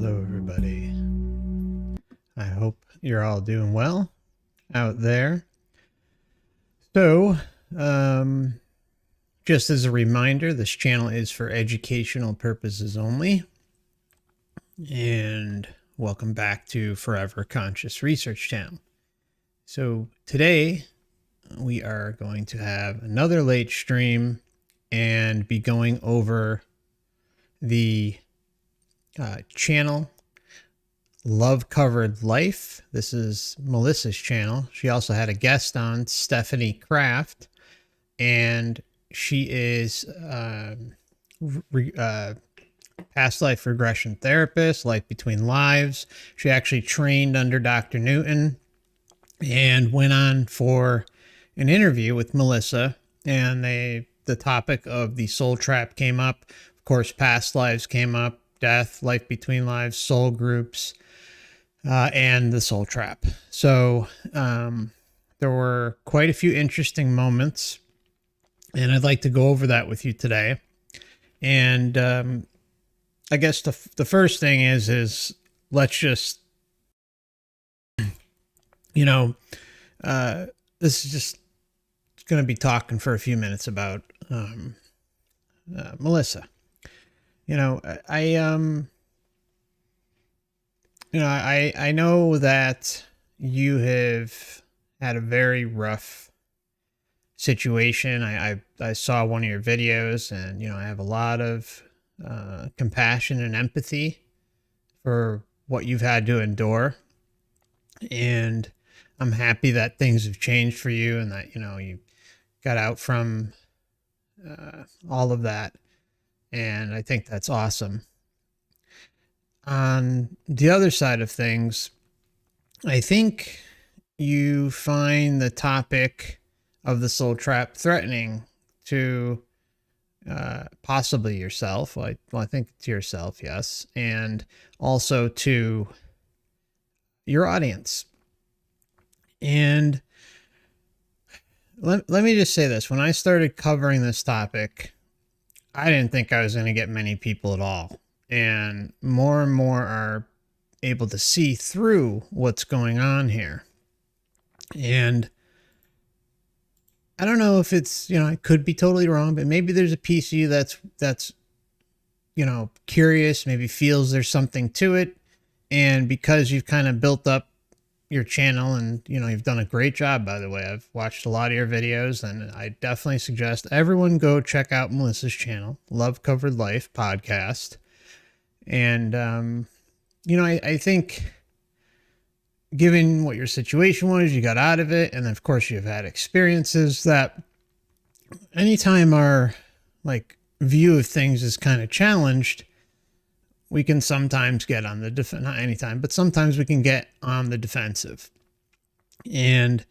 Hello, everybody. I hope you're all doing well out there. So, just as a reminder, this channel is for educational purposes only. And welcome back to Forever Conscious Research Channel. So today we are going to have another late stream and be going over the channel Love Covered Life. This is Melissa's channel. She also had a guest on, Stephanie Kraft, and she is past life regression therapist, life between lives. She actually trained under Dr. Newton and went on for an interview with Melissa, and the topic of the soul trap came up. Of course, past lives came up, death, life between lives, soul groups, and the soul trap. So there were quite a few interesting moments, and I'd like to go over that with you today. And I guess the first thing is let's just, this is just going to be talking for a few minutes about Melissa. I know that you have had a very rough situation. I saw one of your videos, and I have a lot of compassion and empathy for what you've had to endure, and I'm happy that things have changed for you, and that you got out from all of that, and I think that's awesome. On the other side of things, I think you find the topic of the soul trap threatening to possibly yourself. Well, I think to yourself, yes, and also to your audience. And let me just say this. When I started covering this topic, I didn't think I was going to get many people at all. And more are able to see through what's going on here. And I don't know if it's, I could be totally wrong, but maybe there's a piece of you that's curious, maybe feels there's something to it. And because you've kind of built up your channel, and you've done a great job, by the way. I've watched a lot of your videos, and I definitely suggest everyone go check out Melissa's channel, Love Covered Life podcast. And I think, given what your situation was, you got out of it, and of course you've had experiences that anytime our view of things is kind of challenged, we can sometimes get on the not anytime, but sometimes we can get on the defensive. And,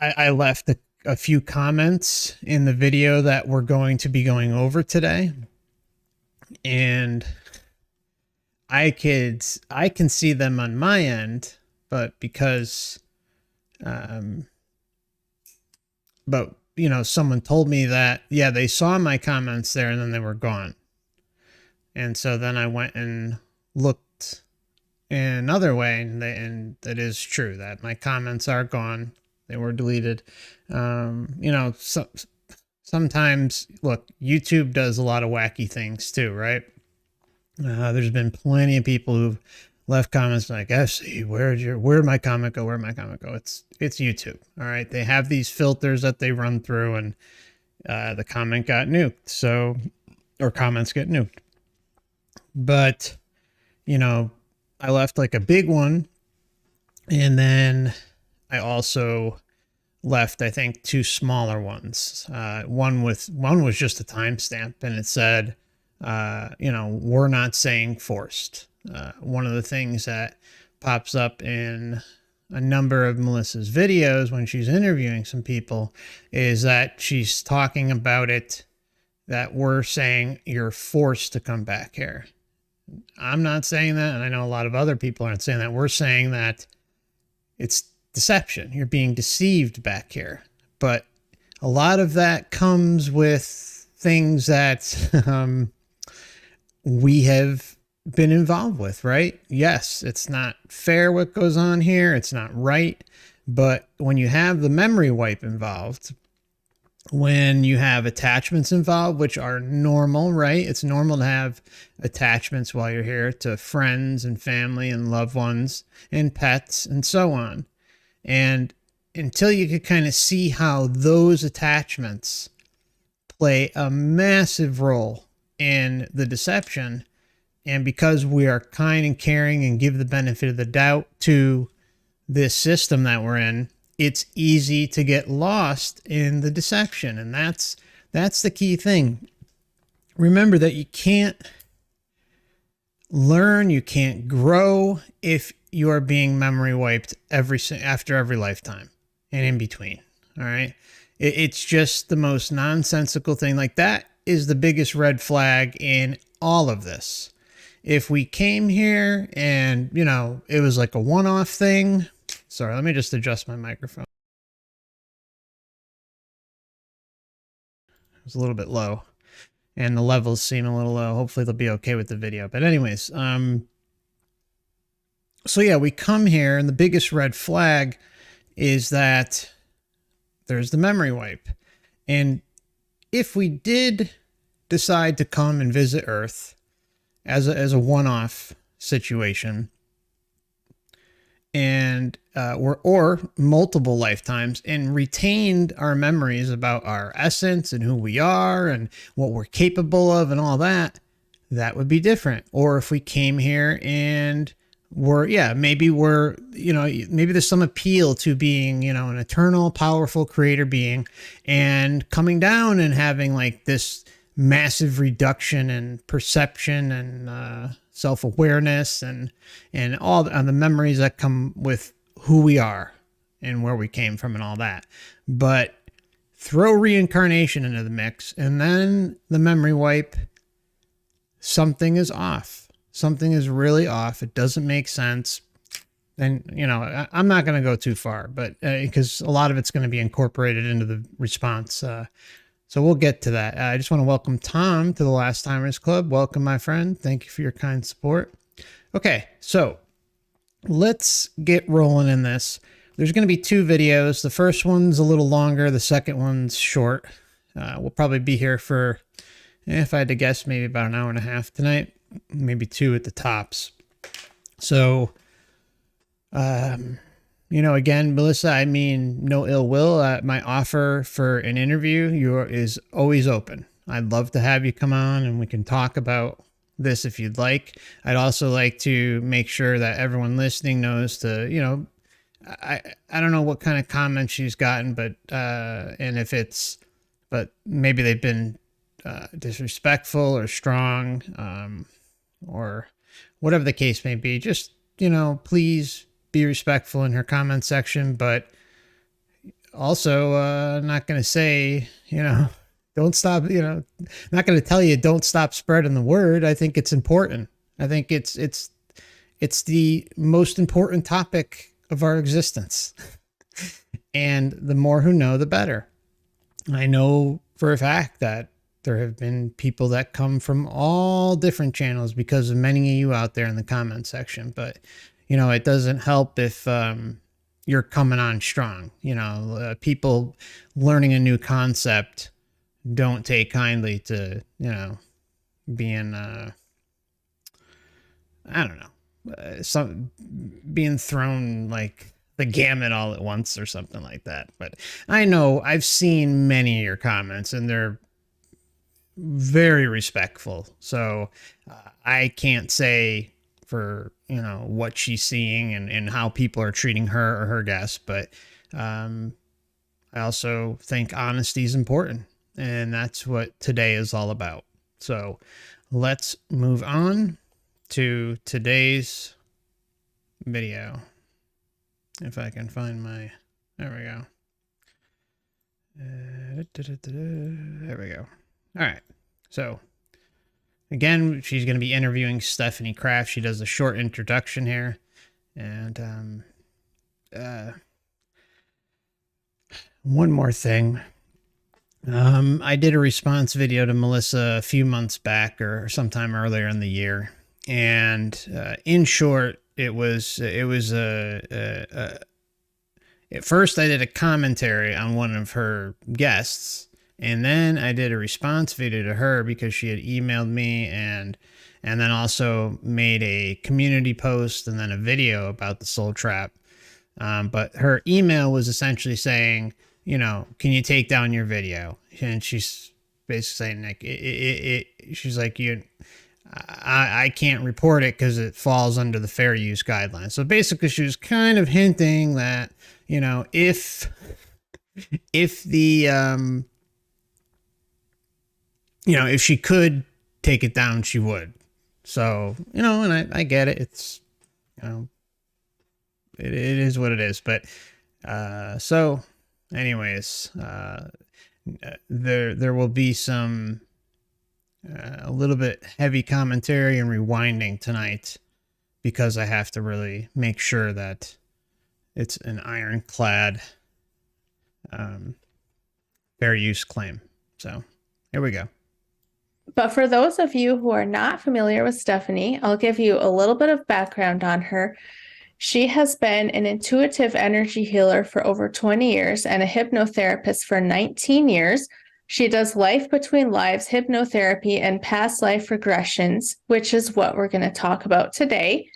I left a few comments in the video that we're going to be going over today. And I can see them on my end, but because, someone told me that, yeah, they saw my comments there and then they were gone. And so then I went and looked in another way, and that is true that my comments are gone. They were deleted. Sometimes, look, YouTube does a lot of wacky things too, right? There's been plenty of people who've left comments like, "FC, where'd my comment go? Where'd my comment go?" It's YouTube, all right? They have these filters that they run through, and the comment got nuked. Or comments get nuked. But, I left a big one, and then I also left, I think, two smaller ones. One was just a timestamp, and it said, we're not saying forced. One of the things that pops up in a number of Melissa's videos when she's interviewing some people is that she's talking about it, that we're saying you're forced to come back here. I'm not saying that, and I know a lot of other people aren't saying that. We're saying that it's deception. You're being deceived back here. But a lot of that comes with things that we have been involved with, right? Yes, it's not fair what goes on here. It's not right. But when you have the memory wipe involved, when you have attachments involved, which are normal, right? It's normal to have attachments while you're here to friends and family and loved ones and pets and so on. And until you could kind of see how those attachments play a massive role in the deception, and because we are kind and caring and give the benefit of the doubt to this system that we're in, it's easy to get lost in the deception. And that's the key thing. Remember that you can't learn, you can't grow if you are being memory wiped after every lifetime and in between. All right. It's just the most nonsensical thing. Like, that is the biggest red flag in all of this. If we came here and, you know, it was like a one-off thing. Sorry, let me just adjust my microphone. It was a little bit low and the levels seem a little low. Hopefully they'll be okay with the video. But anyways, so yeah, we come here and the biggest red flag is that there's the memory wipe. And if we did decide to come and visit Earth as a one-off situation, and or multiple lifetimes, and retained our memories about our essence and who we are and what we're capable of and all that, that would be different. Or if we came here and maybe there's some appeal to being, you know, an eternal, powerful creator being, and coming down and having like this massive reduction in perception and self-awareness and all the memories that come with who we are and where we came from and all that. But throw reincarnation into the mix and then the memory wipe, something is off. Something is really off. It doesn't make sense. And, you know, I'm not going to go too far, but because a lot of it's going to be incorporated into the response. So we'll get to that. I just want to welcome Tom to the Last Timers Club. Welcome, my friend. Thank you for your kind support. Okay, so let's get rolling in this. There's going to be two videos. The first one's a little longer. The second one's short. We'll probably be here for, if I had to guess, maybe about an hour and a half tonight. Maybe two at the tops. So, you know, again, Melissa, I mean, no ill will. My offer for an interview is always open. I'd love to have you come on and we can talk about this if you'd like. I'd also like to make sure that everyone listening knows to, you know, I don't know what kind of comments she's gotten, but, but maybe they've been disrespectful or strong, or whatever the case may be. Just, you know, please be respectful in her comment section, but also not going to say, you know, don't stop, you know, not going to tell you don't stop spreading the word. I think it's important. I think it's the most important topic of our existence. And the more who know, the better. I know for a fact that there have been people that come from all different channels because of many of you out there in the comment section. But, you know, it doesn't help if you're coming on strong. You know, people learning a new concept don't take kindly to, you know, being, I don't know, being thrown like the gamut all at once or something like that. But I know I've seen many of your comments and they're very respectful. So I can't say for, you know, what she's seeing and how people are treating her or her guests, but I also think honesty is important, and that's what today is all about. So let's move on to today's video. If I can find my, there we go. There we go. All right. So again, she's going to be interviewing Stephanie Kraft. She does a short introduction here. And one more thing. I did a response video to Melissa a few months back or sometime earlier in the year, and in short, at first I did a commentary on one of her guests, and then I did a response video to her because she had emailed me, and then also made a community post and then a video about the soul trap. But her email was essentially saying, can you take down your video? And she's basically saying like, she's like, I can't report it because it falls under the fair use guidelines. So basically, she was kind of hinting that, if the, if she could take it down, she would. So, and I get it. It's, it is what it is. But, so anyways, there will be some a little bit heavy commentary and rewinding tonight because I have to really make sure that it's an ironclad fair use claim. So here we go. But for those of you who are not familiar with Stephanie, I'll give you a little bit of background on her. She has been an intuitive energy healer for over 20 years and a hypnotherapist for 19 years. She does life between lives, hypnotherapy, and past life regressions, which is what we're going to talk about today.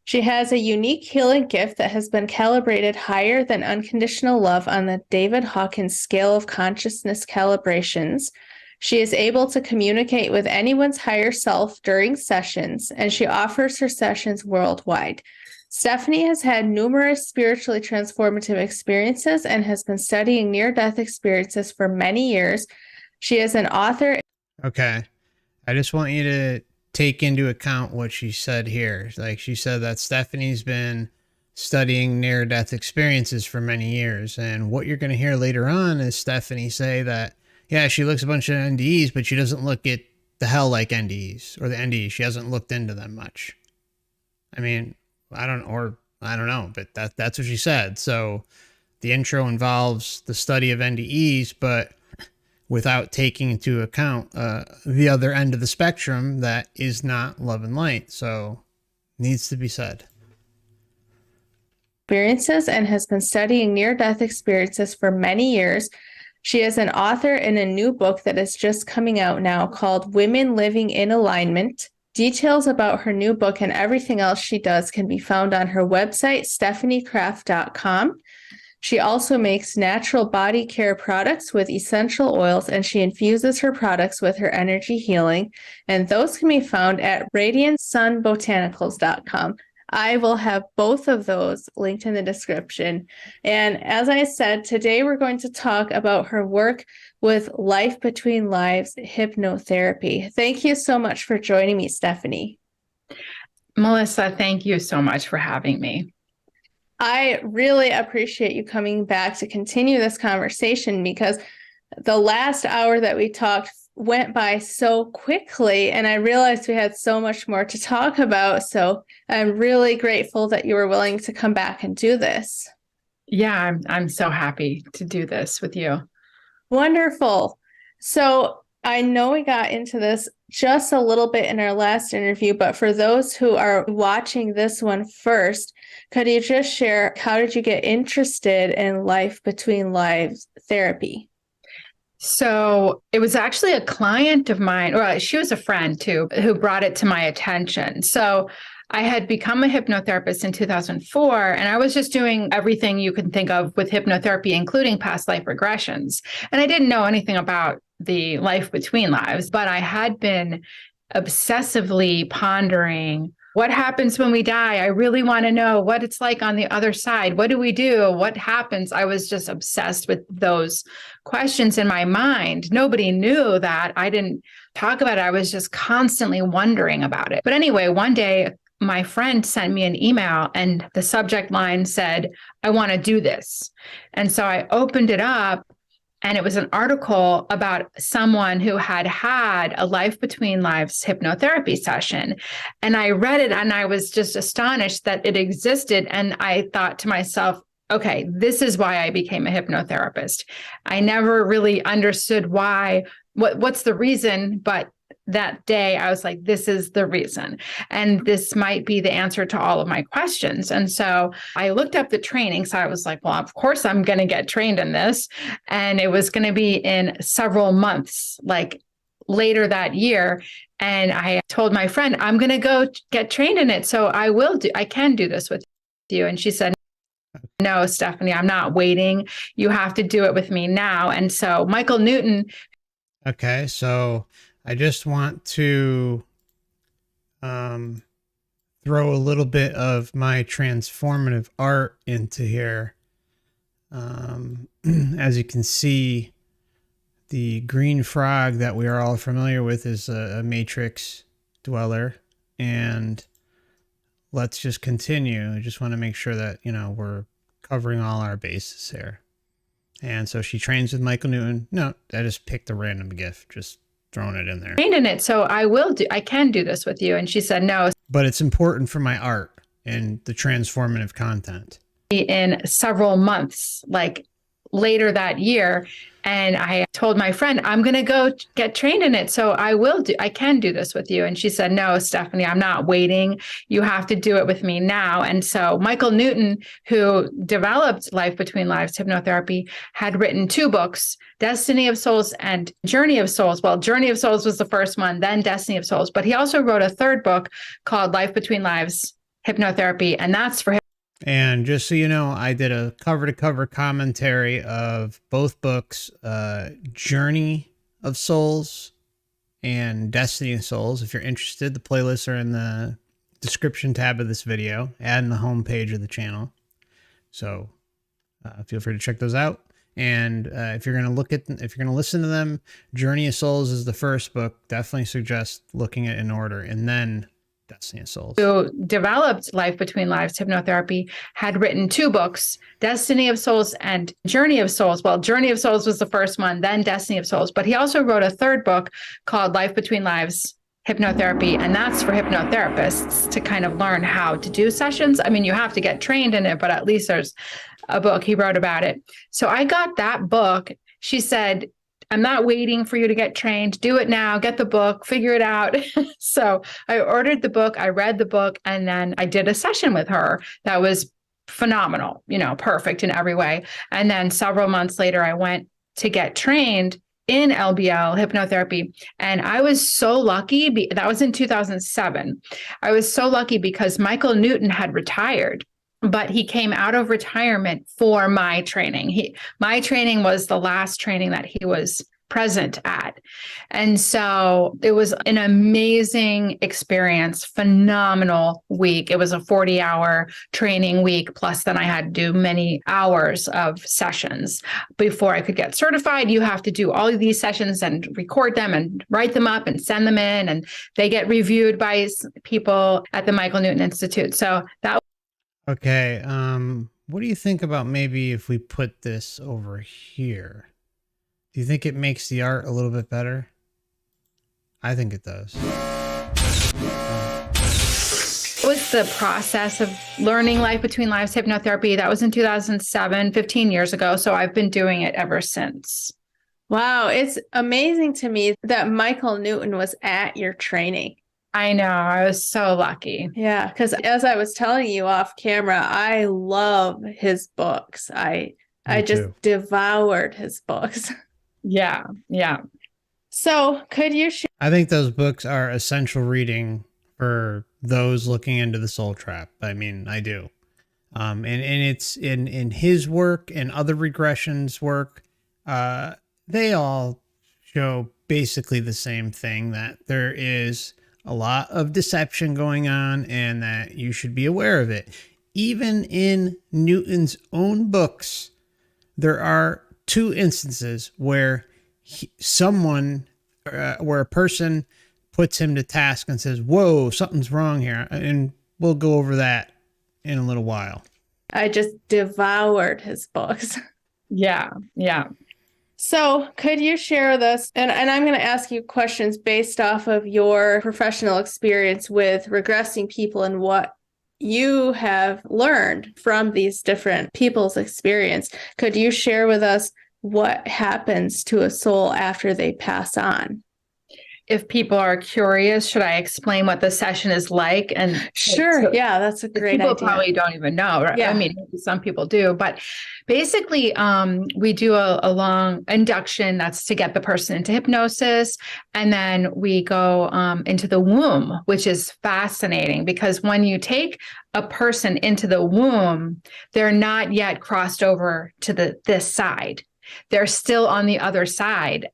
She has a unique healing gift that has been calibrated higher than unconditional love on the David Hawkins scale of consciousness calibrations. She is able to communicate with anyone's higher self during sessions, and she offers her sessions worldwide. Stephanie has had numerous spiritually transformative experiences and has been studying near-death experiences for many years. She is an author. Okay. I just want you to take into account what she said here. Like, she said that Stephanie's been studying near-death experiences for many years. And what you're going to hear later on is Stephanie say that, yeah, she looks a bunch of NDEs, but she doesn't look at the hell like NDEs or the NDEs. She hasn't looked into them much. I mean, I don't know, but that's what she said. So the intro involves the study of NDEs, but without taking into account the other end of the spectrum that is not love and light. So needs to be said. Experiences and has been studying near-death experiences for many years. She is an author in a new book that is just coming out now called Women Living in Alignment. Details about her new book and everything else she does can be found on her website, stephaniekraft.com. She also makes natural body care products with essential oils, and she infuses her products with her energy healing, and those can be found at radiantsunbotanicals.com. I will have both of those linked in the description. And as I said, today we're going to talk about her work with Life Between Lives hypnotherapy. Thank you so much for joining me, Stephanie. Melissa, thank you so much for having me. I really appreciate you coming back to continue this conversation because the last hour that we talked went by so quickly, and I realized we had so much more to talk about. So I'm really grateful that you were willing to come back and do this. Yeah, I'm so happy to do this with you. Wonderful. So I know we got into this just a little bit in our last interview, but for those who are watching this one first, could you just share, how did you get interested in Life Between Lives therapy? So it was actually a client of mine, or she was a friend too, who brought it to my attention. So I had become a hypnotherapist in 2004, and I was just doing everything you can think of with hypnotherapy, including past life regressions. And I didn't know anything about the life between lives, but I had been obsessively pondering, what happens when we die? I really want to know what it's like on the other side. What do we do? What happens? I was just obsessed with those questions in my mind. Nobody knew that. I didn't talk about it. I was just constantly wondering about it. But anyway, one day, my friend sent me an email and the subject line said, I want to do this. And so I opened it up, and it was an article about someone who had had a Life Between Lives hypnotherapy session. And I read it and I was just astonished that it existed. And I thought to myself, okay, this is why I became a hypnotherapist. I never really understood why, what's the reason, but that day I was like, this is the reason. And this might be the answer to all of my questions. And so I looked up the training. So I was like, well, of course I'm going to get trained in this. And it was going to be in several months, like later that year. And I told my friend, I'm going to go get trained in it. So I can do this with you. And she said, no, Stephanie, I'm not waiting. You have to do it with me now. And so Michael Newton. Okay, so I just want to throw a little bit of my transformative art into here. As you can see, the green frog that we are all familiar with is a matrix dweller. And let's just continue. I just want to make sure that, you know, we're covering all our bases here. And so she trains with Michael Newton. No, I just picked a random gift, just throwing it in there. Trained in it, so I can do this with you. And she said, no. But it's important for my art and the transformative content. In several months, like later that year. And I told my friend, I'm going to go get trained in it. So I can do this with you. And she said, no, Stephanie, I'm not waiting. You have to do it with me now. And so Michael Newton, who developed Life Between Lives hypnotherapy, had written 2 books, Destiny of Souls and Journey of Souls. Well, Journey of Souls was the first one, then Destiny of Souls. But he also wrote a 3rd book called Life Between Lives hypnotherapy. And that's for him. And just so you know, I did a cover-to-cover commentary of both books, Journey of Souls and Destiny of Souls. If you're interested, the playlists are in the description tab of this video and the homepage of the channel. So feel free to check those out. And if you're going to listen to them, Journey of Souls is the first book. Definitely suggest looking at it in order, and then Destiny of Souls. Who developed Life Between Lives hypnotherapy, had written 2 books, Destiny of Souls and Journey of Souls. Well, Journey of Souls was the first one, then Destiny of Souls. But he also wrote a 3rd book called Life Between Lives hypnotherapy. And that's for hypnotherapists to kind of learn how to do sessions. I mean, you have to get trained in it, but at least there's a book he wrote about it. So I got that book. She said, I'm not waiting for you to get trained. Do it now. Get the book, figure it out. So I ordered the book, I read the book, and then I did a session with her that was phenomenal, you know, perfect in every way. And then several months later, I went to get trained in LBL hypnotherapy. And I was so lucky. That was in 2007. I was so lucky because Michael Newton had retired, but he came out of retirement for my training. My training was the last training that he was present at. And so it was an amazing experience, phenomenal week. It was a 40-hour training week. Plus then I had to do many hours of sessions before I could get certified. You have to do all of these sessions and record them and write them up and send them in. And they get reviewed by people at the Michael Newton Institute. So that. Okay. What do you think about maybe if we put this over here? Do you think it makes the art a little bit better? I think it does. It was the process of learning Life Between Lives hypnotherapy. That was in 2007, 15 years ago. So I've been doing it ever since. Wow. It's amazing to me that Michael Newton was at your training. I know. I was so lucky. Yeah. Because as I was telling you off camera, I love his books. I just devoured his books. Yeah. Yeah. So could you share? I think those books are essential reading for those looking into the soul trap. I mean, I do. And it's in his work and other regressions work. They all show basically the same thing, that there is a lot of deception going on and that you should be aware of it. Even in Newton's own books, there are 2 instances where where a person puts him to task and says, whoa, something's wrong here. And we'll go over that in a little while. I just devoured his books. Yeah. Yeah. So could you share with us, and I'm going to ask you questions based off of your professional experience with regressing people and what you have learned from these different people's experience. Could you share with us what happens to a soul after they pass on? If people are curious, should I explain what the session is like? And Sure. so Yeah, that's a great people idea. probably don't even know, right? Yeah. I mean, maybe some people do, but basically, we do a long induction that's to get the person into hypnosis. And then we go into the womb, which is fascinating because when you take a person into the womb, they're not yet crossed over to this side. They're still on the other side.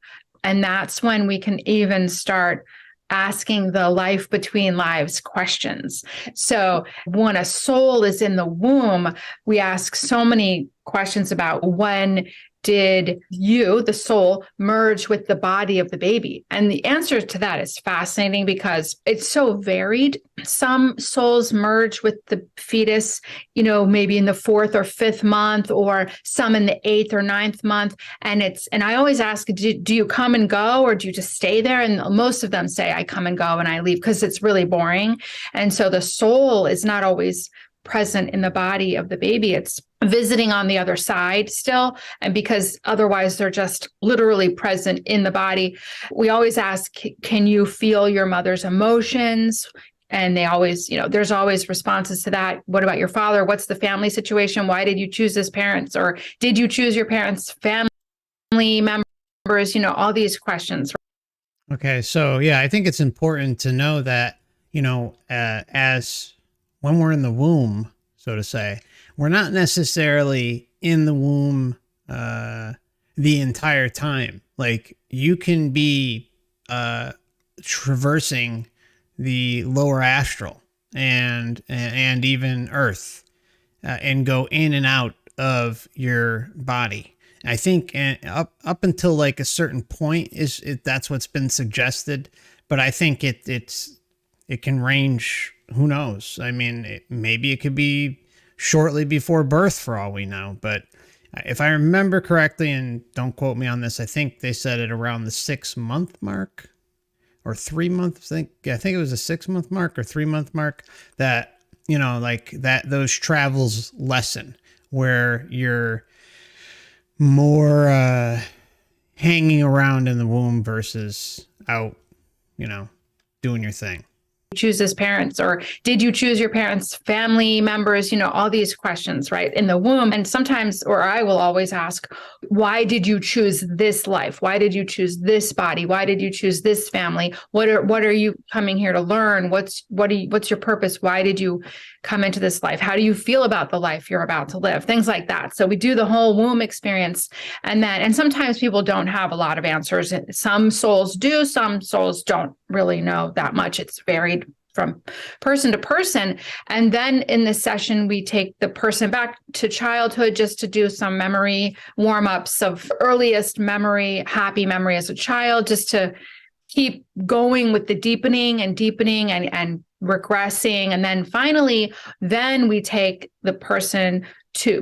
And that's when we can even start asking the life between lives questions. So when a soul is in the womb, we ask so many questions about when did you, the soul, merge with the body of the baby? And the answer to that is fascinating because it's so varied. Some souls merge with the fetus, maybe in the 4th or 5th month, or some in the 8th or 9th month. And I always ask, do you come and go, or do you just stay there? And most of them say, I come and go and I leave because it's really boring. And so the soul is not always present in the body of the baby. It's visiting on the other side still. And because otherwise they're just literally present in the body. We always ask, can you feel your mother's emotions? And they always, there's always responses to that. What about your father? What's the family situation? Why did you choose his parents? Or did you choose your parents' family members? All these questions. Okay. So yeah, I think it's important to know that, as when we're in the womb, so to say, we're not necessarily in the womb the entire time. Like you can be traversing the lower astral and even Earth and go in and out of your body. I think up until like a certain point that's what's been suggested, but I think it can range. Who knows? I mean, maybe it could be shortly before birth for all we know. But if I remember correctly, and don't quote me on this, I think they said it around the 6-month mark or 3 months. I think it was a 6-month mark or 3-month mark that, like that, those travels lessen where you're more hanging around in the womb versus out, doing your thing. Choose his parents, or did you choose your parents' family members? All these questions, right, in the womb. And sometimes, or I will always ask, why did you choose this life? Why did you choose this body? Why did you choose this family? What are you coming here to learn? What's your purpose? Why did you come into this life? How do you feel about the life you're about to live? Things like that. So we do the whole womb experience. And sometimes people don't have a lot of answers. Some souls do, some souls don't really know that much. It's varied from person to person. And then in this session, we take the person back to childhood just to do some memory warm-ups of earliest memory, happy memory as a child, just to keep going with the deepening and regressing. And then finally, then we take the person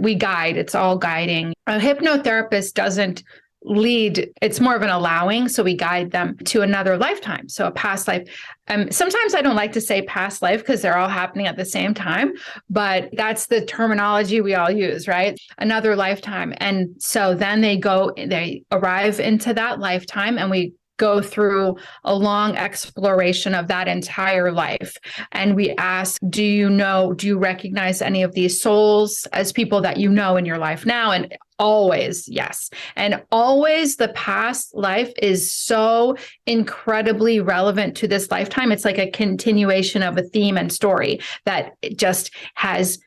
we guide. It's all guiding. A hypnotherapist doesn't lead, it's more of an allowing. So we guide them to another lifetime. So a past life. Sometimes I don't like to say past life because they're all happening at the same time, but that's the terminology we all use, right? Another lifetime. And so then they arrive into that lifetime, and we go through a long exploration of that entire life. And we ask, do you recognize any of these souls as people that you know in your life now? And always, yes. And always the past life is so incredibly relevant to this lifetime. It's like a continuation of a theme and story that it just has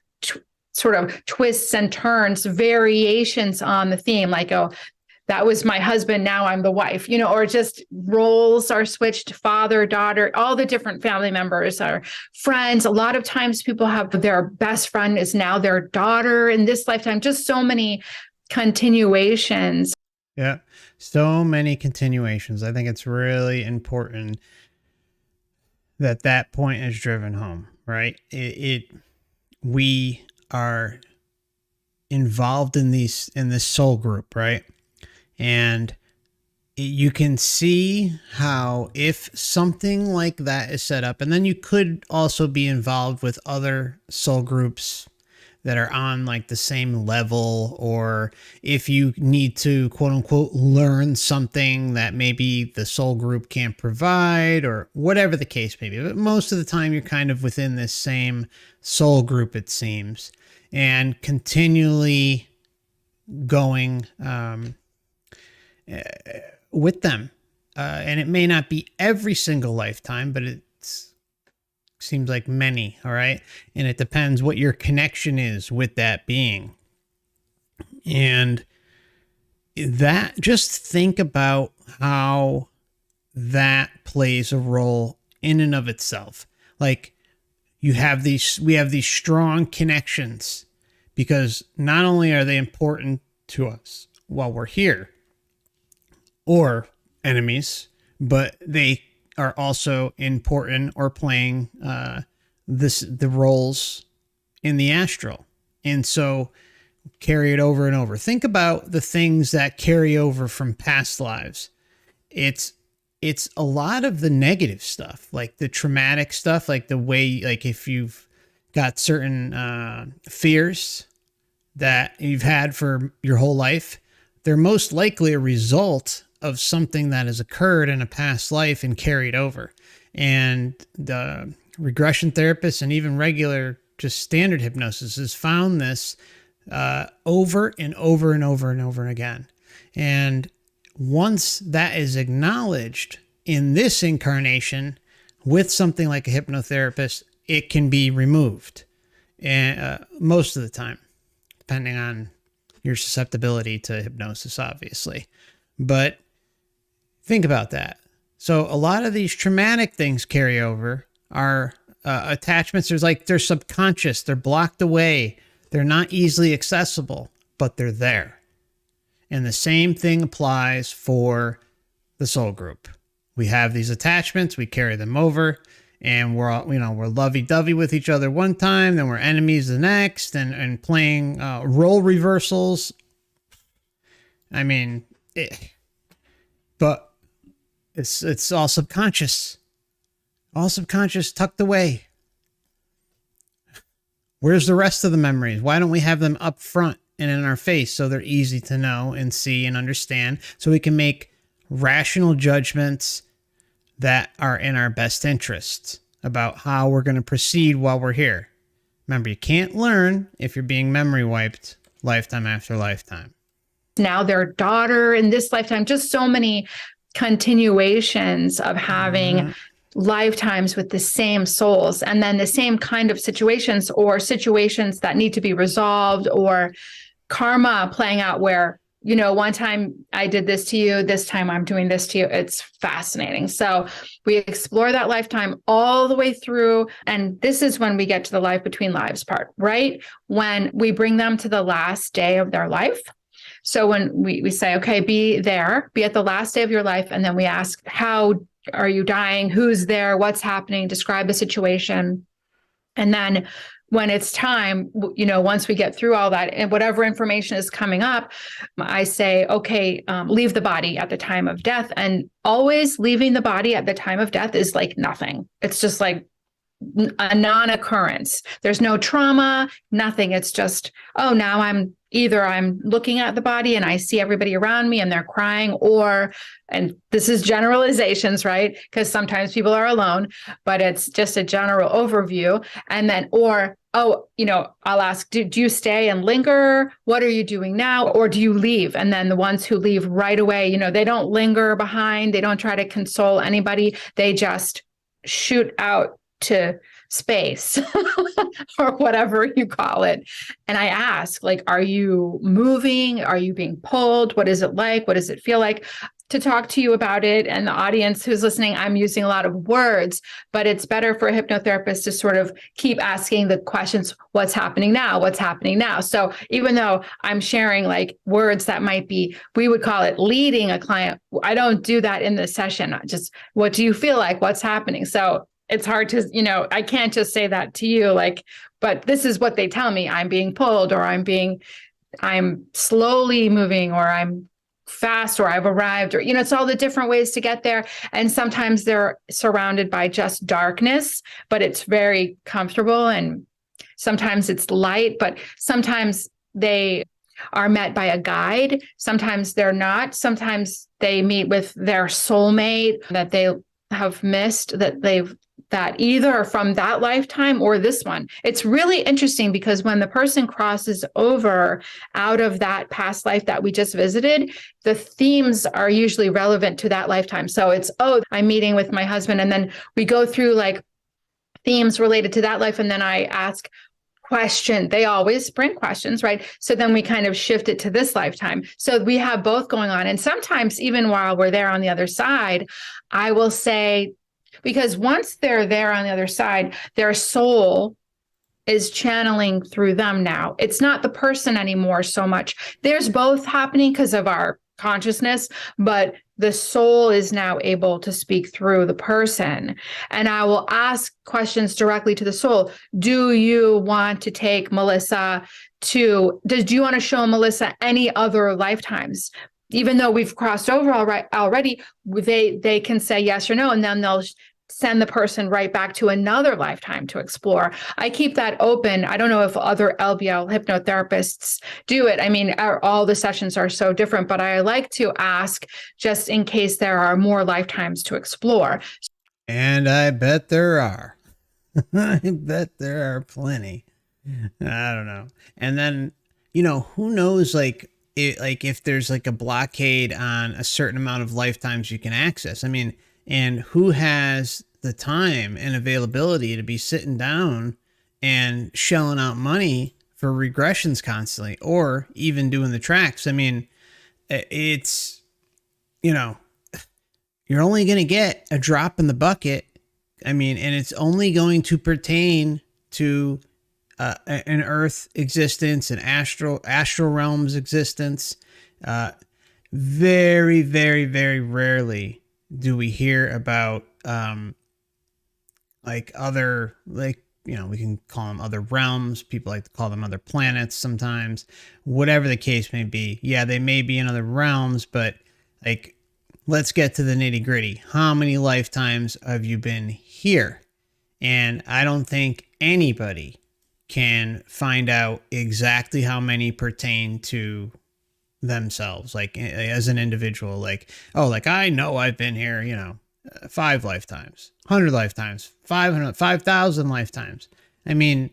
sort of twists and turns, variations on the theme, like, oh, that was my husband, now I'm the wife, or just roles are switched, father, daughter, all the different family members are friends. A lot of times people have their best friend is now their daughter in this lifetime, just so many continuations. Yeah, so many continuations. I think it's really important that point is driven home, right? We are involved in this soul group, right? And you can see how if something like that is set up, and then you could also be involved with other soul groups that are on like the same level, or if you need to quote unquote learn something that maybe the soul group can't provide, or whatever the case may be. But most of the time you're kind of within this same soul group, it seems, and continually going with them. And it may not be every single lifetime, but it seems like many. All right. And it depends what your connection is with that being. And that, just think about how that plays a role in and of itself. Like, we have these strong connections because not only are they important to us while we're here, or enemies, but they are also important or playing the roles in the astral. And so carry it over and over. Think about the things that carry over from past lives. It's a lot of the negative stuff, like the traumatic stuff, like the way, like if you've got certain fears that you've had for your whole life, they're most likely a result of something that has occurred in a past life and carried over. And the regression therapists and even regular, just standard hypnosis has found this over and over and over and over again. And once that is acknowledged in this incarnation with something like a hypnotherapist, it can be removed. And most of the time, depending on your susceptibility to hypnosis, obviously. But think about that. So a lot of these traumatic things carry over. Our attachments, they're subconscious, they're blocked away, they're not easily accessible, but they're there. And the same thing applies for the soul group. We have these attachments, we carry them over, and we're all, we're lovey-dovey with each other one time, then we're enemies the next, and playing role reversals. I mean, but it's all subconscious. All subconscious, tucked away. Where's the rest of the memories? Why don't we have them up front and in our face so they're easy to know and see and understand, so we can make rational judgments that are in our best interests about how we're going to proceed while we're here. Remember, you can't learn if you're being memory wiped lifetime after lifetime. Now their daughter in this lifetime, just so many continuations of having lifetimes with the same souls, and then the same kind of situations, or situations that need to be resolved, or karma playing out where, one time I did this to you, this time I'm doing this to you. It's fascinating. So we explore that lifetime all the way through. And this is when we get to the life between lives part, right? When we bring them to the last day of their life. So when we say, okay, be at the last day of your life. And then we ask, how are you dying? Who's there? What's happening? Describe the situation. And then when it's time, once we get through all that and whatever information is coming up, I say, okay, leave the body at the time of death. And always leaving the body at the time of death is like nothing. It's just like a non-occurrence. There's no trauma, nothing. It's just, now I'm looking at the body and I see everybody around me and they're crying, and this is generalizations, right? Because sometimes people are alone, but it's just a general overview. And then, I'll ask, do you stay and linger? What are you doing now? Or do you leave? And then the ones who leave right away, they don't linger behind. They don't try to console anybody. They just shoot out to space or whatever you call it. And I ask, are you moving? Are you being pulled? What is it like? What does it feel like? To talk to you about it. And the audience who's listening, I'm using a lot of words, but it's better for a hypnotherapist to sort of keep asking the questions, what's happening now? What's happening now? So even though I'm sharing words that might be, we would call it leading a client, I don't do that in the session. Just, what do you feel like? What's happening? So it's hard to, I can't just say that to you, but this is what they tell me. I'm being pulled, or I'm slowly moving, or I'm fast, or I've arrived, or, it's all the different ways to get there. And sometimes they're surrounded by just darkness, but it's very comfortable. And sometimes it's light, but sometimes they are met by a guide. Sometimes they're not. Sometimes they meet with their soulmate that they have missed, that either from that lifetime or this one. It's really interesting because when the person crosses over out of that past life that we just visited, the themes are usually relevant to that lifetime. So it's, oh, I'm meeting with my husband, and then we go through like themes related to that life, and then I ask question. They always bring questions, right? So then we kind of shift it to this lifetime. So we have both going on. And sometimes even while we're there on the other side, I will say, because once they're there on the other side, their soul is channeling through them now. It's not the person anymore so much. There's both happening because of our consciousness, but the soul is now able to speak through the person. And I will ask questions directly to the soul. Do you want to take Melissa do you want to show Melissa any other lifetimes? Even though we've crossed over already, they can say yes or no, and then they'll send the person right back to another lifetime to explore. I keep that open. I don't know if other LBL hypnotherapists do it. I mean, all the sessions are so different, but I like to ask just in case there are more lifetimes to explore. And I bet there are. I bet there are plenty. I don't know. And then, who knows, if there's like a blockade on a certain amount of lifetimes you can access. I mean, and who has the time and availability to be sitting down and shelling out money for regressions constantly, or even doing the tracks? I mean, it's, you're only going to get a drop in the bucket. I mean, and it's only going to pertain to an Earth existence, an astral realms existence. Very, very, very rarely do we hear about other, we can call them other realms. People like to call them other planets sometimes. Whatever the case may be. Yeah, they may be in other realms, but let's get to the nitty gritty. How many lifetimes have you been here? And I don't think anybody can find out exactly how many pertain to themselves, as an individual. I know I've been here, 5 lifetimes, 100 lifetimes, 500, 5,000 lifetimes. I mean,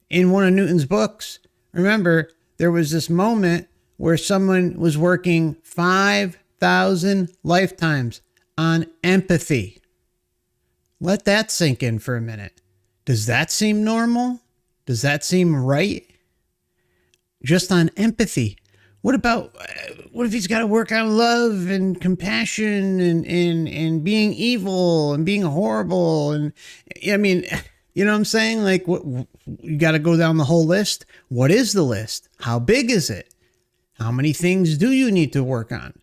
in one of Newton's books, remember, there was this moment where someone was working 5,000 lifetimes on empathy. Let that sink in for a minute. Does that seem normal? Does that seem right? Just on empathy. What if he's got to work on love and compassion and being evil and being horrible? And I mean, you know what I'm saying? You got to go down the whole list. What is the list? How big is it? How many things do you need to work on?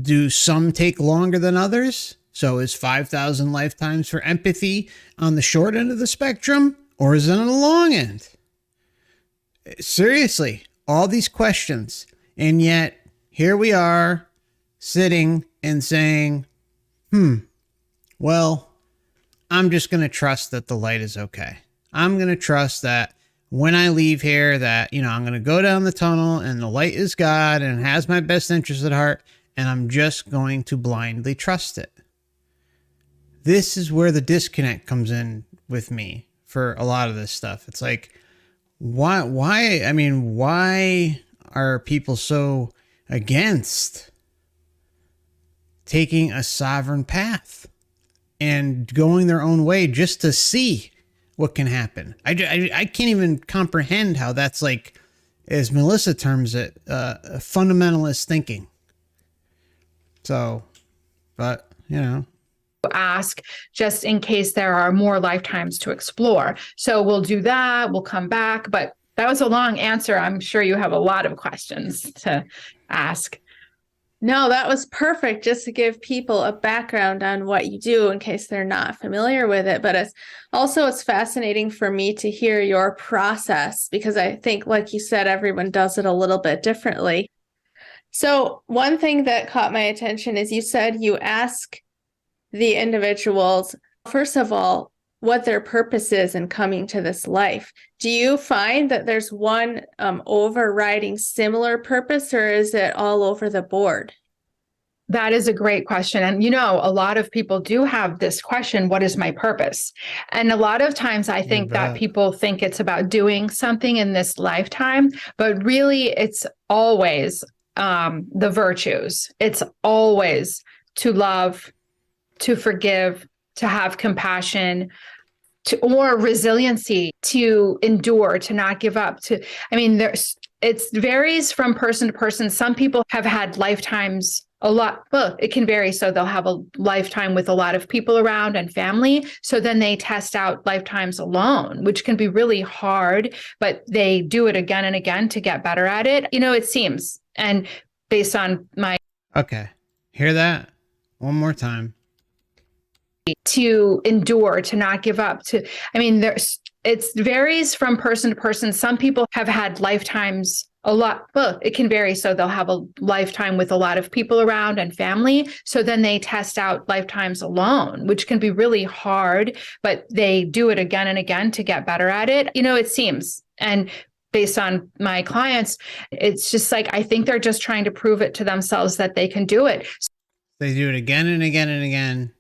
Do some take longer than others? So is 5,000 lifetimes for empathy on the short end of the spectrum, or is it on the long end? Seriously, all these questions. And yet here we are sitting and saying, well, I'm just going to trust that the light is okay. I'm going to trust that when I leave here that, I'm going to go down the tunnel and the light is God and has my best interest at heart. And I'm just going to blindly trust it. This is where the disconnect comes in with me for a lot of this stuff. It's like, why are people so against taking a sovereign path and going their own way just to see what can happen? I can't even comprehend how that's, as Melissa terms it, fundamentalist thinking. So, but, ask just in case there are more lifetimes to explore. So we'll do that. We'll come back. But that was a long answer. I'm sure you have a lot of questions to ask. No, that was perfect, just to give people a background on what you do in case they're not familiar with it. But it's fascinating for me to hear your process, because I think, like you said, everyone does it a little bit differently. So, one thing that caught my attention is you said you ask the individuals, first of all, what their purpose is in coming to this life. Do you find that there's one overriding similar purpose, or is it all over the board? That is a great question. And, a lot of people do have this question, what is my purpose? And a lot of times I think that people think it's about doing something in this lifetime, but really it's always the virtues. It's always to love, to forgive, to have compassion, or resiliency, to endure, to not give up. It varies from person to person. Some people have had lifetimes it can vary. So they'll have a lifetime with a lot of people around and family. So then they test out lifetimes alone, which can be really hard, but they do it again and again to get better at it. It seems, and based on my. Okay. Hear that one more time. To endure, to not give up, it varies from person to person. Some people have had lifetimes it can vary. So they'll have a lifetime with a lot of people around and family. So then they test out lifetimes alone, which can be really hard, but they do it again and again to get better at it. It seems, and based on my clients, it's just like, I think they're just trying to prove it to themselves that they can do it. They do it again and again and again,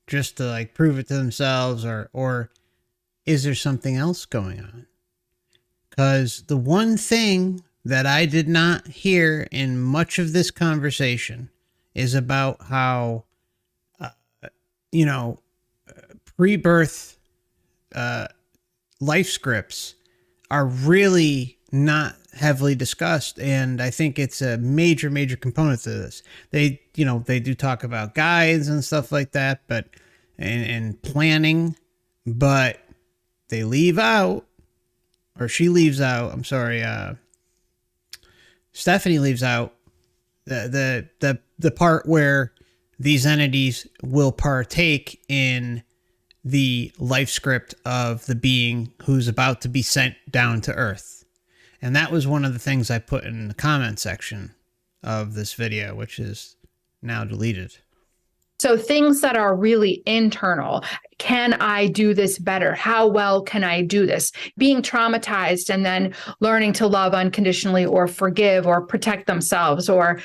just to prove it to themselves, or is there something else going on? Because the one thing that I did not hear in much of this conversation is about how, pre-birth life scripts are really not heavily discussed. And I think it's a major, major component to this. They do talk about guides and stuff like that, but, and planning, but they leave out, or she leaves out, I'm sorry, Stephanie leaves out the part where these entities will partake in the life script of the being who's about to be sent down to Earth. And that was one of the things I put in the comment section of this video, which is now deleted. So things that are really internal. Can I do this better? How well can I do this? Being traumatized and then learning to love unconditionally, or forgive, or protect themselves, or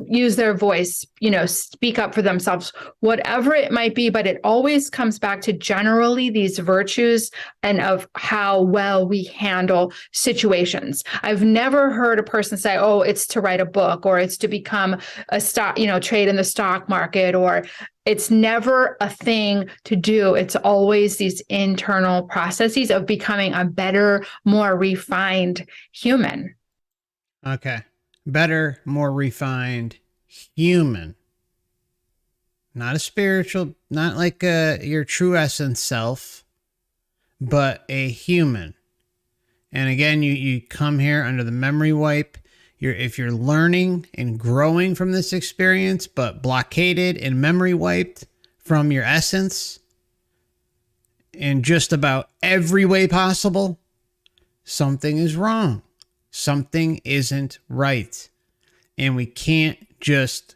use their voice, speak up for themselves, whatever it might be. But it always comes back to generally these virtues and of how well we handle situations. I've never heard a person say, oh, it's to write a book, or it's to become a stock, trade in the stock market, or it's never a thing to do. It's always these internal processes of becoming a better, more refined human. Okay. Better, more refined human. Not a spiritual, not like your true essence self, but a human. And again, you come here under the memory wipe. If you're learning and growing from this experience, but blockaded and memory wiped from your essence in just about every way possible, something is wrong. Something isn't right. And we can't just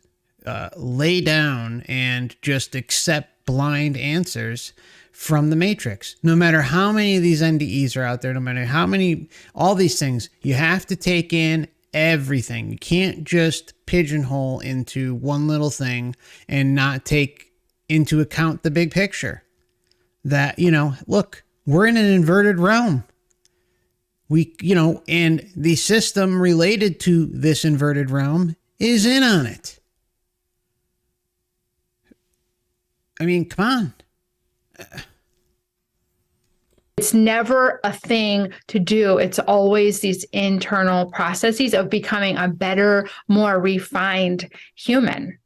lay down and just accept blind answers from the matrix. No matter how many of these NDEs are out there, no matter how many, all these things, you have to take in everything. You can't just pigeonhole into one little thing and not take into account the big picture. That, look, we're in an inverted realm. And the system related to this inverted realm is in on it. I mean, come on. It's never a thing to do. It's always these internal processes of becoming a better, more refined human.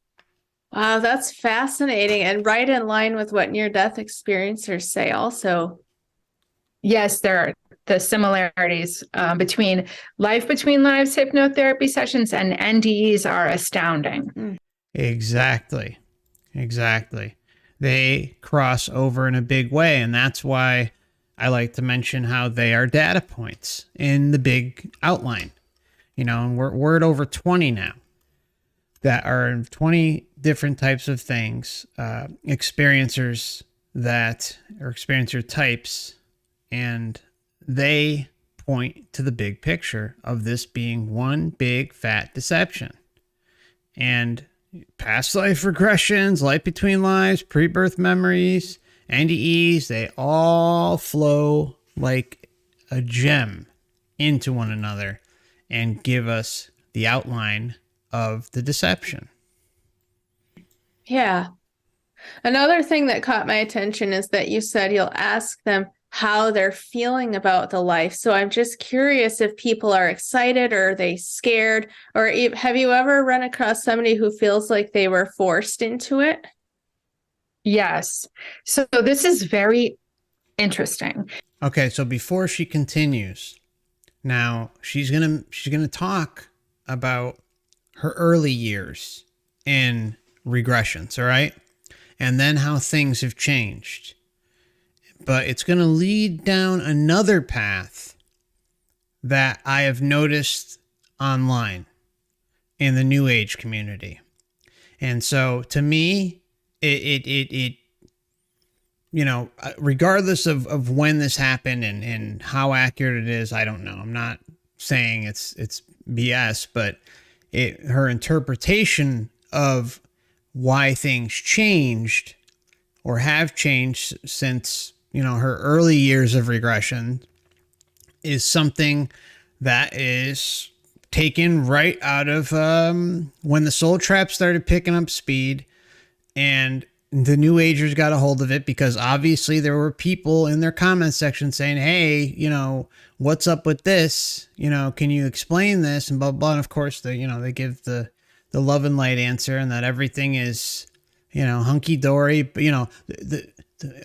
Wow, that's fascinating, and right in line with what near-death experiencers say also. Yes, there are the similarities between lives hypnotherapy sessions and NDEs are astounding. Exactly. They cross over in a big way, and that's why I like to mention how they are data points in the big outline. and we're at over 20 now that are 20 different types of things, experiencers that are experiencer types, and they point to the big picture of this being one big fat deception. And past life regressions, life between lives, pre-birth memories, NDEs, they all flow like a gem into one another and give us the outline of the deception. Yeah. Another thing that caught my attention is that you said you'll ask them how they're feeling about the life. So I'm just curious if people are excited or are they scared, or have you ever run across somebody who feels like they were forced into it? Yes. So this is very interesting. Okay, so before she continues, now she's gonna talk about her early years in regressions, all right? And then how things have changed. But it's going to lead down another path that I have noticed online in the New Age community. And so to me, it regardless of when this happened and how accurate it is, I don't know. I'm not saying it's BS, but her interpretation of why things changed or have changed since, her early years of regression is something that is taken right out of when the soul trap started picking up speed, and the New Agers got a hold of it, because obviously there were people in their comment section saying, hey, what's up with this? Can you explain this? And blah, blah. And of course, they give the love and light answer, and that everything is, hunky dory. But,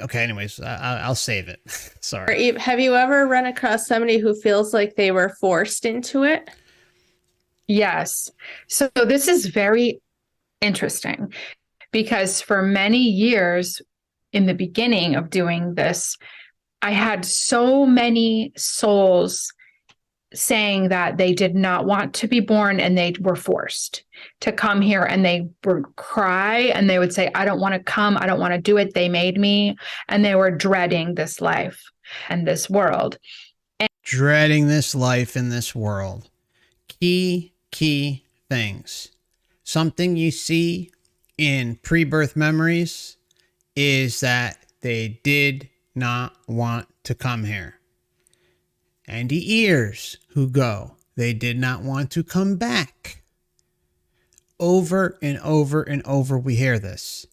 okay, anyways, I'll save it. Sorry. Have you ever run across somebody who feels like they were forced into it? Yes. So this is very interesting, because for many years in the beginning of doing this, I had so many souls saying that they did not want to be born and they were forced to come here, and they would cry and they would say, I don't want to come. I don't want to do it. They made me. And they were dreading this life and this world. Dreading this life in this world. Key things. Something you see in pre-birth memories is that they did not want to come here. And the ears who go, they did not want to come back. Over and over and over we hear this.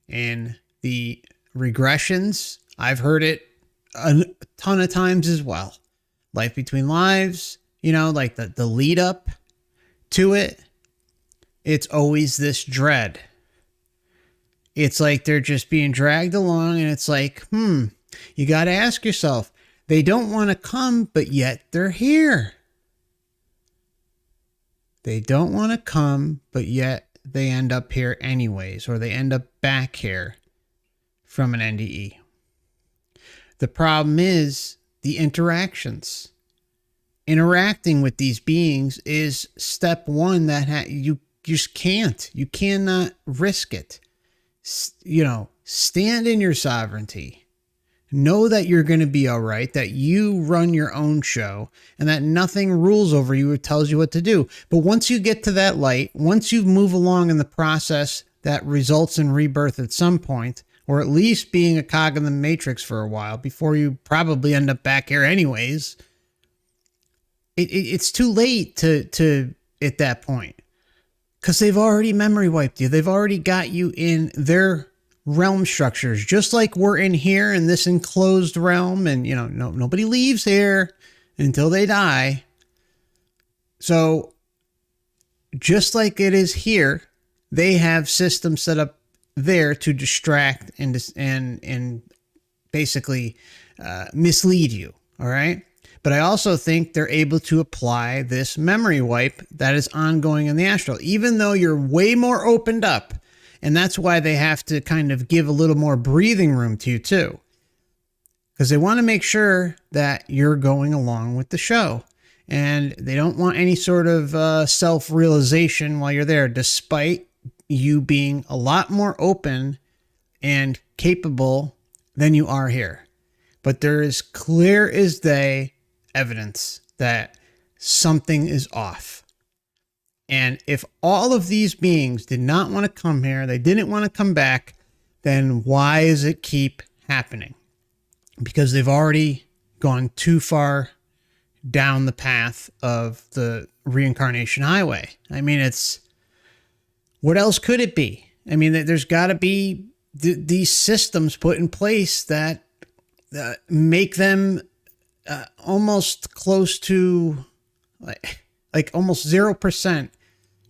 In the regressions, I've heard it a ton of times as well. Life between lives, like the lead up to it, it's always this dread. It's like they're just being dragged along, and it's like, you got to ask yourself, they don't want to come, but yet they're here. They don't want to come, but yet they end up here anyways, or they end up back here from an NDE. The problem is the interactions. Interacting with these beings is step one that you just can't. You cannot risk it. Stand in your sovereignty. Know that you're going to be all right, that you run your own show, and that nothing rules over you or tells you what to do. But once you get to that light, once you move along in the process that results in rebirth at some point, or at least being a cog in the matrix for a while before you probably end up back here anyways, it's too late to at that point, because they've already memory wiped you. They've already got you in their realm structures, just like we're in here in this enclosed realm, and nobody leaves here until they die. So just like it is here, they have systems set up there to distract and basically mislead you. All right. But I also think they're able to apply this memory wipe that is ongoing in the astral, even though you're way more opened up. And that's why they have to kind of give a little more breathing room to you too, because they want to make sure that you're going along with the show. and they don't want any sort of self-realization while you're there, despite you being a lot more open and capable than you are here. But there is clear as day evidence that something is off. And if all of these beings did not want to come here, they didn't want to come back, then why does it keep happening? Because they've already gone too far down the path of the reincarnation highway. I mean, what else could it be? I mean, there's got to be these systems put in place that make them almost close to like almost 0%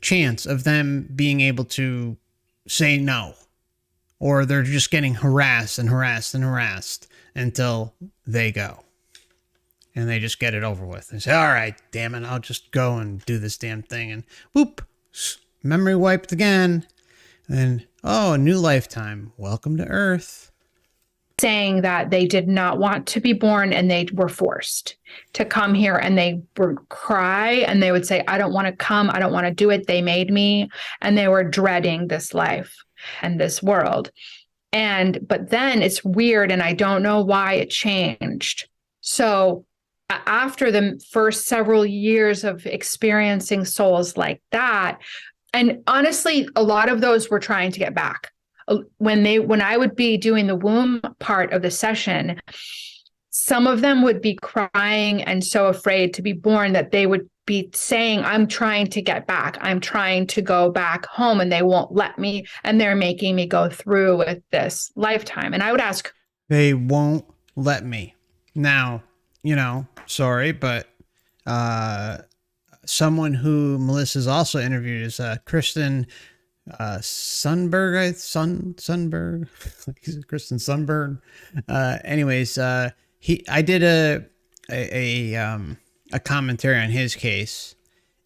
chance of them being able to say no, or they're just getting harassed and harassed and harassed until they go and they just get it over with and say, all right, damn it, I'll just go and do this damn thing, and whoop, memory wiped again. And oh, a new lifetime, welcome to Earth. Saying that they did not want to be born and they were forced to come here, and they would cry and they would say, I don't want to come. I don't want to do it. They made me. And they were dreading this life and this world. But then it's weird, and I don't know why it changed. So after the first several years of experiencing souls like that, and honestly, a lot of those were trying to get back. When I would be doing the womb part of the session, some of them would be crying and so afraid to be born that they would be saying, I'm trying to get back. I'm trying to go back home, and they won't let me. And they're making me go through with this lifetime. And I would ask, they won't let me. Now, sorry, but someone who Melissa's also interviewed is Kristen Sunberg, Kristen Sunberg. Anyways, I did a commentary on his case,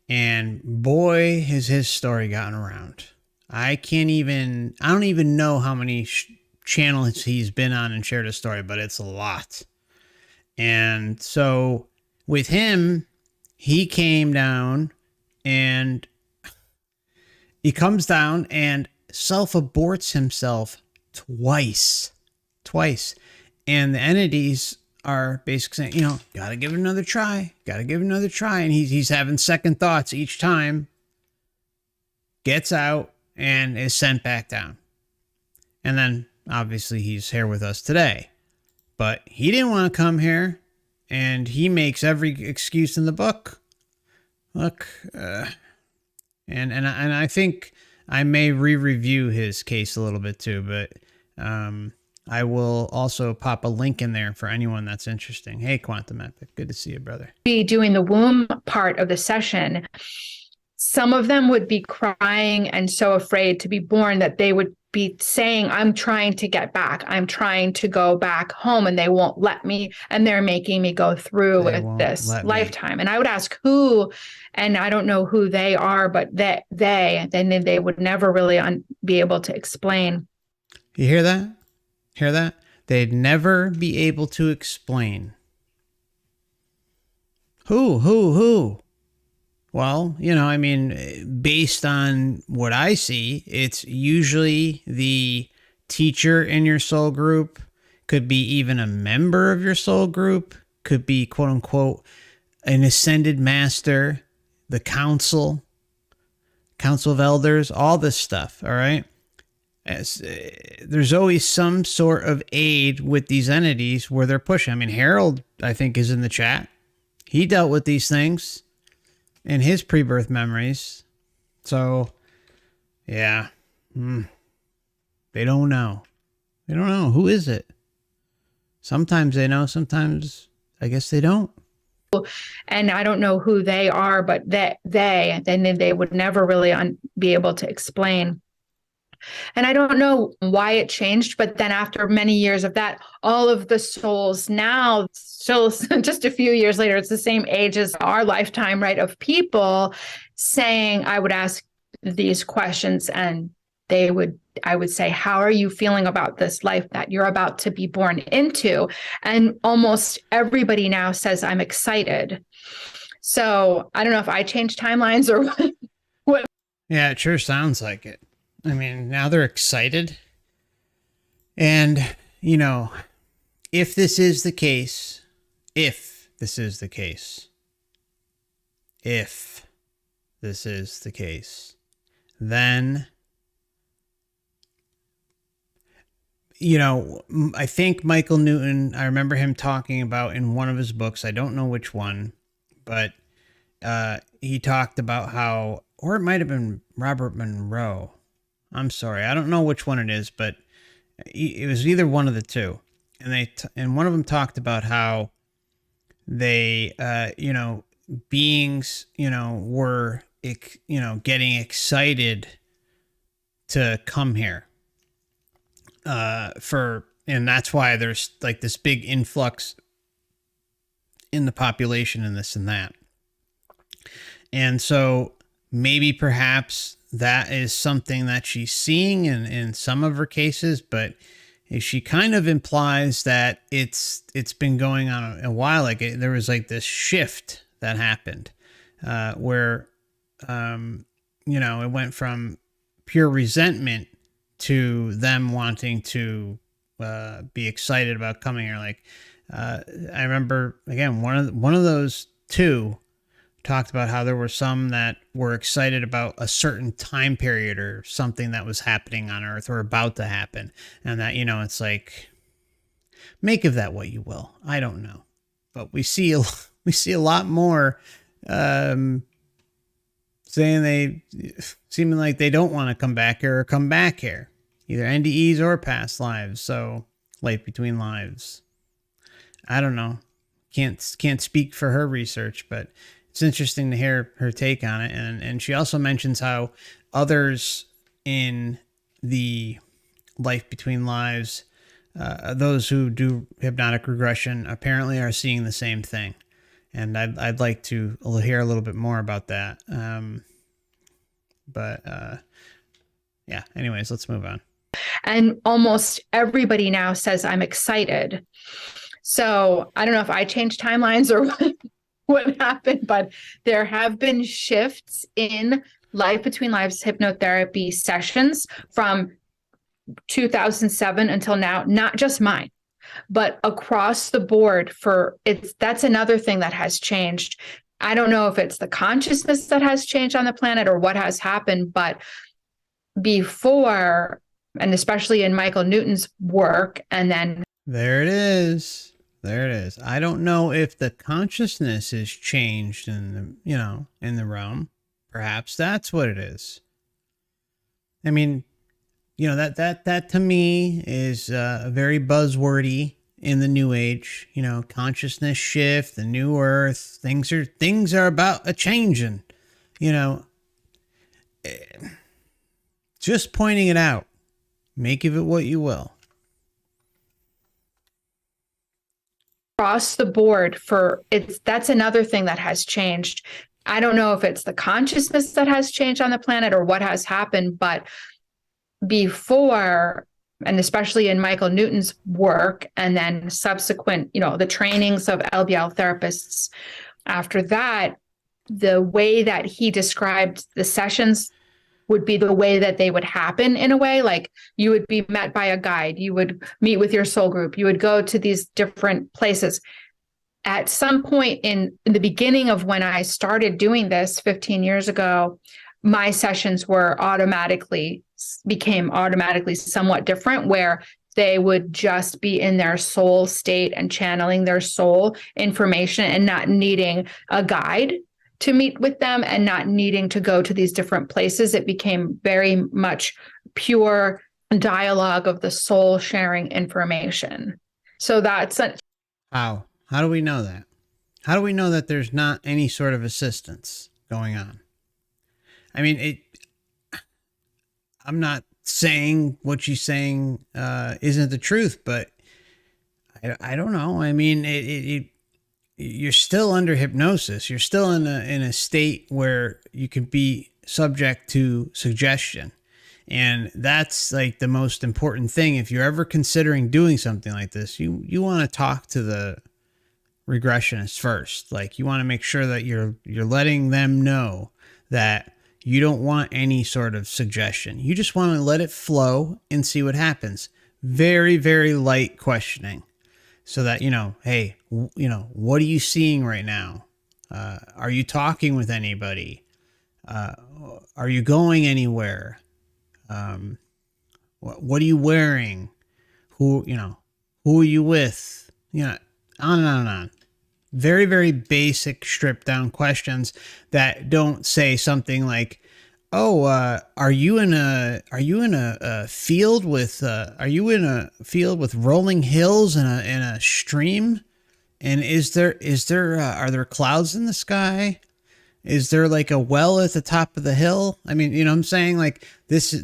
and boy, has his story gotten around. I don't even know how many channels he's been on and shared his story, but it's a lot. And so with him, he came down and he comes down and self-aborts himself twice. And the entities are basically saying, gotta give it another try. And he's having second thoughts each time, gets out and is sent back down. And then obviously he's here with us today, but he didn't want to come here, and he makes every excuse in the book. Look, and I think I may re-review his case a little bit too, but I will also pop a link in there for anyone that's interesting. Hey, Quantum Epic, good to see you, brother. Be doing the womb part of the session. Some of them would be crying and so afraid to be born that they would be saying, I'm trying to get back. I'm trying to go back home, and they won't let me. And they're making me go through with this lifetime. And I would ask who, and I don't know who they are, but they would never really be able to explain. You hear that? Hear that? They'd never be able to explain. Who? Well, based on what I see, it's usually the teacher in your soul group, could be even a member of your soul group, could be quote unquote an ascended master, the council of elders, all this stuff. All right. There's always some sort of aid with these entities where they're pushing. Harold, I think, is in the chat. He dealt with these things in his pre-birth memories. So, yeah. They don't know. Who is it? Sometimes they know, sometimes I guess they don't. And I don't know who they are, but they would never really be able to explain. And I don't know why it changed, but then after many years of that, all of the souls now, still just a few years later, it's the same age as our lifetime, right, of people saying, I would ask these questions, and I would say, how are you feeling about this life that you're about to be born into? And almost everybody now says, I'm excited. So I don't know if I changed timelines or what. Yeah, it sure sounds like it. I mean, now they're excited. And, you know, if this is the case, if this is the case, if this is the case, then, you know, I think Michael Newton, I remember him talking about in one of his books, I don't know which one, but he talked about how, or it might have been Robert Monroe. I'm sorry, I don't know which one it is, but it was either one of the two. And and one of them talked about how they, you know, beings, you know, were, you know, getting excited to come here. And that's why there's like this big influx in the population and this and that. And so maybe perhaps that is something that she's seeing in some of her cases, but she kind of implies that it's been going on a while. Like there was like this shift that happened where, you know, it went from pure resentment to them wanting to be excited about coming here. Like I remember again one of those two talked about how there were some that were excited about a certain time period or something that was happening on Earth or about to happen, and that, you know, it's like, make of that what you will. I don't know, but we see a lot more saying seeming like they don't want to come back here or come back here, either NDEs or past lives. So life between lives. I don't know. Can't speak for her research, but it's interesting to hear her take on it. And she also mentions how others in the life between lives, those who do hypnotic regression, apparently are seeing the same thing. And I'd like to hear a little bit more about that. Yeah, anyways, let's move on. And almost everybody now says I'm excited. So I don't know if I changed timelines or what happened, but there have been shifts in Life Between Lives hypnotherapy sessions from 2007 until now, not just mine, but across the board. That's another thing that has changed. I don't know if it's the consciousness that has changed on the planet or what has happened, but before, and especially in Michael Newton's work, and then there it is. There it is. I don't know if the consciousness has changed in the, you know, in the realm. Perhaps that's what it is. I mean, you know, that to me is very buzzwordy in the new age. You know, consciousness shift, the new earth. Things are about a changing. You know, just pointing it out. Make of it what you will. Across the board that's another thing that has changed. I don't know if it's the consciousness that has changed on the planet or what has happened, but before, and especially in Michael Newton's work, and then subsequent, you know, the trainings of LBL therapists after that, the way that he described the sessions would be the way that they would happen, in a way. Like you would be met by a guide, you would meet with your soul group, you would go to these different places. At some point in the beginning of when I started doing this 15 years ago, my sessions became automatically somewhat different, where they would just be in their soul state and channeling their soul information and not needing a guide to meet with them and not needing to go to these different places. It became very much pure dialogue of the soul sharing information. So that's How do we know that? How do we know that there's not any sort of assistance going on? I mean, I'm not saying what she's saying isn't the truth, but I don't know. I mean, you're still under hypnosis. You're still in a state where you can be subject to suggestion. And that's like the most important thing. If you're ever considering doing something like this, you want to talk to regressionists first. Like, you want to make sure that you're letting them know that you don't want any sort of suggestion. You just want to let it flow and see what happens. Very, very light questioning, so that, hey, what are you seeing right now? Are you talking with anybody? Are you going anywhere? What are you wearing? Who are you with? On and on and on. Very, very basic, stripped down questions that don't say something like, "Oh, are you in a field with rolling hills and a stream? And are there clouds in the sky? Is there like a well at the top of the hill?" I mean, what I'm saying? Like, these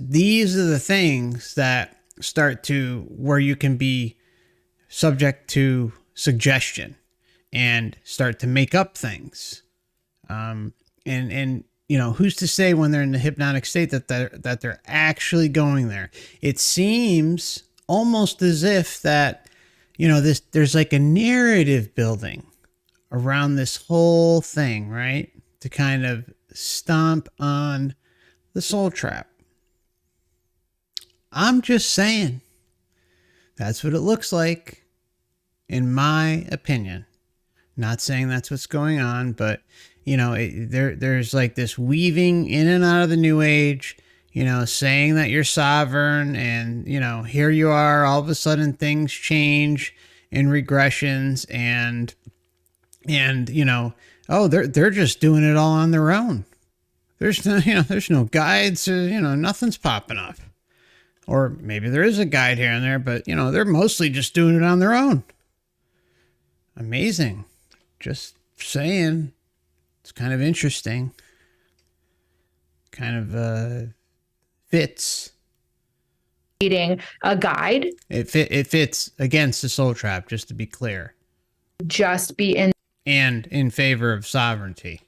are the things that start to where you can be subject to suggestion and start to make up things. And who's to say when they're in the hypnotic state that they're actually going there? It seems almost as if that, there's like a narrative building around this whole thing, right? To kind of stomp on the soul trap. I'm just saying, that's what it looks like, in my opinion. Not saying that's what's going on, but there's like this weaving in and out of the new age, saying that you're sovereign, and here you are, all of a sudden things change in regressions, and oh, they're just doing it all on their own. There's no guides, nothing's popping up. Or maybe there is a guide here and there, but they're mostly just doing it on their own. Amazing. Just saying. It's kind of interesting. Kind of fits. Needing a guide. It fits against the soul trap, just to be clear. Just be in. And in favor of sovereignty.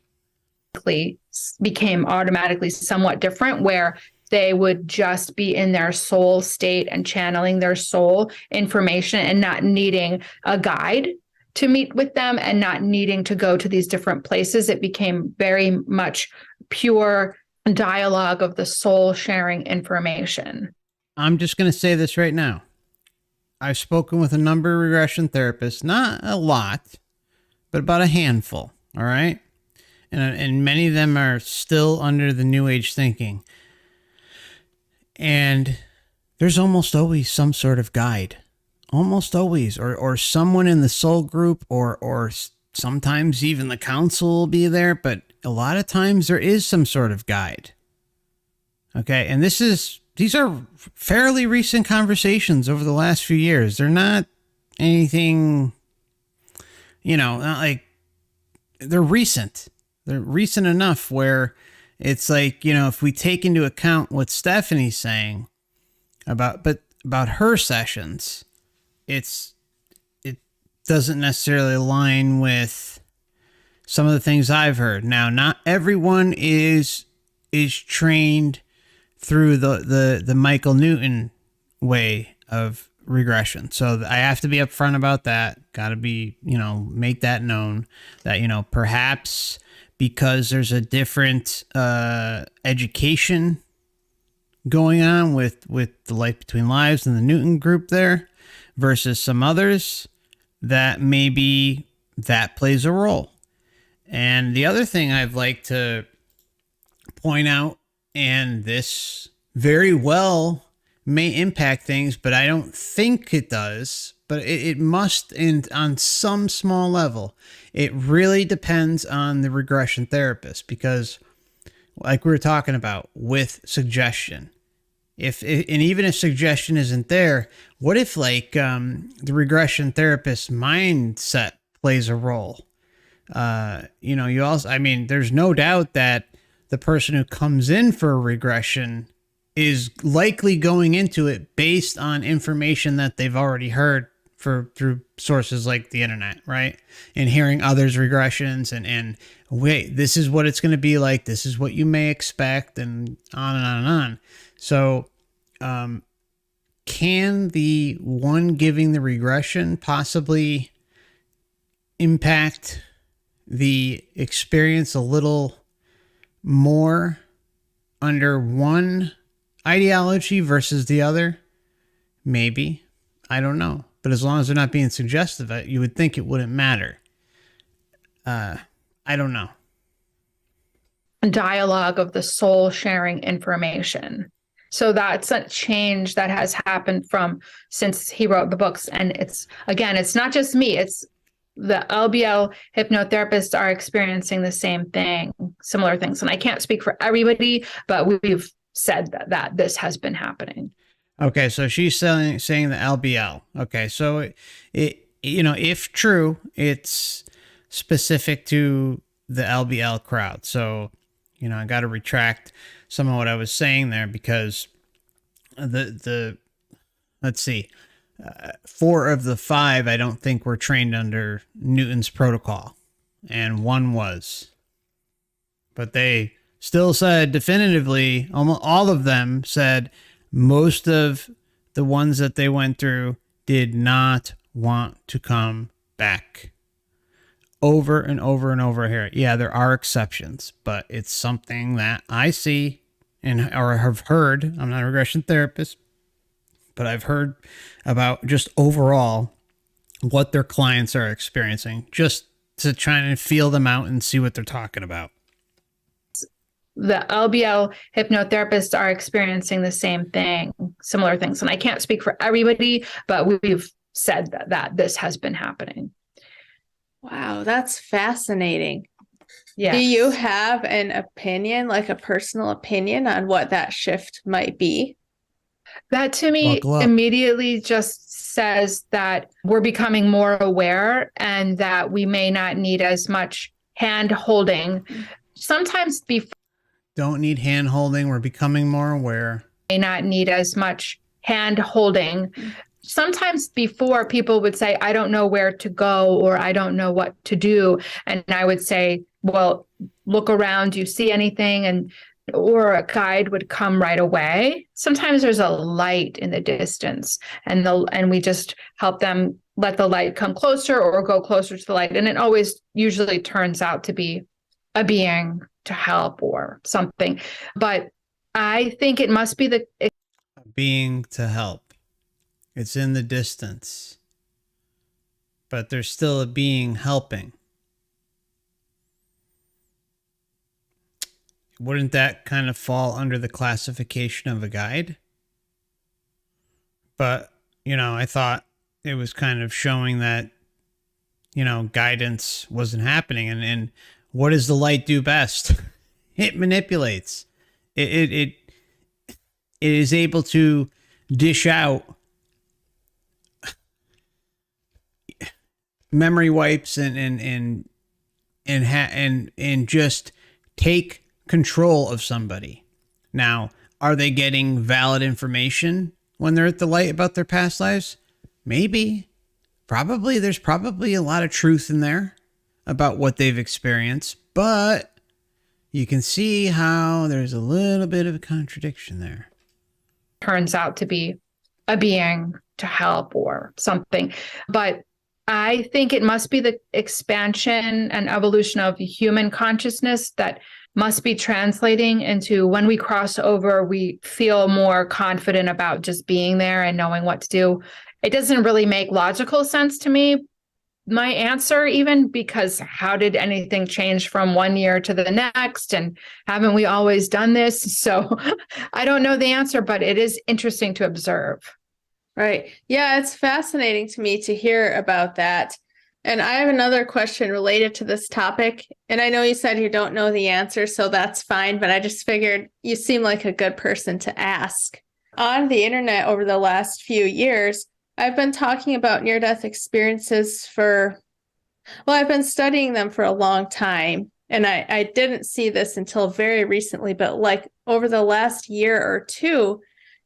Became automatically somewhat different, where they would just be in their soul state and channeling their soul information and not needing a guide to meet with them and not needing to go to these different places. It became very much pure dialogue of the soul sharing information. I'm just going to say this right now. I've spoken with a number of regression therapists, not a lot, but about a handful. All right. And many of them are still under the new age thinking. And there's almost always some sort of guide. Almost always. Or someone in the soul group, or sometimes even the council will be there. But a lot of times there is some sort of guide. Okay. And these are fairly recent conversations over the last few years. They're not anything, not like, they're recent. They're recent enough where it's like, if we take into account what Stephanie's saying about her sessions, it doesn't necessarily align with some of the things I've heard. Now, not everyone is trained through the Michael Newton way of regression. So I have to be upfront about that. Got to be, make that known that, perhaps because there's a different education going on with the Life Between Lives and the Newton group there versus some others, that maybe that plays a role. And the other thing I'd like to point out, and this very well may impact things, but I don't think it does, but it must on some small level. It really depends on the regression therapist, because like we were talking about with suggestion, and even if suggestion isn't there, what if like the regression therapist's mindset plays a role? You also, there's no doubt that the person who comes in for a regression is likely going into it based on information that they've already heard through sources like the internet, right? And hearing others' regressions and wait, this is what it's going to be like. This is what you may expect, and on and on and on. So, can the one giving the regression possibly impact the experience a little more under one ideology versus the other? Maybe. I don't know. But as long as they're not being suggestive, you would think it wouldn't matter. I don't know. Dialogue of the soul sharing information. So that's a change that has happened from since he wrote the books. And it's not just me, it's the LBL hypnotherapists are experiencing the same thing, similar things. And I can't speak for everybody, but we've said that this has been happening. Okay, so she's saying the LBL. Okay, so if true, it's specific to the LBL crowd. So, I got to retract some of what I was saying there, because let's see, 4 of the 5 I don't think were trained under Newton's protocol, and 1 was. But they still said definitively, almost all of them said, most of the ones that they went through did not want to come back. Over and over and over here. Yeah, there are exceptions, but it's something that I see or have heard. I'm not a regression therapist, but I've heard about just overall what their clients are experiencing, just to try and feel them out and see what they're talking about. The LBL hypnotherapists are experiencing the same thing, similar things. And I can't speak for everybody, but we've said that this has been happening. Wow, that's fascinating. Yes. Do you have an opinion, like a personal opinion on what that shift might be? That to me immediately just says that we're becoming more aware and that we may not need as much hand holding. Sometimes don't need hand holding. We're becoming more aware. May not need as much hand holding. Sometimes before, people would say, I don't know where to go, or I don't know what to do. And I would say, well, look around, do you see anything? Or a guide would come right away. Sometimes there's a light in the distance, and we just help them let the light come closer or go closer to the light. And it always usually turns out to be a being to help or something. But I think it must be a being to help. It's in the distance, but there's still a being helping. Wouldn't that kind of fall under the classification of a guide? But, I thought it was kind of showing that, guidance wasn't happening. And what does the light do best? It manipulates. It is able to dish out memory wipes and just take control of somebody. Now, are they getting valid information when they're at the light about their past lives? Maybe. Probably. There's probably a lot of truth in there about what they've experienced, but you can see how there's a little bit of a contradiction there. Turns out to be a being to help or something. But I think it must be the expansion and evolution of human consciousness that must be translating into when we cross over, we feel more confident about just being there and knowing what to do. It doesn't really make logical sense to me, my answer, even, because how did anything change from one year to the next? And haven't we always done this? So I don't know the answer, but it is interesting to observe. Right. Yeah, it's fascinating to me to hear about that. And I have another question related to this topic. And I know you said you don't know the answer, so that's fine. But I just figured you seem like a good person to ask. On the internet over the last few years, I've been talking about near-death experiences I've been studying them for a long time. And I didn't see this until very recently, but like over the last year or two,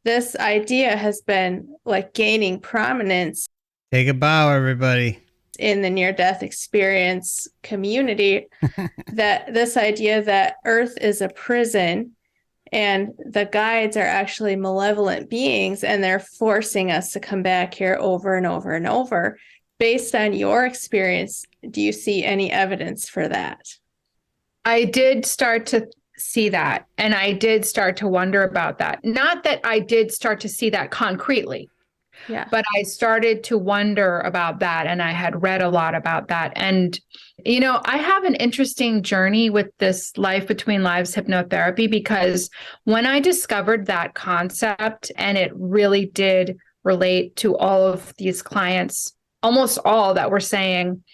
this idea has been like gaining prominence. Take a bow, everybody. In the near-death experience community, that this idea that Earth is a prison and the guides are actually malevolent beings and they're forcing us to come back here over and over and over. Based on your experience, Do you see any evidence for that? I did start to see that, and I did start to wonder about that. Not that I did start to see that concretely, Yeah. but I started to wonder about that, and I had read a lot about that. And, I have an interesting journey with this Life Between Lives hypnotherapy, because when I discovered that concept, and it really did relate to all of these clients, almost all that were saying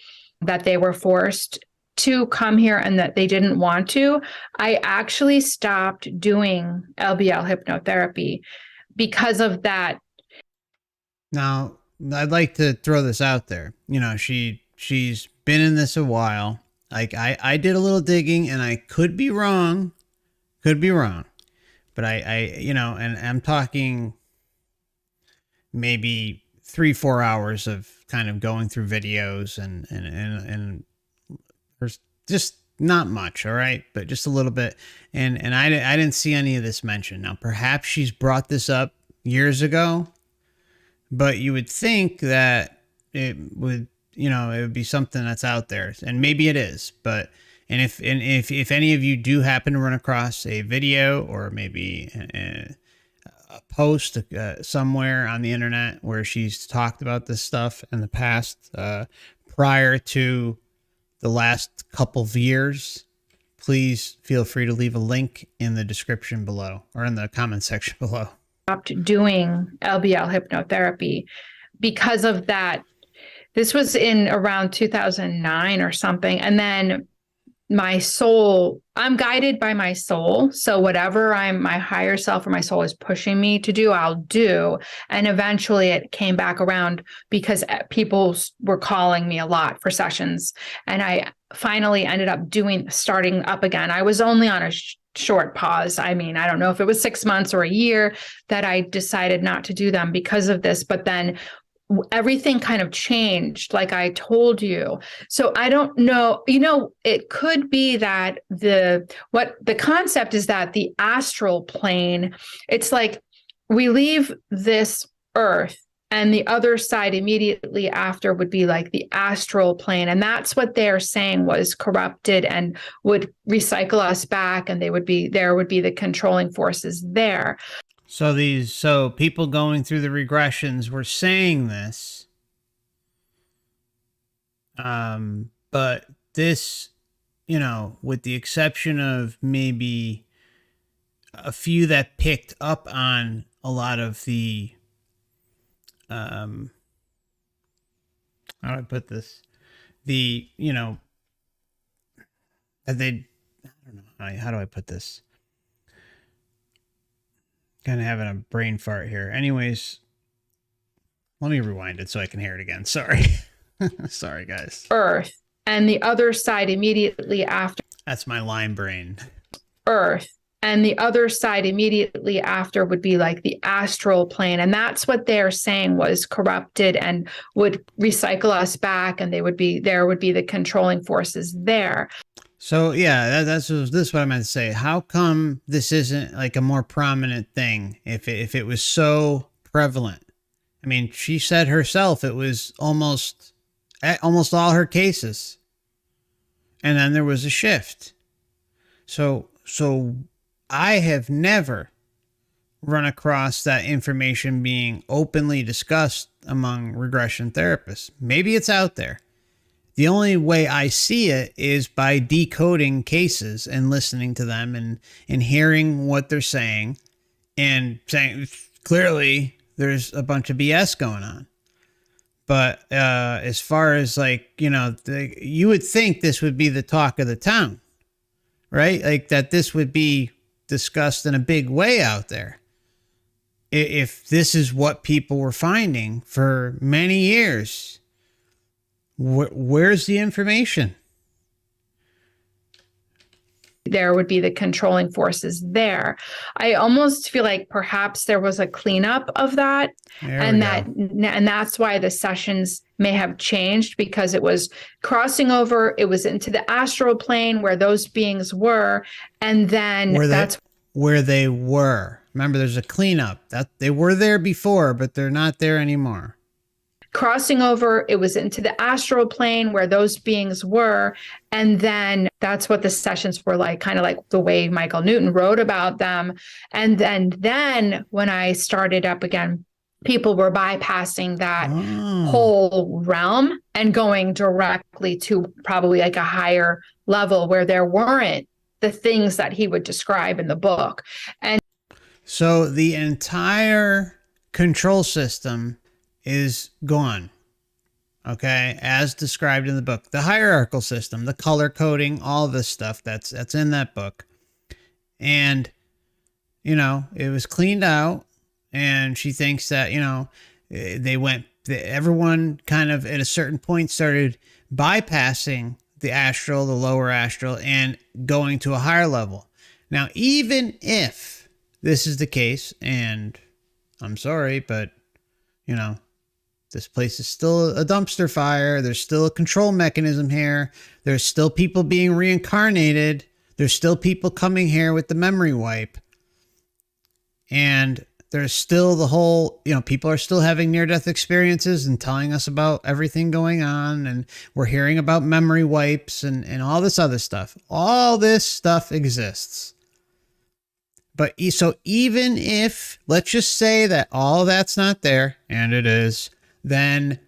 that they were forced to come here and that they didn't want to, I actually stopped doing LBL hypnotherapy because of that. Now, I'd like to throw this out there. She's been in this a while. Like I did a little digging, and I could be wrong, but and I'm talking maybe 3-4 hours of kind of going through videos and there's just not much, all right, but just a little bit. And I didn't see any of this mentioned. Now, perhaps she's brought this up years ago, but you would think that it would be something that's out there, and maybe it is. But if any of you do happen to run across a video or maybe a post somewhere on the internet where she's talked about this stuff in the past, prior to the last couple of years, please feel free to leave a link in the description below or in the comment section below. Stopped doing LBL hypnotherapy because of that. This was in around 2009 or something. And then my soul, I'm guided by my soul. So whatever my higher self or my soul is pushing me to do, I'll do. And eventually it came back around because people were calling me a lot for sessions. And I finally ended up starting up again. I was only on a short pause. I mean, I don't know if it was 6 months or a year that I decided not to do them because of this, but then everything kind of changed, like I told you. So I don't know, it could be that the concept is that the astral plane, it's like we leave this earth and the other side immediately after would be like the astral plane. And that's what they're saying was corrupted and would recycle us back. And there would be the controlling forces there. So people going through the regressions were saying this, but this, with the exception of maybe a few that picked up on a lot of the, how do I put this? The, that they, I don't know, how do I put this? Kind of having a brain fart here. Anyways, let me rewind it so I can hear it again. Sorry. Sorry, guys. Earth and the other side immediately after. That's my line brain. Earth and the other side immediately after would be like the astral plane. And that's what they're saying was corrupted and would recycle us back. And there would be the controlling forces there. So yeah, this is what I meant to say. How come this isn't like a more prominent thing if it was so prevalent? I mean, she said herself it was almost all her cases, and then there was a shift. So I have never run across that information being openly discussed among regression therapists. Maybe it's out there. The only way I see it is by decoding cases and listening to them and hearing what they're saying and saying clearly there's a bunch of BS going on. But as far as you would think this would be the talk of the town, right? Like that this would be discussed in a big way out there. If this is what people were finding for many years. Where's the information? There would be the controlling forces there. I almost feel like perhaps there was a cleanup of that, and that's why the sessions may have changed, because it was crossing over. It was into the astral plane where those beings were, and then that's where they were. Remember, there's a cleanup. That they were there before, but they're not there anymore. crossing over, it was into the astral plane where those beings were. And then that's what the sessions were like, kind of like the way Michael Newton wrote about them. And then when I started up again, people were bypassing that whole realm and going directly to probably like a higher level where there weren't the things that he would describe in the book. And so the entire control system is gone. Okay, as described in the book, the hierarchical system, the color coding, all this stuff that's in that book. And you know, it was cleaned out, and she thinks that, you know, everyone kind of at a certain point started bypassing the astral, the lower astral, and going to a higher level. Now, even if this is the case, and I'm sorry, but you know, this place is still a dumpster fire. There's still a control mechanism here. There's still people being reincarnated. There's still people coming here with the memory wipe. And there's still the whole, you know, people are still having near-death experiences and telling us about everything going on. And we're hearing about memory wipes and all this other stuff. All this stuff exists. But so even if, let's just say that all that's not there, and it is, then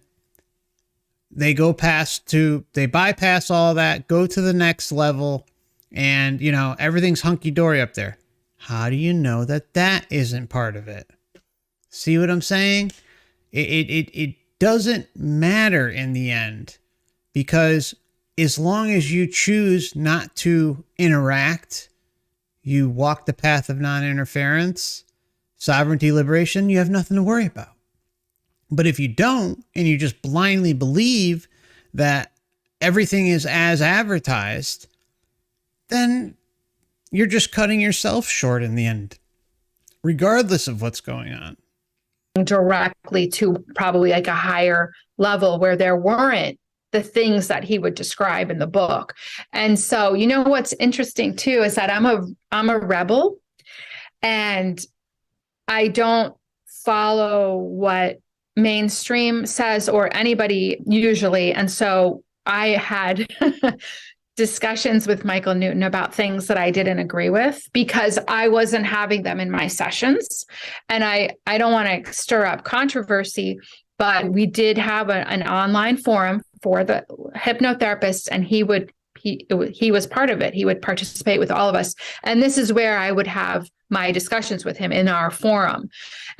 they bypass all that, go to the next level, and, you know, everything's hunky-dory up there. How do you know that that isn't part of it? See what I'm saying? It doesn't matter in the end, because as long as you choose not to interact, you walk the path of non-interference, sovereignty, liberation, you have nothing to worry about. But if you don't, and you just blindly believe that everything is as advertised, then you're just cutting yourself short in the end, regardless of what's going on. Directly to probably like a higher level where there weren't the things that he would describe in the book. And so, you know, what's interesting too, is that I'm a rebel, and I don't follow what mainstream says or anybody usually. And so I had discussions with Michael Newton about things that I didn't agree with because I wasn't having them in my sessions. And I don't want to stir up controversy, but we did have an online forum for the hypnotherapists, and he was part of it. He would participate with all of us. And this is where I would have my discussions with him in our forum.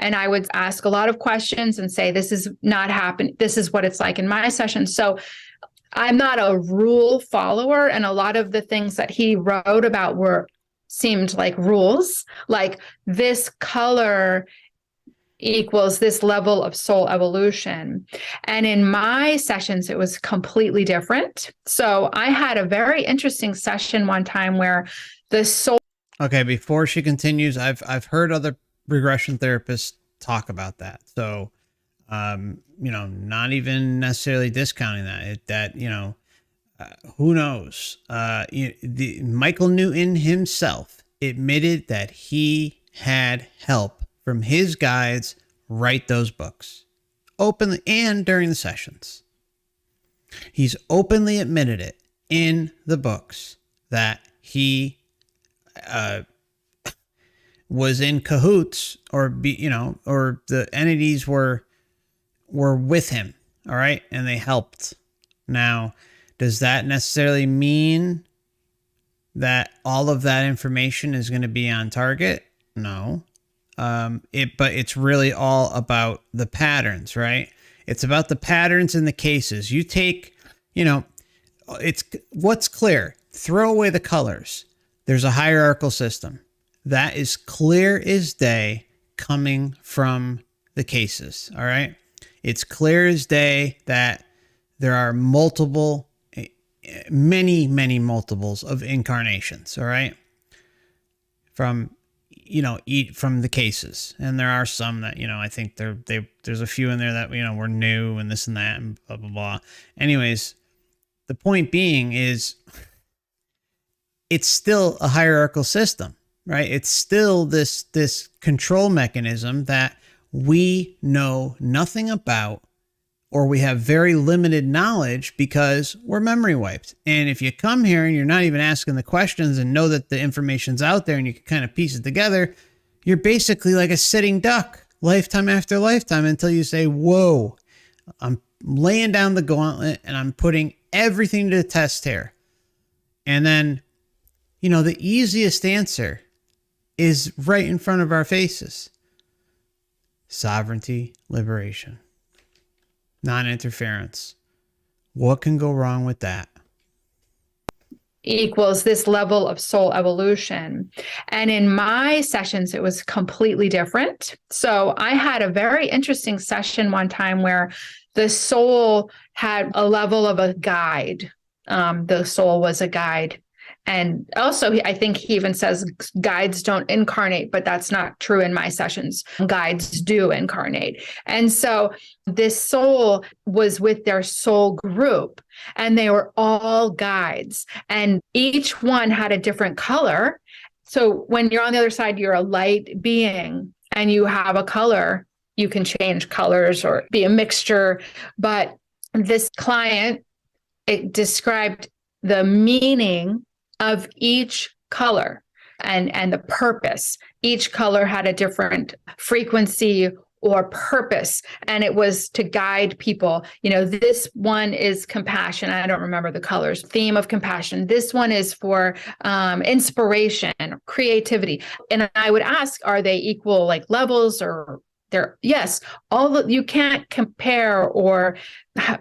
And I would ask a lot of questions and say, this is not happening. This is what it's like in my session. So I'm not a rule follower. And a lot of the things that he wrote about seemed like rules, like this color equals this level of soul evolution. And in my sessions, it was completely different. So I had a very interesting session one time where the soul. Okay, before she continues, I've heard other regression therapists talk about that. So, you know, not even necessarily discounting that, you know, who knows? Michael Newton himself admitted that he had help from his guides write those books openly and during the sessions. He's openly admitted it in the books that he was in cahoots, or or the entities were with him. All right. And they helped. Now, does that necessarily mean that all of that information is going to be on target? No. But it's really all about the patterns, right? It's about the patterns in the cases. You take, you know, it's what's clear. Throw away the colors. There's a hierarchical system that is clear as day coming from the cases. All right. It's clear as day that there are many multiples of incarnations. All right. From the cases. And there are some that, you know, I think there's a few in there that, you know, were new and this and that and blah, blah, blah. Anyways, the point being is it's still a hierarchical system, right? It's still this control mechanism that we know nothing about or we have very limited knowledge because we're memory wiped. And if you come here and you're not even asking the questions and know that the information's out there and you can kind of piece it together, you're basically like a sitting duck lifetime after lifetime until you say, whoa, I'm laying down the gauntlet and I'm putting everything to the test here. And then, you know, the easiest answer is right in front of our faces. Sovereignty, liberation, non-interference. What can go wrong with that? Equals this level of soul evolution. And in my sessions, it was completely different. So I had a very interesting session one time where the soul had a level of a guide. The soul was a guide. And also, I think he even says guides don't incarnate, but that's not true in my sessions. Guides do incarnate. And so this soul was with their soul group, and they were all guides, and each one had a different color. So when you're on the other side, you're a light being and you have a color. You can change colors or be a mixture. But this client, it described the meaning of each color and the purpose. Each color had a different frequency or purpose, and it was to guide people. You know, this one is compassion. I don't remember the colors. Theme of compassion. This one is for inspiration, creativity. And I would ask, are they equal like levels or yes, you can't compare or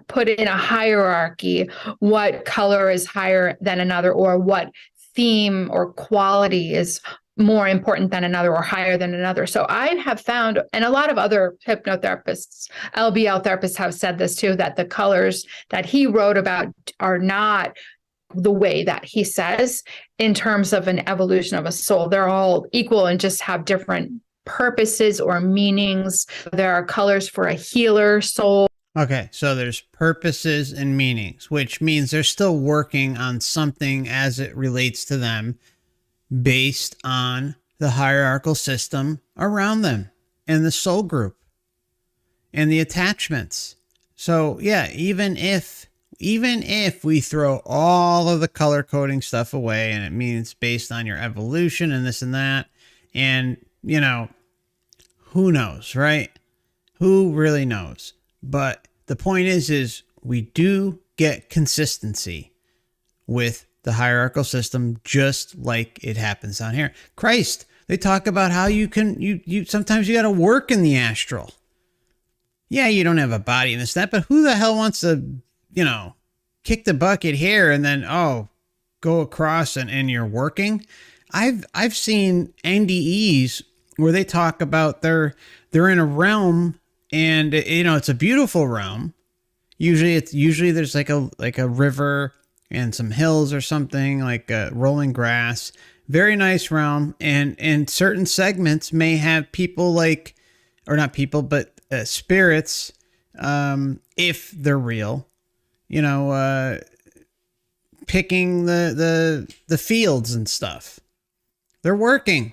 put in a hierarchy what color is higher than another, or what theme or quality is more important than another or higher than another. So I have found, and a lot of other hypnotherapists, LBL therapists have said this too, that the colors that he wrote about are not the way that he says in terms of an evolution of a soul. They're all equal and just have different purposes or meanings. There are colors for a healer soul. Okay, so there's purposes and meanings, which means they're still working on something as it relates to them based on the hierarchical system around them and the soul group and the attachments. So yeah, even if we throw all of the color coding stuff away and it means based on your evolution and this and that, and you know, who knows, right? Who really knows? But the point is we do get consistency with the hierarchical system, just like it happens down here. Christ, they talk about how you sometimes you got to work in the astral. Yeah, you don't have a body in this, that, but who the hell wants to, you know, kick the bucket here and then, go across and you're working? I've seen NDEs where they talk about they're in a realm, and you know, it's a beautiful realm. Usually there's like a river and some hills or something, like rolling grass. Very nice realm, and certain segments may have people like, or not people, but spirits, if they're real, you know, picking the fields and stuff. They're working.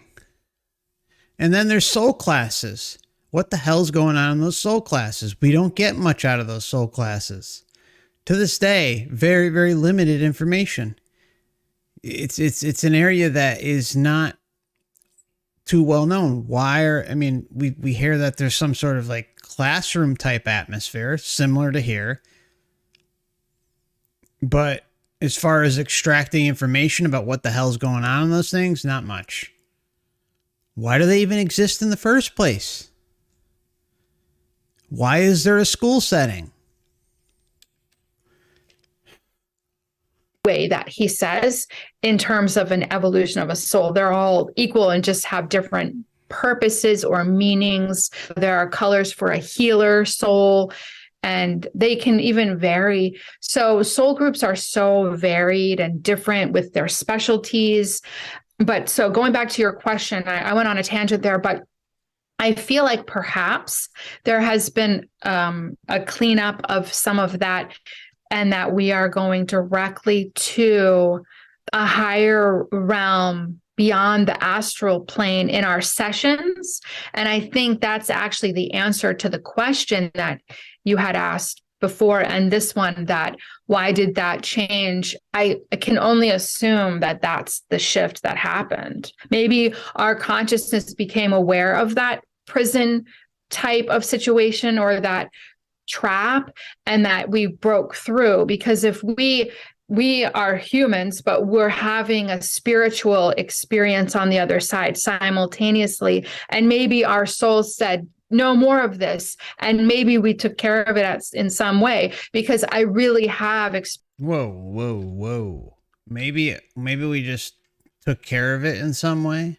And then there's soul classes. What the hell's going on in those soul classes? We don't get much out of those soul classes. To this day, very, very limited information. It's an area that is not too well known. We hear that there's some sort of like classroom type atmosphere similar to here. But as far as extracting information about what the hell's going on in those things, not much. Why do they even exist in the first place? Why is there a school setting? Way that he says in terms of an evolution of a soul. They're all equal and just have different purposes or meanings. There are colors for a healer soul, and they can even vary. So soul groups are so varied and different with their specialties. But so going back to your question, I went on a tangent there, but I feel like perhaps there has been a cleanup of some of that, and that we are going directly to a higher realm beyond the astral plane in our sessions. And I think that's actually the answer to the question that you had asked before and this one, that why did that change? I can only assume that that's the shift that happened. Maybe our consciousness became aware of that prison type of situation or that trap, and that we broke through. Because if we are humans, but we're having a spiritual experience on the other side simultaneously, and maybe our soul said no more of this, and maybe we took care of it in some way, because I really have Whoa. Maybe we just took care of it in some way.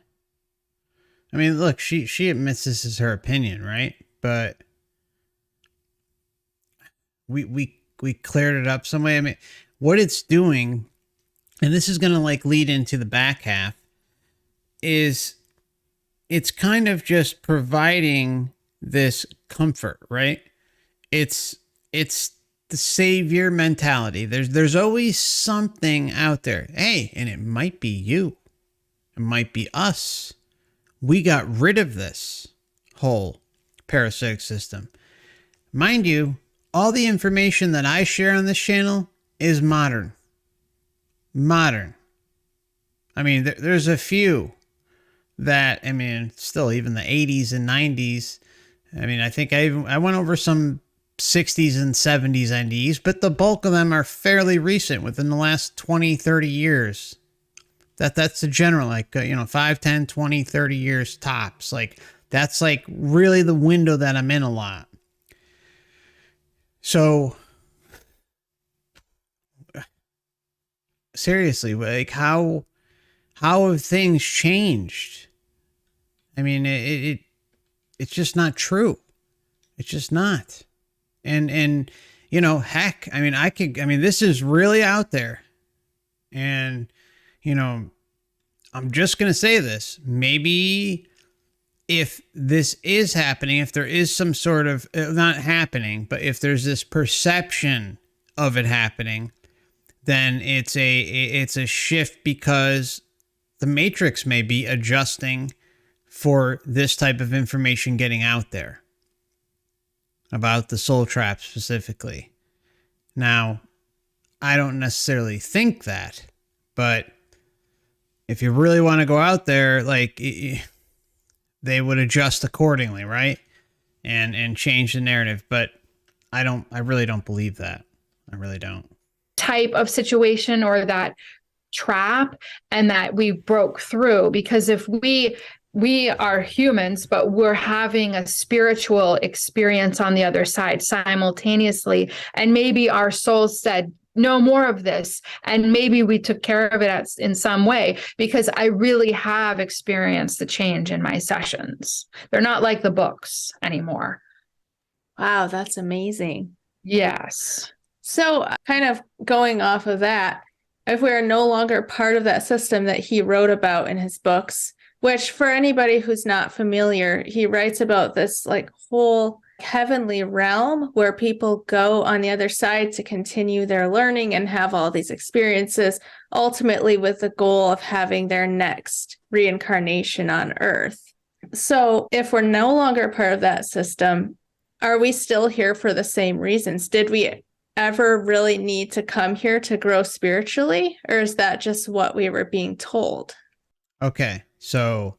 I mean, look, she admits this is her opinion, right? But we cleared it up some way. I mean, what it's doing, and this is going to like lead into the back half, is it's kind of just providing this comfort, right? It's the savior mentality. There's always something out there. Hey, and it might be you. It might be us. We got rid of this whole parasitic system. Mind you, all the information that I share on this channel is modern. Modern. I mean, there's a few that, I mean, still even the 80s and 90s. I mean, I think I went over some 60s and 70s NDEs, but the bulk of them are fairly recent, within the last 20, 30 years. That's the general, like, 5, 10, 20, 30 years tops. Like, that's like really the window that I'm in a lot. So, seriously, like, how have things changed? I mean, it's just not true. It's just not. And heck, I mean, this is really out there. And, I'm just going to say this. Maybe if this is happening, if there is some sort of, not happening, but if there's this perception of it happening, then it's a shift, because the matrix may be adjusting for this type of information getting out there about the soul trap specifically. Now, I don't necessarily think that, but if you really want to go out there, like, they would adjust accordingly, right? And change the narrative. But I really don't believe that. I really don't. Type of situation or that trap, and that we broke through. Because if we are humans, but we're having a spiritual experience on the other side simultaneously, and maybe our soul said no more of this, and maybe we took care of it in some way, because I really have experienced the change in my sessions. They're not like the books anymore. Wow, that's amazing. Yes. So, kind of going off of that, if we are no longer part of that system that he wrote about in his books, which, for anybody who's not familiar, he writes about this like whole heavenly realm where people go on the other side to continue their learning and have all these experiences, ultimately with the goal of having their next reincarnation on Earth. So if we're no longer part of that system, are we still here for the same reasons? Did we ever really need to come here to grow spiritually, or is that just what we were being told? Okay, so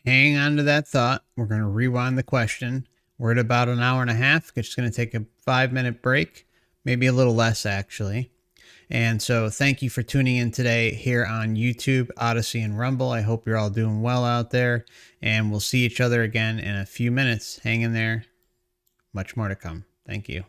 hang on to that thought. We're going to rewind the question. We're at about an hour and a half. It's going to take a 5-minute break, maybe a little less, actually. And so thank you for tuning in today here on YouTube, Odyssey, and Rumble. I hope you're all doing well out there, and we'll see each other again in a few minutes. Hang in there. Much more to come. Thank you.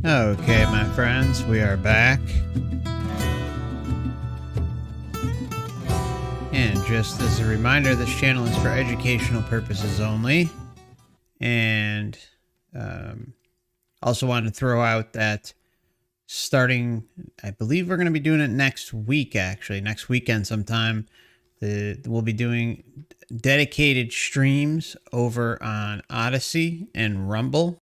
Okay, my friends, we are back. And just as a reminder, this channel is for educational purposes only. And also wanted to throw out that starting, I believe we're going to be doing it next week, actually, next weekend sometime. We'll be doing dedicated streams over on Odyssey and Rumble.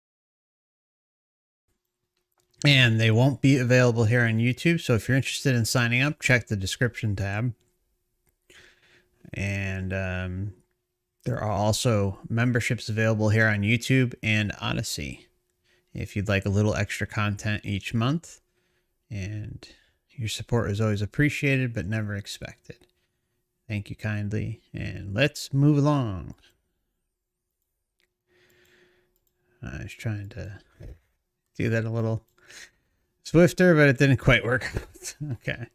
And they won't be available here on YouTube. So if you're interested in signing up, check the description tab. And there are also memberships available here on YouTube and Odyssey if you'd like a little extra content each month. And your support is always appreciated but never expected. Thank you kindly. And let's move along. I was trying to do that a little swifter, but it didn't quite work. Okay.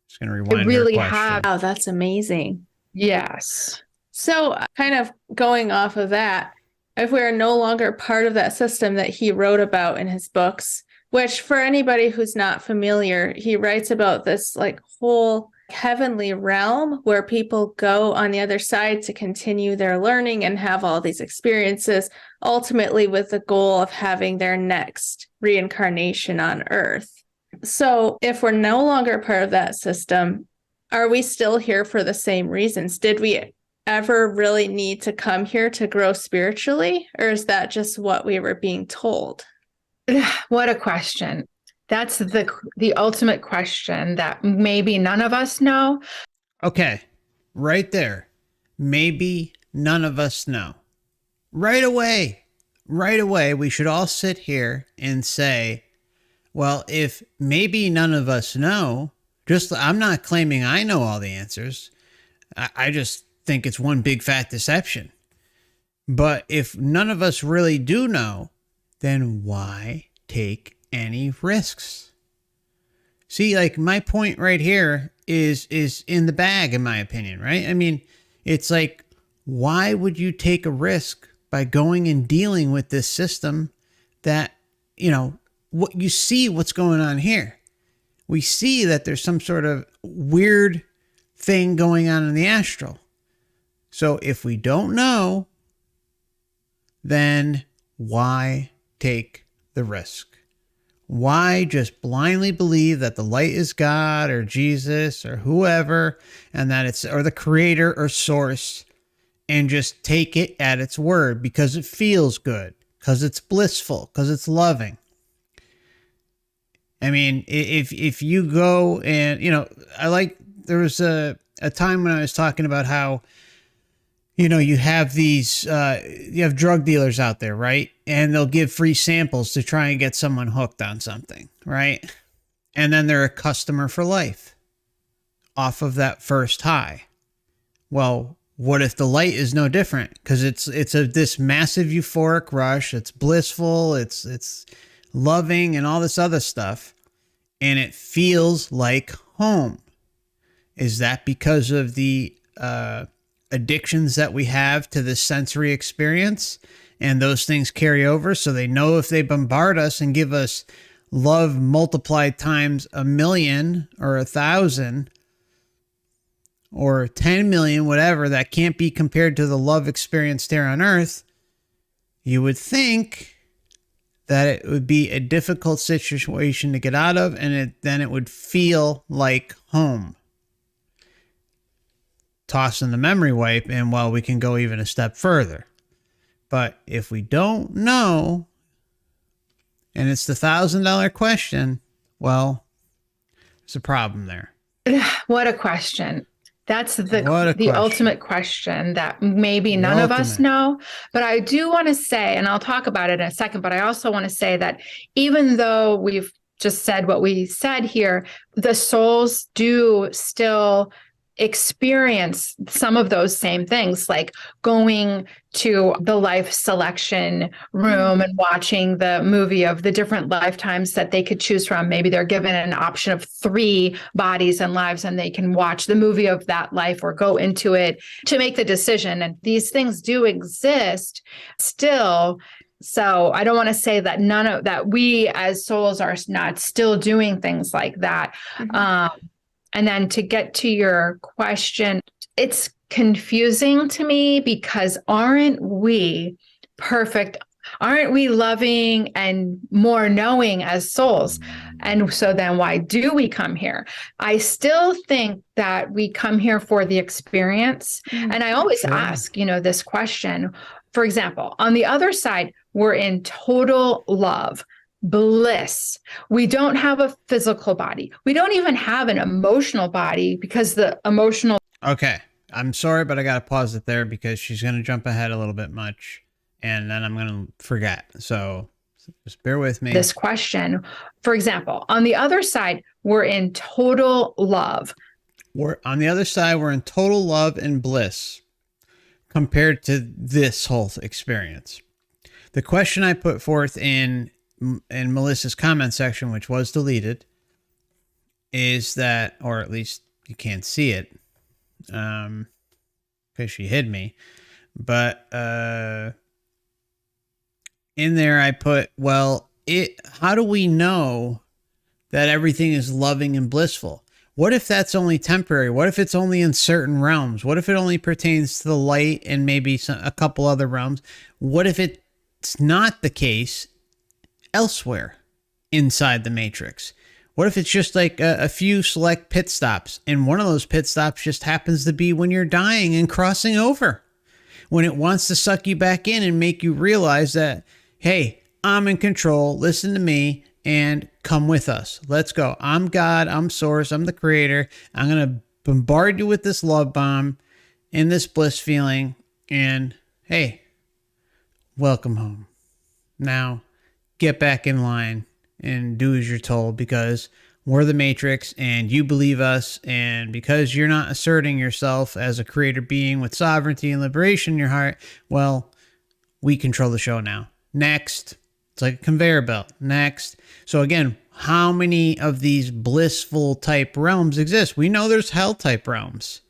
Just going to rewind. I really her question. have. Wow, that's amazing. Yes. So, kind of going off of that, if we are no longer part of that system that he wrote about in his books, which for anybody who's not familiar, he writes about this like whole heavenly realm where people go on the other side to continue their learning and have all these experiences, ultimately with the goal of having their next reincarnation on Earth. So if we're no longer part of that system, are we still here for the same reasons? Did we ever really need to come here to grow spiritually, or is that just what we were being told? What a question. That's the ultimate question that maybe none of us know. Okay, right there. Maybe none of us know. Right away, we should all sit here and say, well, if maybe none of us know, I'm not claiming I know all the answers. I just think it's one big fat deception. But if none of us really do know, then why take any risks? See, like my point right here is in the bag, in my opinion, right? I mean, it's like, why would you take a risk by going and dealing with this system that, you know, what you see what's going on here? We see that there's some sort of weird thing going on in the astral. So if we don't know, then why take the risk? Why just blindly believe that the light is God or Jesus or whoever, and that it's, or the creator or source, and just take it at its word because it feels good, because it's blissful, because it's loving? I mean, if you go and, you know, there was a time when I was talking about how, you know, you have these, you have drug dealers out there, right? And they'll give free samples to try and get someone hooked on something, right? And then they're a customer for life off of that first high. Well, what if the light is no different? Because it's this massive euphoric rush. It's blissful. It's loving and all this other stuff. And it feels like home. Is that because of the addictions that we have to this sensory experience, and those things carry over? So they know if they bombard us and give us love multiplied times 1,000,000 or 1,000 or 10 million, whatever, that can't be compared to the love experienced here on Earth, you would think that it would be a difficult situation to get out of, and then it would feel like home. Toss in the memory wipe, and well, we can go even a step further. But if we don't know, and it's the $1,000 question, well, there's a problem there. What a question. That's the ultimate question that maybe none of us know. But I do want to say, and I'll talk about it in a second, but I also want to say that even though we've just said what we said here, the souls do still experience some of those same things, like going to the life selection room and watching the movie of the different lifetimes that they could choose from. Maybe they're given an option of 3 bodies and lives, and they can watch the movie of that life or go into it to make the decision. And these things do exist still. So I don't want to say that that we as souls are not still doing things like that. And then to get to your question, it's confusing to me because aren't we perfect? Aren't we loving and more knowing as souls? And so then why do we come here? I still think that we come here for the experience. And I always ask, this question. For example, on the other side, we're in total love, bliss. We don't have a physical body. We don't even have an emotional body because the emotional. Okay. I'm sorry, but I got to pause it there because she's going to jump ahead a little bit much and then I'm going to forget. So just bear with me. This question, for example, on the other side, we're in total love. On the other side, we're in total love and bliss compared to this whole experience. The question I put forth in Melissa's comment section, which was deleted, is that, or at least you can't see it, because she hid me. But in there I put, well, how do we know that everything is loving and blissful? What if that's only temporary? What if it's only in certain realms? What if it only pertains to the light and maybe a couple other realms? What if it's not the case elsewhere inside the matrix? What if it's just like a few select pit stops, and one of those pit stops just happens to be when you're dying and crossing over, when it wants to suck you back in and make you realize that, hey, I'm in control, listen to me, and come with us. Let's go. I'm God, I'm source, I'm the creator. I'm going to bombard you with this love bomb and this bliss feeling, and hey, welcome home. Now, get back in line and do as you're told, because we're the Matrix and you believe us, and because you're not asserting yourself as a creator being with sovereignty and liberation in your heart, well, we control the show now. Next. It's like a conveyor belt. Next. So again, how many of these blissful type realms exist? We know there's hell type realms.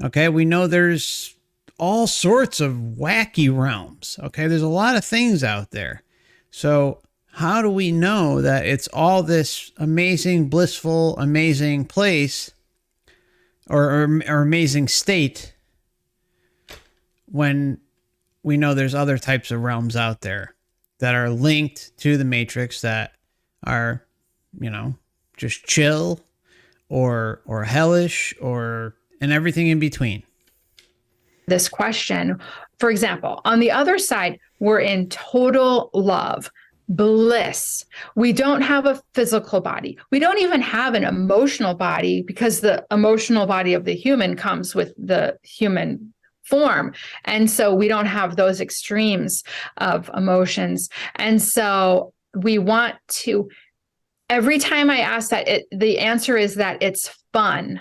Okay, we know there's all sorts of wacky realms. Okay, there's a lot of things out there. So how do we know that it's all this amazing, blissful, amazing place or amazing state when we know there's other types of realms out there that are linked to the Matrix that are, just chill or hellish and everything in between? This question, for example, on the other side, we're in total love, bliss. We don't have a physical body. We don't even have an emotional body because the emotional body of the human comes with the human form. And so we don't have those extremes of emotions. And so we want to, every time I ask that, the answer is that it's fun.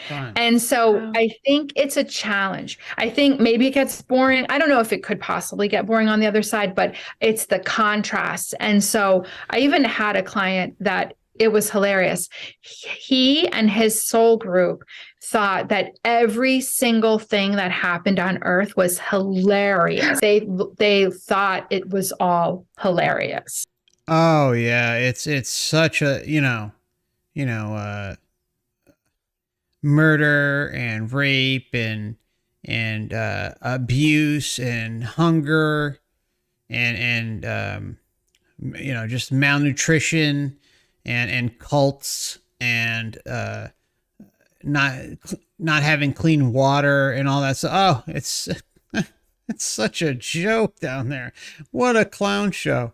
And so I think it's a challenge. I think maybe it gets boring. I don't know if it could possibly get boring on the other side, but it's the contrast. And so I even had a client that it was hilarious. He and his soul group thought that every single thing that happened on Earth was hilarious. They thought it was all hilarious. Oh yeah, it's such a murder and rape and abuse and hunger and just malnutrition and cults and not having clean water and all that stuff. Oh, it's such a joke down there. What a clown show.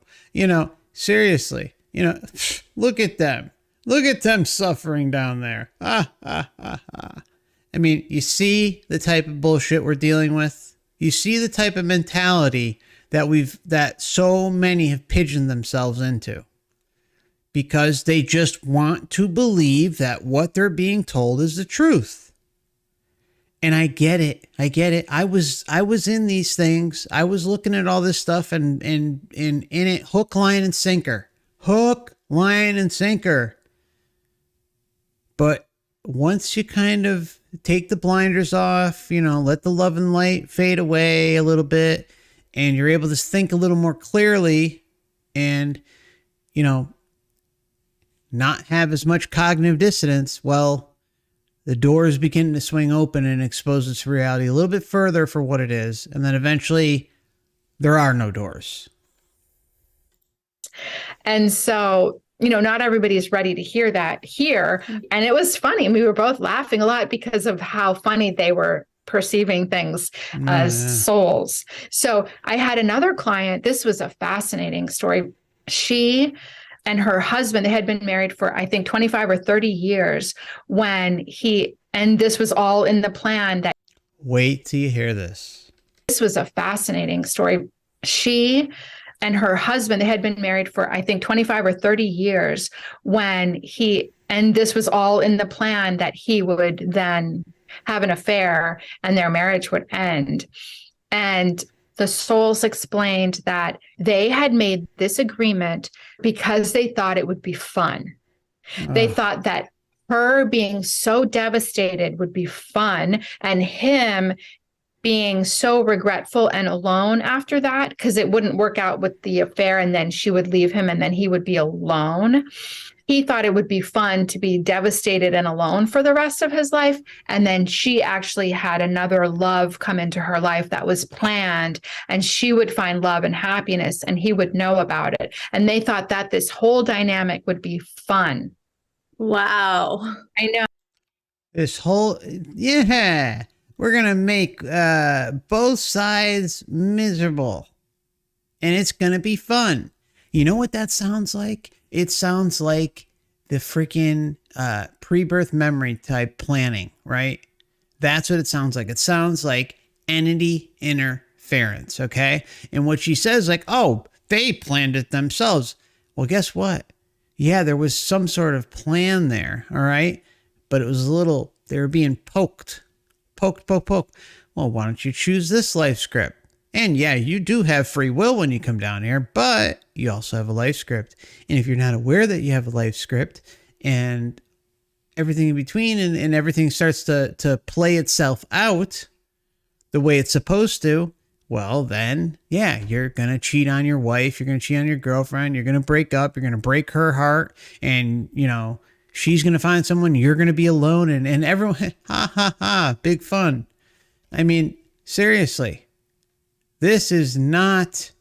Seriously, look at them. Look at them suffering down there. I mean, you see the type of bullshit we're dealing with? You see the type of mentality that so many have pigeoned themselves into, because they just want to believe that what they're being told is the truth. And I get it. I was in these things. I was looking at all this stuff and in it, hook, line, and sinker. Hook, line, and sinker. But once you kind of take the blinders off, let the love and light fade away a little bit, and you're able to think a little more clearly and, you know, not have as much cognitive dissonance, well, the doors begin to swing open and expose its reality a little bit further for what it is. And then eventually there are no doors. And so, not everybody's ready to hear that here. And it was funny. We were both laughing a lot because of how funny they were perceiving things as souls. So I had another client. This was a fascinating story. She and her husband, they had been married for, I think, 25 or 30 years and this was all in the plan that. Wait till you hear this. This was a fascinating story. She and her husband, they had been married for, I think, 25 or 30 years and this was all in the plan that he would then have an affair and their marriage would end. And the souls explained that they had made this agreement because they thought it would be fun. They thought that her being so devastated would be fun, and him being so regretful and alone after that, because it wouldn't work out with the affair, and then she would leave him and then he would be alone. He thought it would be fun to be devastated and alone for the rest of his life. And then she actually had another love come into her life that was planned, and she would find love and happiness and he would know about it. And they thought that this whole dynamic would be fun. Wow. I know. We're going to make both sides miserable, and it's going to be fun. You know what that sounds like? It sounds like the freaking pre-birth memory type planning, right? That's what it sounds like. It sounds like entity interference, okay? And what she says, like, oh, they planned it themselves. Well, guess what? Yeah, there was some sort of plan there, all right? But it was they were being poked. Well, why don't you choose this life script? And yeah, you do have free will when you come down here, but you also have a life script. And if you're not aware that you have a life script and everything in between and everything starts to play itself out the way it's supposed to, well, then, yeah, you're going to cheat on your wife. You're going to cheat on your girlfriend. You're going to break up. You're going to break her heart. And, she's going to find someone. You're going to be alone. And everyone, big fun. I mean, seriously. This is not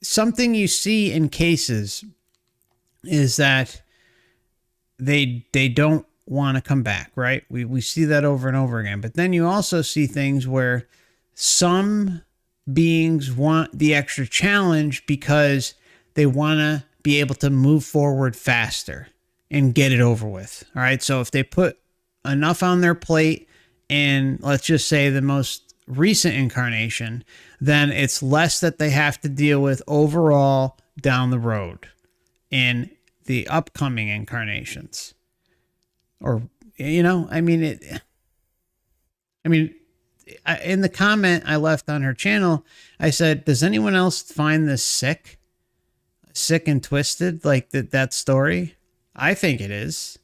something you see in cases is that they don't want to come back, right? We see that over and over again. But then you also see things where some beings want the extra challenge because they want to be able to move forward faster and get it over with. All right. So if they put enough on their plate in, let's just say, the most recent incarnation, then it's less that they have to deal with overall down the road in the upcoming incarnations. Or, in the comment I left on her channel, I said, does anyone else find this sick and twisted, like that story? I think it is.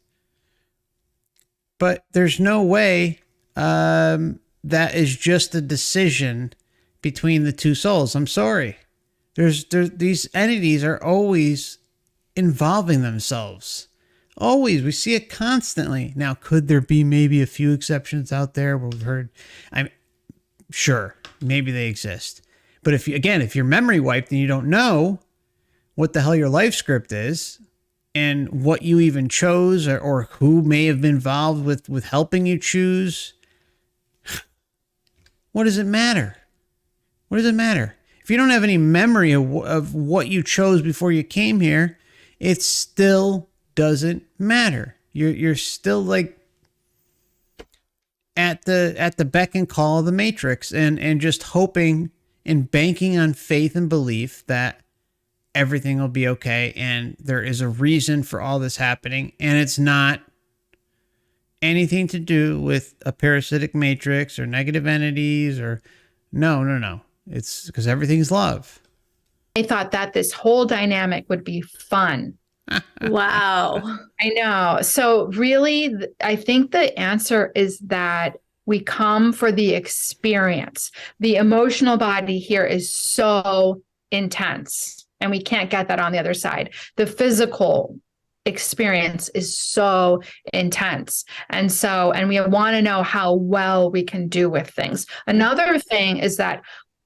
But there's no way that is just a decision between the two souls. I'm sorry. These entities are always involving themselves. Always. We see it constantly. Now, could there be maybe a few exceptions out there where we've heard? Sure, maybe they exist. But if you're memory wiped and you don't know what the hell your life script is and what you even chose or who may have been involved with helping you choose, what does it matter? What does it matter? If you don't have any memory of what you chose before you came here, it still doesn't matter. You're still like at the beck and call of the Matrix and just hoping and banking on faith and belief that everything will be okay and there is a reason for all this happening, and it's not anything to do with a parasitic matrix or negative entities or no. It's because everything's love. I thought that this whole dynamic would be fun. Wow. I know. So really, I think the answer is that We come for the experience. The emotional body here is so intense, and we can't get that on the other side. The physical experience is so intense. And we want to know how well we can do with things. Another thing is that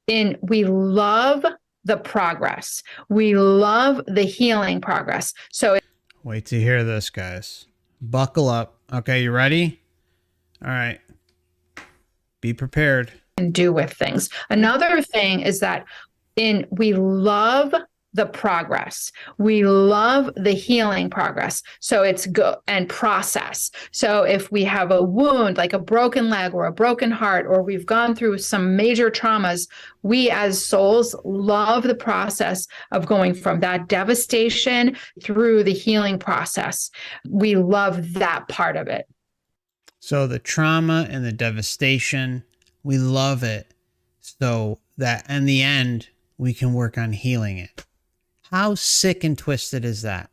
we love the progress. We love the healing progress. So wait to hear this, guys. Buckle up. Okay, you ready? All right. Be prepared. and do with things. Another thing is that we love the progress. We love the healing progress. So it's go and process. So if we have a wound, like a broken leg or a broken heart, or we've gone through some major traumas, we as souls love the process of going from that devastation through the healing process. We love that part of it. So the trauma and the devastation, we love it. So that in the end, we can work on healing it. How sick and twisted is that?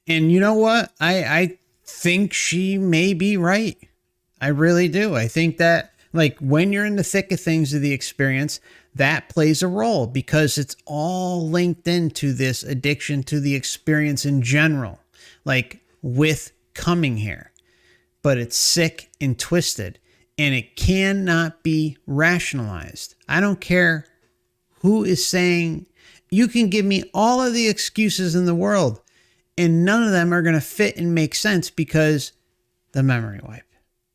And you know what? I think she may be right. I really do. I think that, like, when you're in the thick of things of the experience, that plays a role because it's all linked into this addiction to the experience in general, like with coming here. But it's sick and twisted, and it cannot be rationalized. I don't care who is saying. You can give me all of the excuses in the world, and none of them are going to fit and make sense because the memory wipe,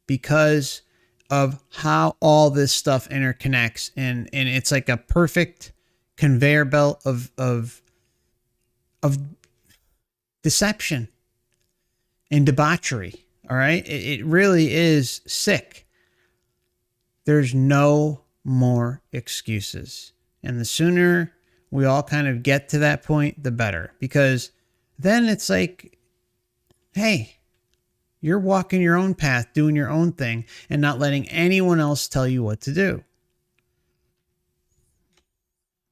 because of how all this stuff interconnects, and it's like a perfect conveyor belt of deception and debauchery. All right, it really is sick. There's no more excuses, and the sooner we all kind of get to that point, the better. Because then it's like, hey, you're walking your own path, doing your own thing, and not letting anyone else tell you what to do.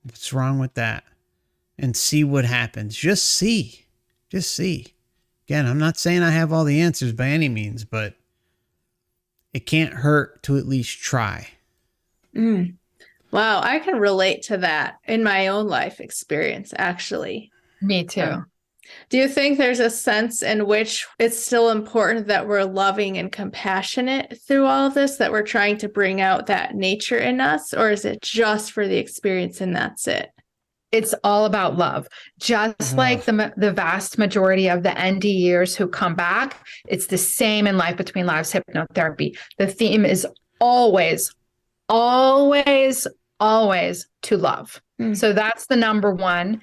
What's wrong with that? And see what happens. Just see. Just see. Again, I'm not saying I have all the answers by any means, but it can't hurt to at least try. Wow, I can relate to that in my own life experience, actually. Me too. Do you think there's a sense in which it's still important that we're loving and compassionate through all of this, that we're trying to bring out that nature in us, or is it just for the experience and that's it? It's all about love. Just like the vast majority of the NDers who come back, it's the same in Life Between Lives hypnotherapy. The theme is always, always, always to love. So that's the number one.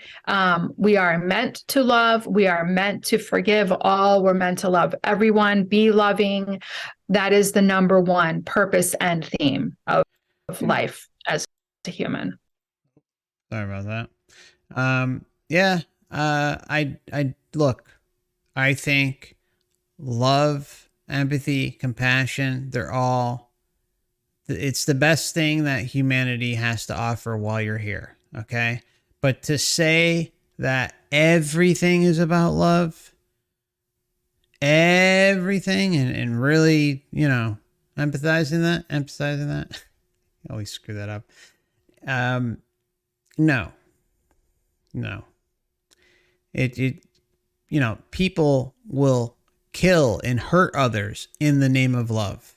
We are meant to love. We are meant to forgive all. We're meant to love everyone, be loving. That is the number one purpose and theme of life as a human. Sorry about that. I look, I think love, empathy, compassion, it's the best thing that humanity has to offer while you're here. Okay. But to say that everything is about love, everything, and really, emphasizing that, I always screw that up. No. People will kill and hurt others in the name of love.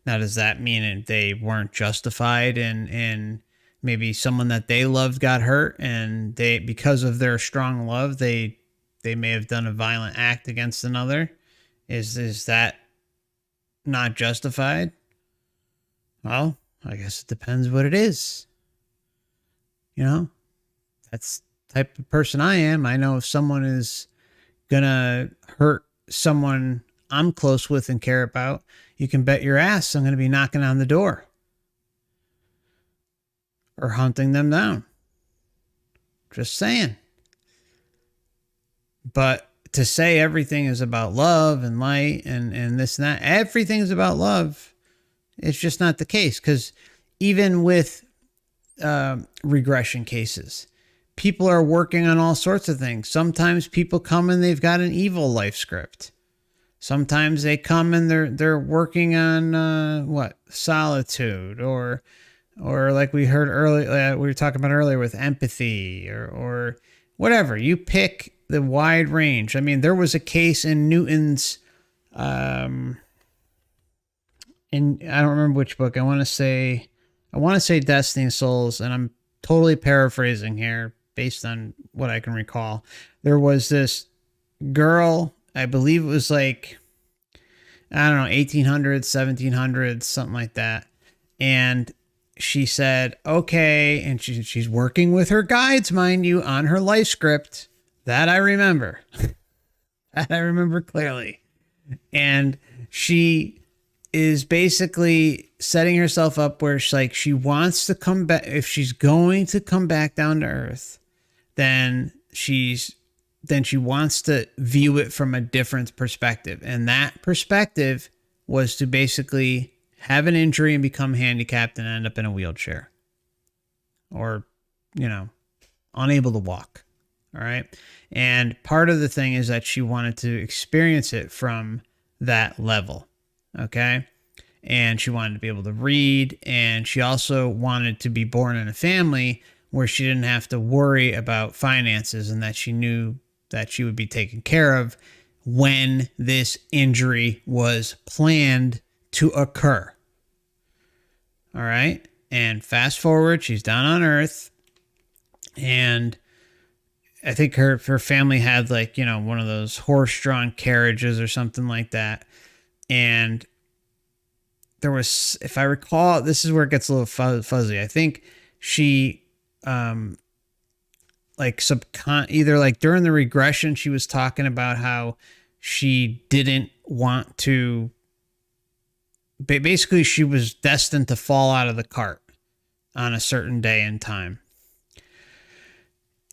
Now, does that mean they weren't justified and maybe someone that they loved got hurt and because of their strong love, they may have done a violent act against another? Is that not justified? Well, I guess it depends what it is. That's the type of person I am. I know if someone is going to hurt someone I'm close with and care about, you can bet your ass I'm going to be knocking on the door or hunting them down. Just saying. But to say everything is about love and light and this and that, everything is about love, it's just not the case. Because even with regression cases, people are working on all sorts of things. Sometimes people come and they've got an evil life script. Sometimes they come and they're working on solitude, or like we heard earlier, we were talking about earlier with empathy, or whatever. You pick the wide range. I mean, there was a case in Newton's, in I don't remember which book. I want to say Destiny of Souls, and I'm totally paraphrasing here based on what I can recall. There was this girl, I believe it was like, I don't know, 1800s, 1700s, something like that. And she said, okay, and she's working with her guides, mind you, on her life script. That I remember. That I remember clearly. And she is basically setting herself up where she's like, she wants to come back. If she's going to come back down to earth, then she wants to view it from a different perspective. And that perspective was to basically have an injury and become handicapped and end up in a wheelchair, or, unable to walk. All right. And part of the thing is that she wanted to experience it from that level. Okay. And she wanted to be able to read. And she also wanted to be born in a family where she didn't have to worry about finances, and that she knew that she would be taken care of when this injury was planned to occur. All right. And fast forward, she's down on Earth, and I think her family had one of those horse-drawn carriages or something like that. And there was, if I recall, this is where it gets a little fuzzy. I think she, either during the regression, she was talking about how she didn't want to, basically she was destined to fall out of the cart on a certain day and time.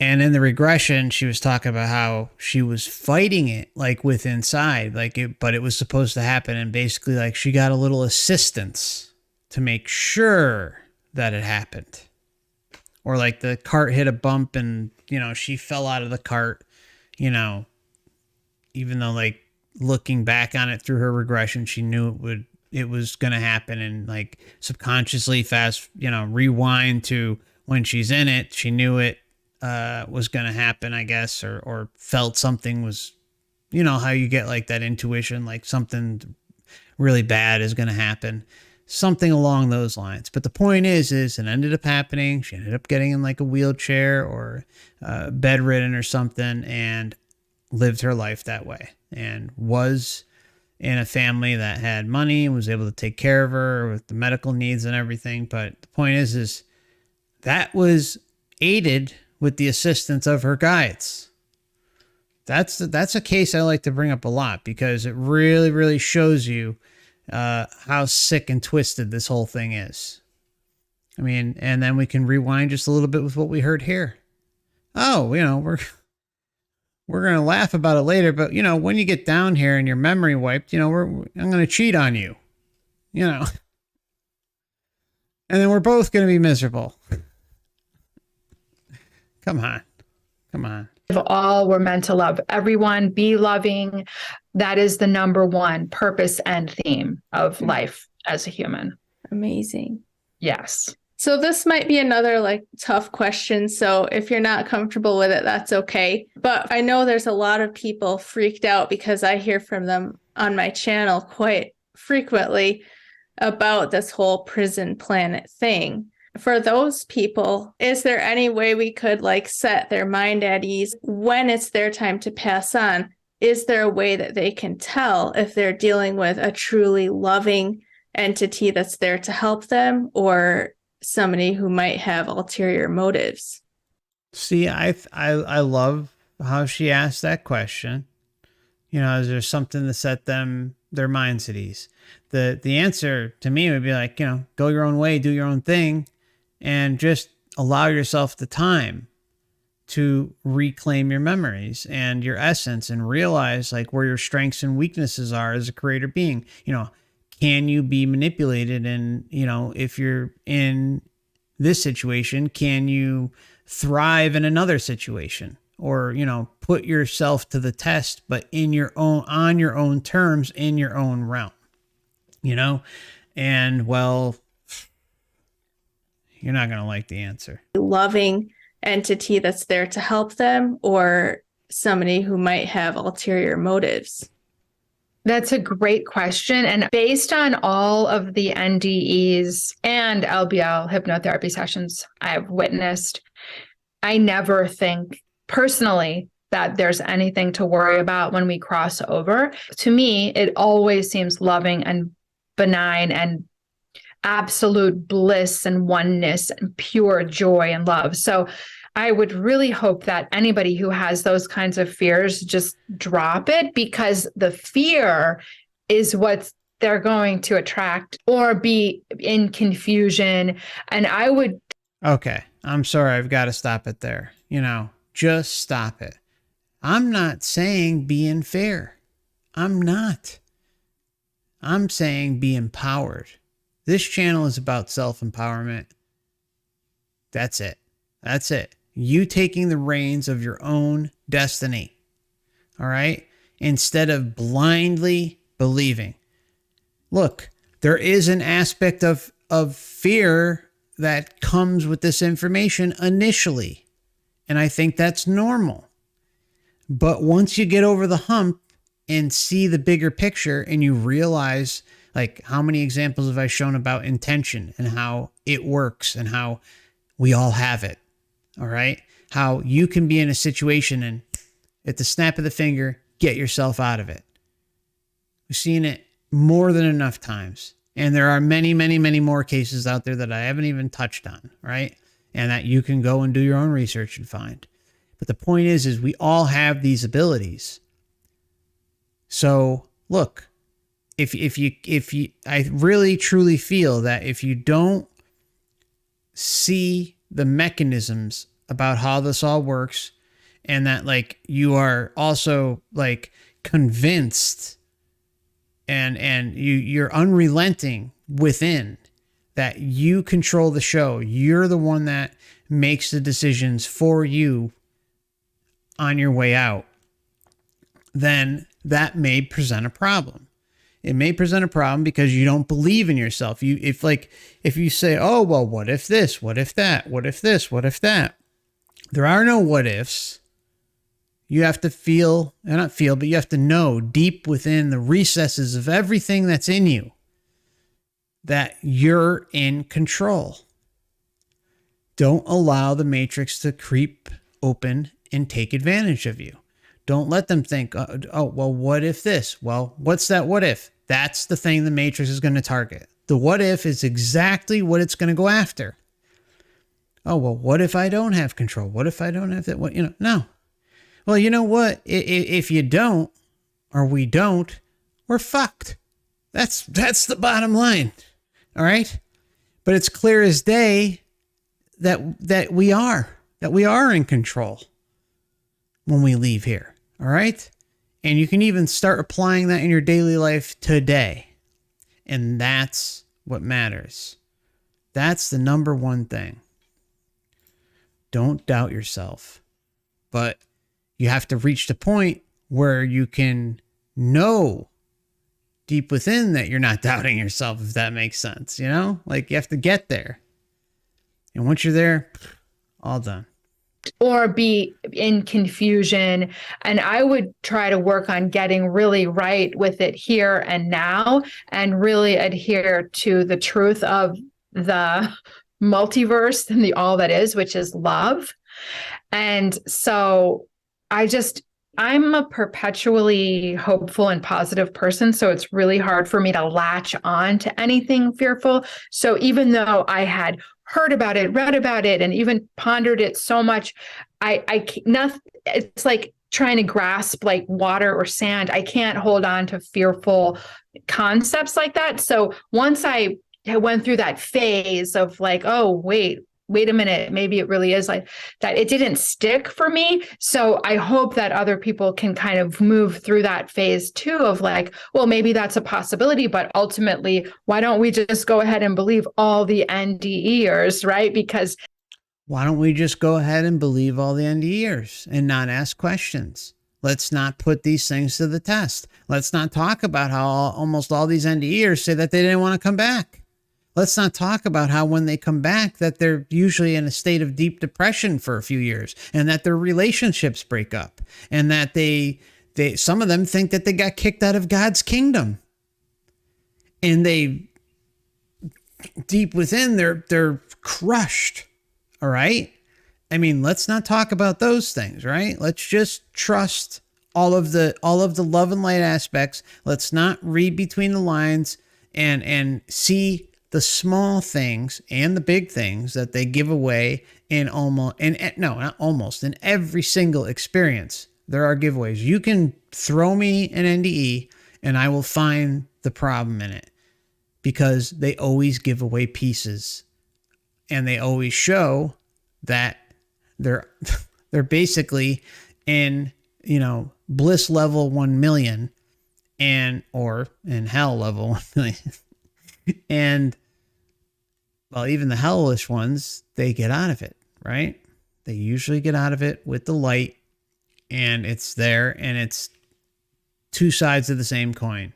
And in the regression, she was talking about how she was fighting it with inside, but it was supposed to happen. And basically she got a little assistance to make sure that it happened. Or the cart hit a bump and, she fell out of the cart, even though looking back on it through her regression, she knew it was going to happen. And subconsciously rewind to when she's in it, she knew it was going to happen, I guess, or felt something was, how you get that intuition, something really bad is going to happen, something along those lines. But the point is it ended up happening. She ended up getting in a wheelchair or bedridden or something, and lived her life that way, and was in a family that had money and was able to take care of her with the medical needs and everything. But the point is that was aided with the assistance of her guides. That's a case I like to bring up a lot, because it really, really shows you how sick and twisted this whole thing is. I mean, and then we can rewind just a little bit with what we heard here. Oh, we're going to laugh about it later, but when you get down here and your memory wiped, I'm going to cheat on you, and then we're both going to be miserable. Come on. All we're meant to love everyone, be loving. That is the number one purpose and theme of life as a human. Amazing. Yes. So this might be another tough question. So if you're not comfortable with it, that's okay. But I know there's a lot of people freaked out, because I hear from them on my channel quite frequently about this whole prison planet thing. For those people, is there any way we could set their mind at ease when it's their time to pass on? Is there a way that they can tell if they're dealing with a truly loving entity that's there to help them, or somebody who might have ulterior motives? See, I love how she asked that question. Is there something to set their minds at ease? The answer to me would be go your own way, do your own thing, and just allow yourself the time to reclaim your memories and your essence, and realize where your strengths and weaknesses are as a creator being. Can you be manipulated? And, if you're in this situation, can you thrive in another situation? or, put yourself to the test, but on your own terms, in your own realm, and well, you're not going to like the answer. Loving entity that's there to help them, or somebody who might have ulterior motives? That's a great question. And based on all of the NDEs and LBL hypnotherapy sessions I've witnessed, I never think personally that there's anything to worry about when we cross over. To me, it always seems loving and benign and absolute bliss and oneness and pure joy and love. So I would really hope that anybody who has those kinds of fears just drop it, because the fear is what they're going to attract or be in confusion. And I would. Okay, I'm sorry. I've got to stop it there. Just stop it. I'm not saying be in fear. I'm not. I'm saying be empowered. This channel is about self-empowerment. That's it. That's it. You taking the reins of your own destiny. All right? Instead of blindly believing. Look, there is an aspect of fear that comes with this information initially. And I think that's normal. But once you get over the hump and see the bigger picture, and you realize, like, how many examples have I shown about intention and how it works and how we all have it. All right. How you can be in a situation and at the snap of the finger, get yourself out of it. We've seen it more than enough times. And there are many, many, many more cases out there that I haven't even touched on. Right. And that you can go and do your own research and find. But the point is we all have these abilities. So look, if you, I really truly feel that if you don't see the mechanisms about how this all works, and that like you are also like convinced and you're unrelenting within that you control the show, you're the one that makes the decisions for you on your way out, then that may present a problem. It may present a problem because you don't believe in yourself. If you say, oh, well, what if this? What if that? What if this? What if that? There are no what ifs. You have to feel, not feel, but you have to know deep within the recesses of everything that's in you that you're in control. Don't allow the matrix to creep open and take advantage of you. Don't let them think, oh, well, what if this? Well, what's that what if? That's the thing the matrix is going to target. The what if is exactly what it's going to go after. Oh, well, what if I don't have control? What if I don't have that? No. Well, you know what? If you don't, or we don't, we're fucked. That's the bottom line. All right? But it's clear as day that we are in control when we leave here. All right? And you can even start applying that in your daily life today. And that's what matters. That's the number one thing. Don't doubt yourself. But you have to reach the point where you can know deep within that you're not doubting yourself, if that makes sense. Like you have to get there. And once you're there, all done. Or be in confusion. And I would try to work on getting really right with it here and now, and really adhere to the truth of the multiverse and the all that is, which is love. And so I'm a perpetually hopeful and positive person. So it's really hard for me to latch on to anything fearful. So even though I had heard about it, read about it, and even pondered it so much, it's like trying to grasp like water or sand. I can't hold on to fearful concepts like that. So once I went through that phase of like, oh, wait a minute, maybe it really is like that, it didn't stick for me. So I hope that other people can kind of move through that phase too of like, well, maybe that's a possibility, but ultimately, why don't we just go ahead and believe all the NDEers, right? Because Why don't we just go ahead and believe all the NDEers and not ask questions? Let's not put these things to the test. Let's not talk about how almost all these NDEers say that they didn't want to come back. Let's not talk about how when they come back that they're usually in a state of deep depression for a few years and that their relationships break up and that some of them think that they got kicked out of God's kingdom. And they deep within they're crushed. All right. I mean, let's not talk about those things, right? Let's just trust all of the love and light aspects. Let's not read between the lines and see the small things and the big things that they give away in in every single experience. There are giveaways. You can throw me an NDE and I will find the problem in it because they always give away pieces. And they always show that they're basically in, bliss level 1 million or in hell level 1 million. And well, even the hellish ones, they get out of it, right? They usually get out of it with the light and it's there and it's two sides of the same coin.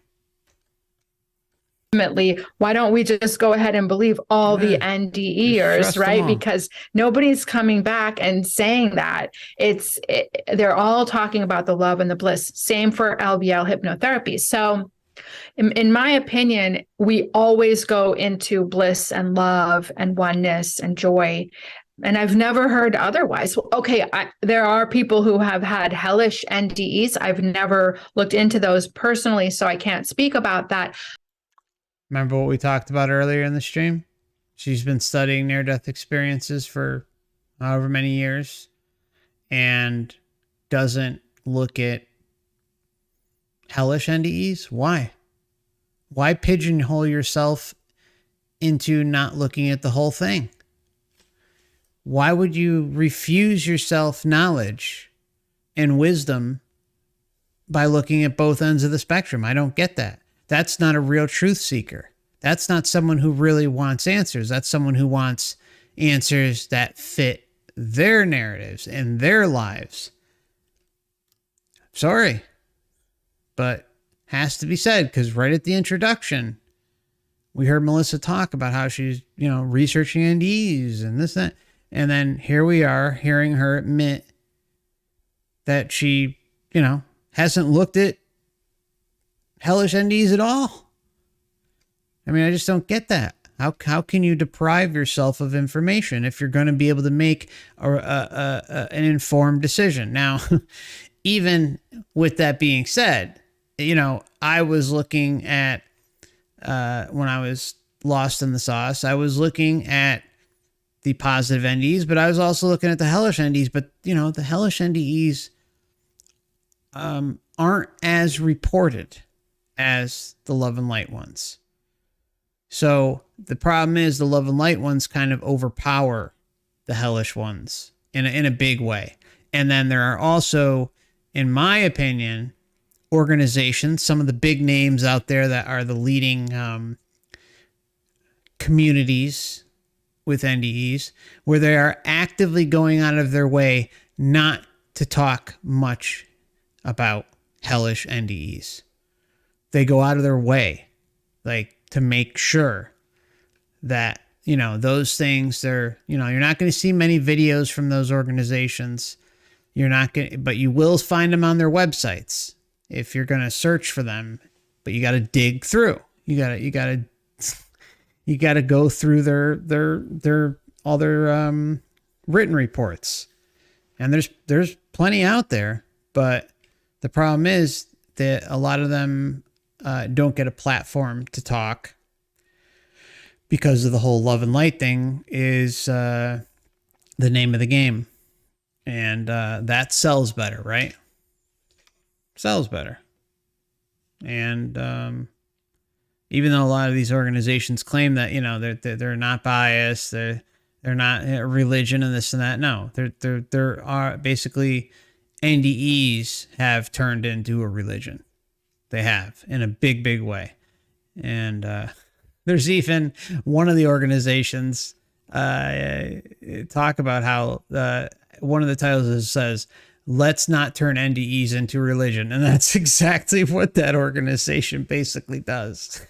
Ultimately, why don't we just go ahead and believe all the NDEers, right? Because nobody's coming back and saying that. They're all talking about the love and the bliss. Same for LBL hypnotherapy. So in my opinion, we always go into bliss and love and oneness and joy. And I've never heard otherwise. Okay, there are people who have had hellish NDEs. I've never looked into those personally, so I can't speak about that. Remember what we talked about earlier in the stream? She's been studying near-death experiences for however many years and doesn't look at hellish NDEs. Why? Why pigeonhole yourself into not looking at the whole thing? Why would you refuse yourself knowledge and wisdom by looking at both ends of the spectrum? I don't get that. That's not a real truth seeker. That's not someone who really wants answers. That's someone who wants answers that fit their narratives and their lives. Sorry, but has to be said, because right at the introduction, we heard Melissa talk about how she's, researching NDEs and this, that. And then here we are hearing her admit that she, hasn't looked at hellish NDEs at all. I mean, I just don't get that. How can you deprive yourself of information if you're going to be able to make an informed decision? Now, even with that being said, I was looking at, when I was lost in the sauce, I was looking at the positive NDEs, but I was also looking at the hellish NDEs. But, the hellish NDEs aren't as reported as the love and light ones. So the problem is the love and light ones kind of overpower the hellish ones in a big way. And then there are also, in my opinion, organizations, some of the big names out there that are the leading communities with NDEs, where they are actively going out of their way not to talk much about hellish NDEs. They go out of their way, to make sure that, those things, you're not going to see many videos from those organizations. But you will find them on their websites if you're going to search for them, but you got to dig through. You got to go through their written reports. And there's plenty out there, but the problem is that a lot of them don't get a platform to talk because of the whole love and light thing is the name of the game. And that sells better, right? Sells better. And even though a lot of these organizations claim that, they're not biased, they're not a religion and this and that. No, there are basically NDEs have turned into a religion. They have, in a big, big way. And there's even one of the organizations talk about how one of the titles says, "Let's not turn NDEs into religion," and that's exactly what that organization basically does.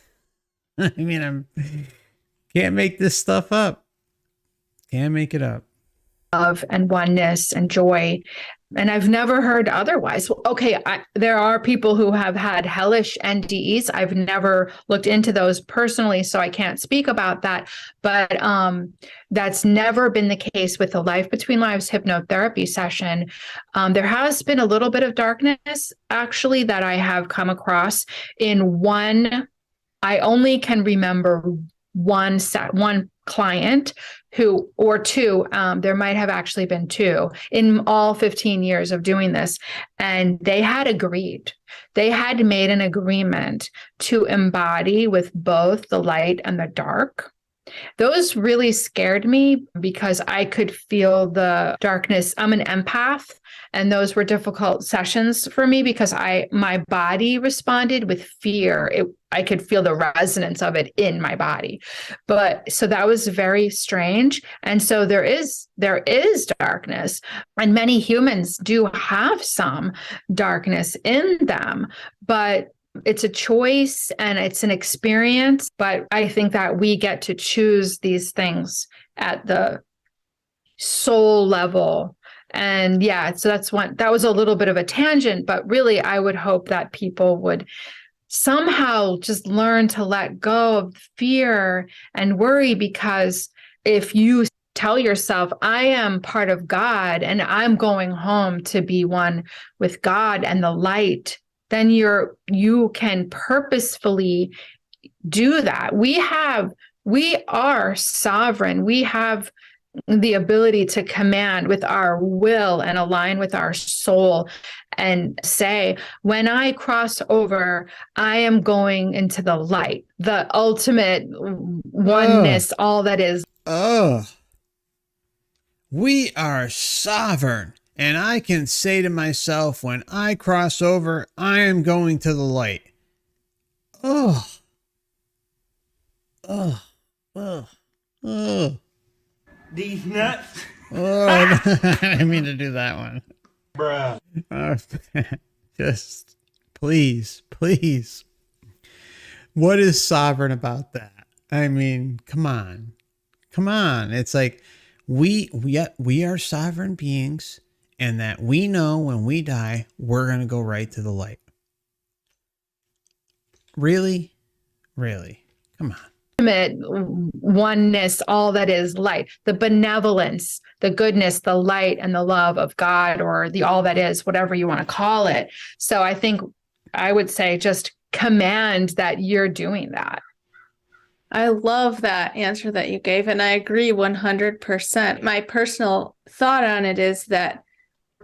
I mean, can't make this stuff up. Can't make it up. Love and oneness and joy. And I've never heard otherwise. Okay, there are people who have had hellish NDEs. I've never looked into those personally, so I can't speak about that. But that's never been the case with the Life Between Lives hypnotherapy session. There has been a little bit of darkness, actually, that I have come across in one. I only can remember one client who, or two, there might have actually been two in all 15 years of doing this. And they had agreed, they had made an agreement to embody with both the light and the dark. Those really scared me because I could feel the darkness. I'm an empath, and those were difficult sessions for me because my body responded with fear. I could feel the resonance of it in my body. But so that was very strange. And so there is darkness, and many humans do have some darkness in them, but it's a choice and it's an experience. But I think that we get to choose these things at the soul level. And yeah, so that was a little bit of a tangent, but really I would hope that people would somehow just learn to let go of fear and worry, because if you tell yourself, I am part of God and I'm going home to be one with God and the light, then you can purposefully do that. We are sovereign. We have the ability to command with our will and align with our soul and say, when I cross over, I am going into the light, the ultimate oneness, all that is. We are sovereign. And I can say to myself, when I cross over, I am going to the light. These nuts. I didn't mean to do that one. Bruh. Just please. What is sovereign about that? I mean, come on. It's like we are sovereign beings, and that we know when we die, we're going to go right to the light. Really? Come on. Ultimate oneness, all that is light, the benevolence, the goodness, the light, and the love of God, or the all that is, whatever you want to call it. So I think I would say just command that you're doing that. I love that answer that you gave, and I agree 100%. My personal thought on it is that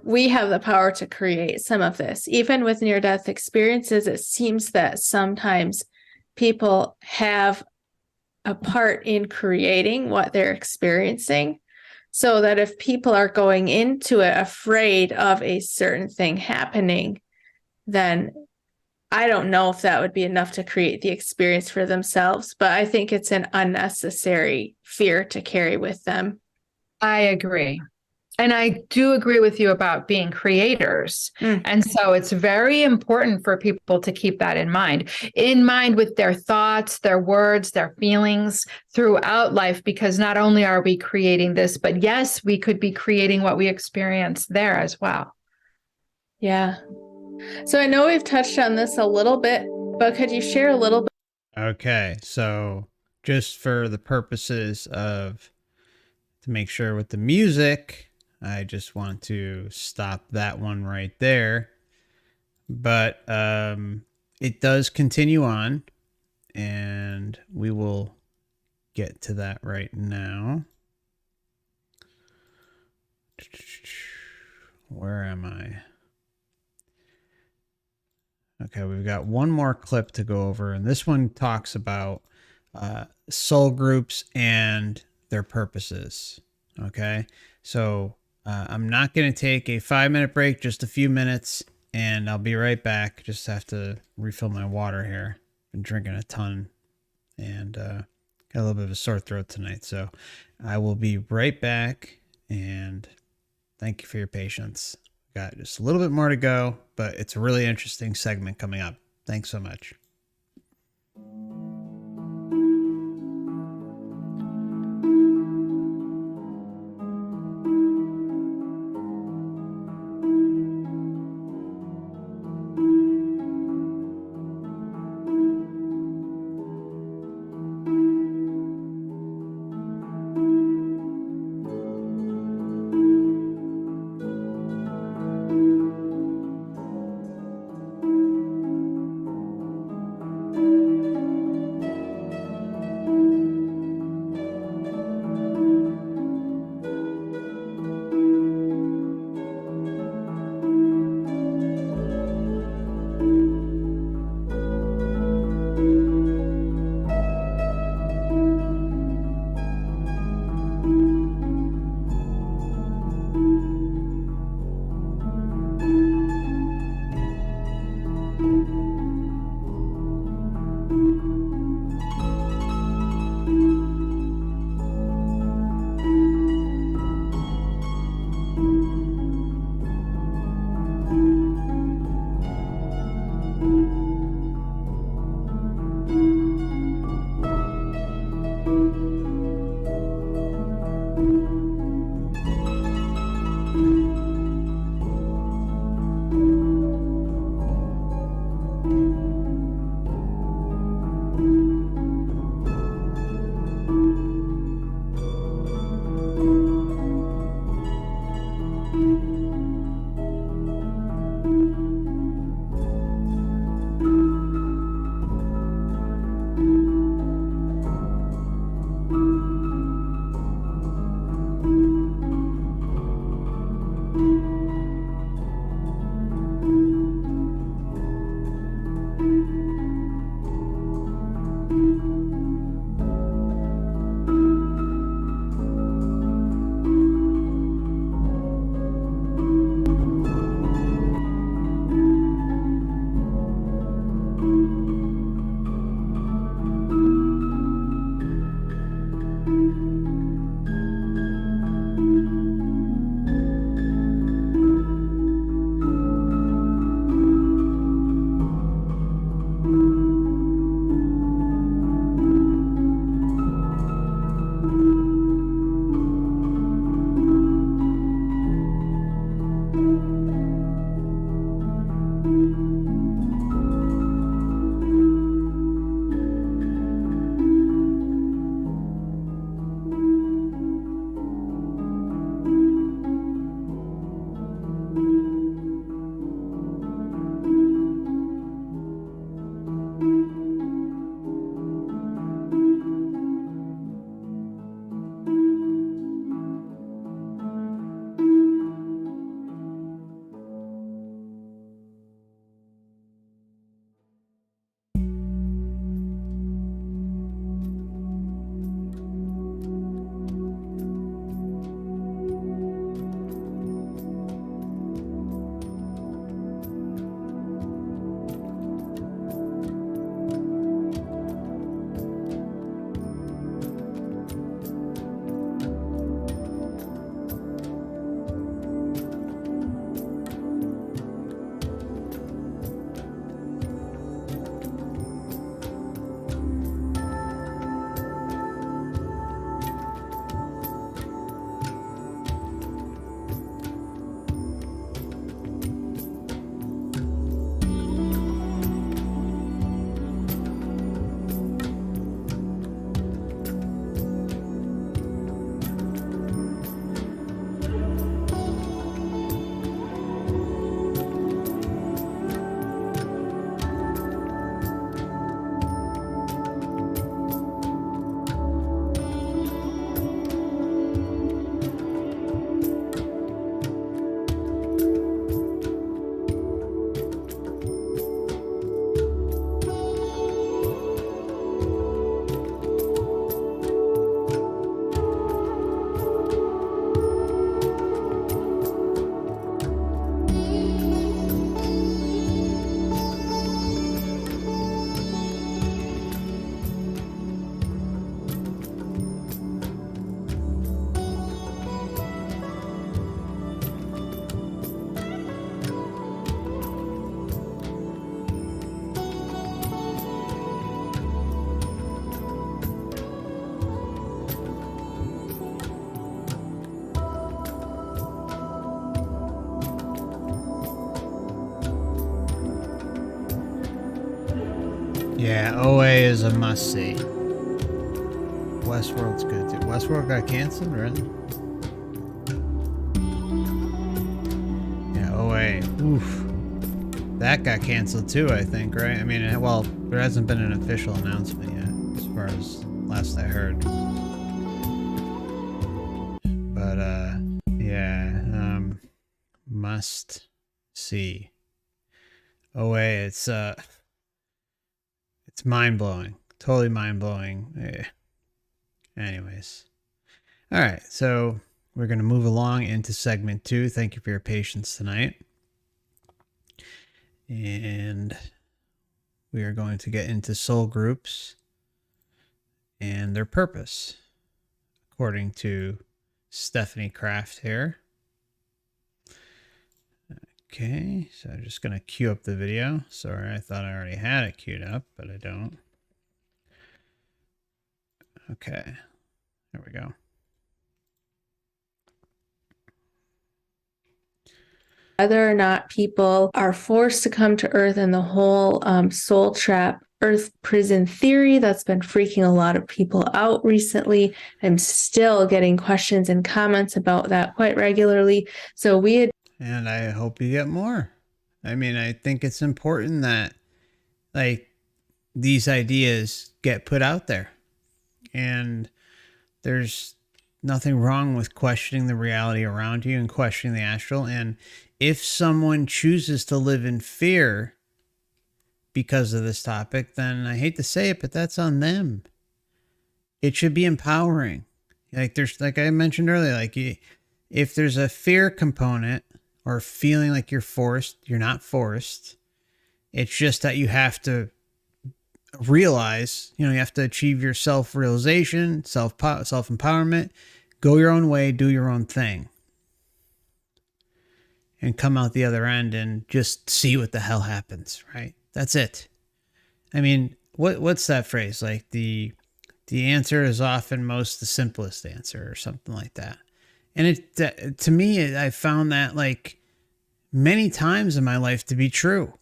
we have the power to create some of this. Even with near-death experiences, it seems that sometimes people have a part in creating what they're experiencing, so that if people are going into it afraid of a certain thing happening, then I don't know if that would be enough to create the experience for themselves, but I think it's an unnecessary fear to carry with them. I agree. And I do agree with you about being creators. And so it's very important for people to keep that in mind with their thoughts, their words, their feelings throughout life, because not only are we creating this, but yes, we could be creating what we experience there as well. Yeah. So I know we've touched on this a little bit, but could you share a little bit? Okay, so just for the purposes of, to make sure with the music, I just want to stop that one right there. But it does continue on, and we will get to that right now. Where am I? Okay, we've got one more clip to go over, and this one talks about soul groups and their purposes. Okay, so I'm not going to take a 5-minute break, just a few minutes, and I'll be right back. Just have to refill my water here. Been drinking a ton, and Got a little bit of a sore throat tonight, so I will be right back, and thank you for your patience. Got just a little bit more to go, but it's a really interesting segment coming up. Thanks so much. Yeah, OA is a must see. Westworld's good too. Westworld got canceled, right? Yeah, OA. Oof. That got canceled too, I think, right? I mean, well, there hasn't been an official announcement yet, as far as last I heard. But, yeah, must see. OA, it's mind-blowing. Totally mind-blowing. Anyways. All right, so we're going to move along into segment 2. Thank you for your patience tonight. And we are going to get into soul groups and their purpose, according to Stephanie Kraft here. Okay, so I'm just going to queue up the video. Sorry, I thought I already had it queued up, but I don't. Okay, there we go. Whether or not people are forced to come to Earth and the whole soul trap, Earth prison theory that's been freaking a lot of people out recently. I'm still getting questions and comments about that quite regularly. So we had. And I hope you get more. I mean, I think it's important that, like, these ideas get put out there. And there's nothing wrong with questioning the reality around you and questioning the astral. And if someone chooses to live in fear because of this topic, then I hate to say it, but that's on them. It should be empowering. Like I mentioned earlier, like if there's a fear component or feeling like you're forced, you're not forced. It's just that you have to realize, you have to achieve your self-realization, self-empowerment, go your own way, do your own thing, and come out the other end and just see what the hell happens, right? That's it. I mean, what's that phrase? Like the answer is often most the simplest answer or something like that. And to me, I found that like many times in my life to be true.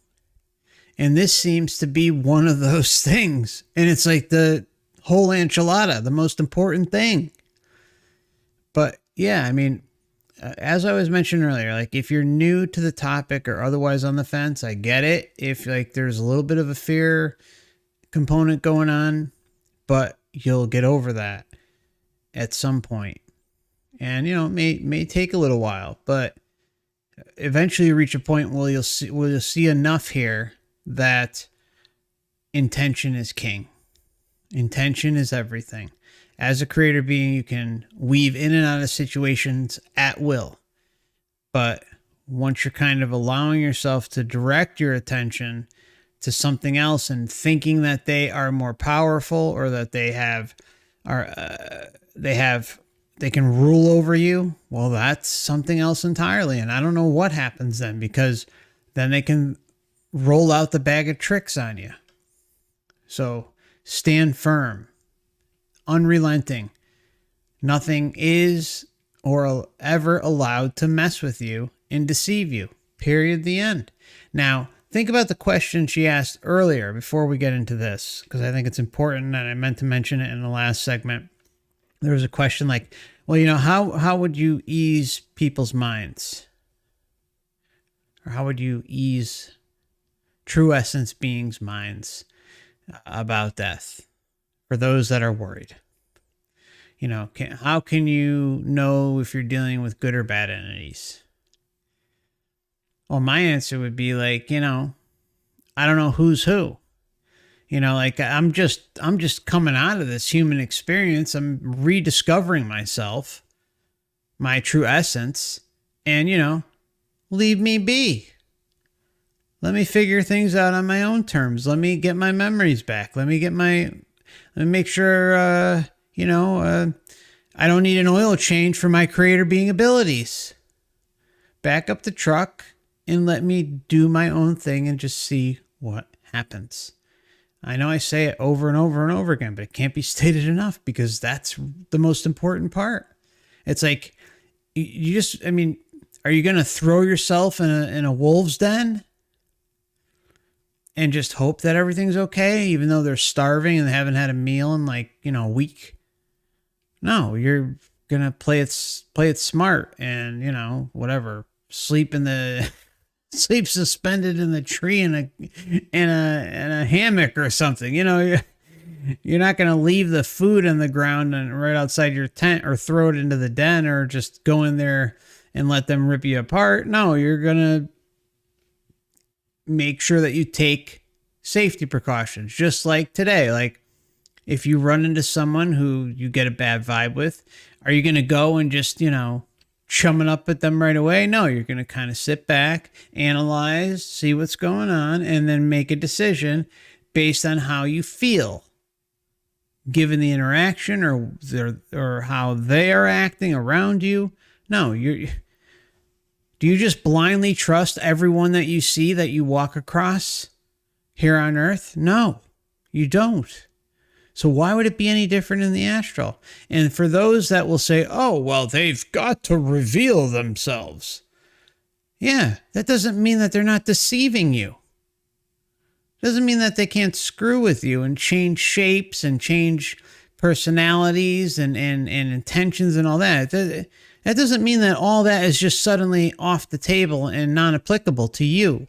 And this seems to be one of those things. And it's like the whole enchilada, the most important thing. But yeah, I mean, as I was mentioning earlier, like if you're new to the topic or otherwise on the fence, I get it. If like there's a little bit of a fear component going on, but you'll get over that at some point. And, it may take a little while, but eventually you reach a point where you'll see enough here that intention is king. Intention is everything. As a creator being, you can weave in and out of situations at will. But once you're kind of allowing yourself to direct your attention to something else and thinking that they are more powerful or that they can rule over you, well, that's something else entirely. And I don't know what happens then, because then they can roll out the bag of tricks on you. So stand firm, unrelenting. Nothing is or ever allowed to mess with you and deceive you. Period. The end. Now, think about the question she asked earlier before we get into this, because I think it's important, and I meant to mention it in the last segment. There was a question like, well, how would you ease people's minds? Or how would you ease true essence beings' minds about death for those that are worried? How can you know if you're dealing with good or bad entities? Well, my answer would be like, I don't know who's who. Like I'm just coming out of this human experience. I'm rediscovering myself, my true essence, and, leave me be. Let me figure things out on my own terms. Let me get my memories back. Let me make sure, I don't need an oil change for my creator being abilities. Back up the truck and let me do my own thing and just see what happens. I know I say it over and over and over again, but it can't be stated enough, because that's the most important part. It's like, are you going to throw yourself in a wolf's den and just hope that everything's okay, even though they're starving and they haven't had a meal in like, a week. No, you're gonna play it smart and, whatever. Sleep suspended in the tree in a hammock or something. You're not gonna leave the food on the ground and right outside your tent, or throw it into the den, or just go in there and let them rip you apart. No, you're gonna make sure that you take safety precautions, just like today. Like, if you run into someone who you get a bad vibe with, are you going to go and just, chumming up at them right away? No, you're going to kind of sit back, analyze, see what's going on, and then make a decision based on how you feel, given the interaction or how they are acting around you. No, do you just blindly trust everyone that you see, that you walk across here on Earth? No, you don't. So why would it be any different in the astral? And for those that will say, oh, well, they've got to reveal themselves. Yeah, that doesn't mean that they're not deceiving you. Doesn't mean that they can't screw with you and change shapes and change personalities and intentions and all that. That doesn't mean that all that is just suddenly off the table and non-applicable to you.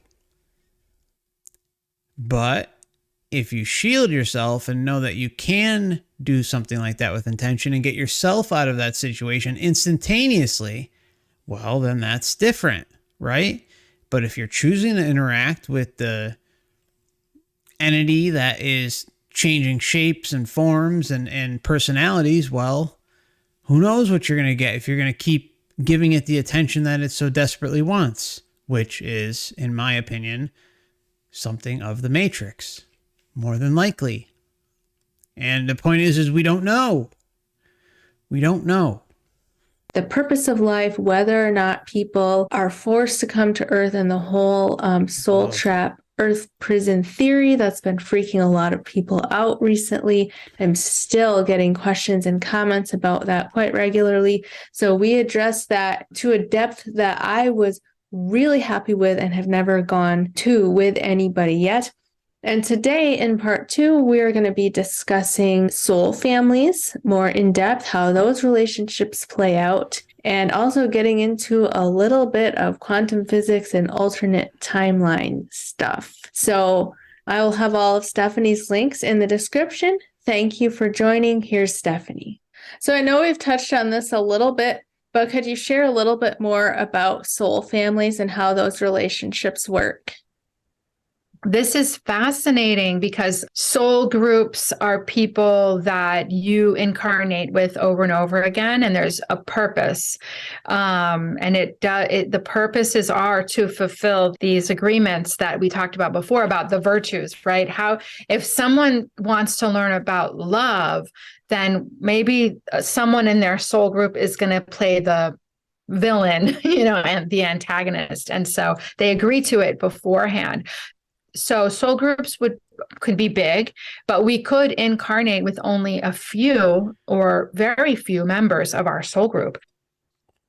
But if you shield yourself and know that you can do something like that with intention and get yourself out of that situation instantaneously, well, then that's different, right? But if you're choosing to interact with the entity that is changing shapes and forms and personalities, well, who knows what you're going to get if you're going to keep giving it the attention that it so desperately wants, which is, in my opinion, something of the Matrix, more than likely. And the point is we don't know. We don't know. The purpose of life, whether or not people are forced to come to Earth, and the whole soul trap, Earth prison theory that's been freaking a lot of people out recently. I'm still getting questions and comments about that quite regularly. So we addressed that to a depth that I was really happy with and have never gone to with anybody yet. And today in part 2, we're going to be discussing soul families more in depth, how those relationships play out, and also getting into a little bit of quantum physics and alternate timeline stuff. So I will have all of Stephanie's links in the description. Thank you for joining. Here's Stephanie. So I know we've touched on this a little bit, but could you share a little bit more about soul families and how those relationships work? This is fascinating because soul groups are people that you incarnate with over and over again, and there's a purpose. And the purposes are to fulfill these agreements that we talked about before about the virtues, right? How if someone wants to learn about love, then maybe someone in their soul group is going to play the villain, and the antagonist. And so they agree to it beforehand. So soul groups could be big, but we could incarnate with only a few or very few members of our soul group,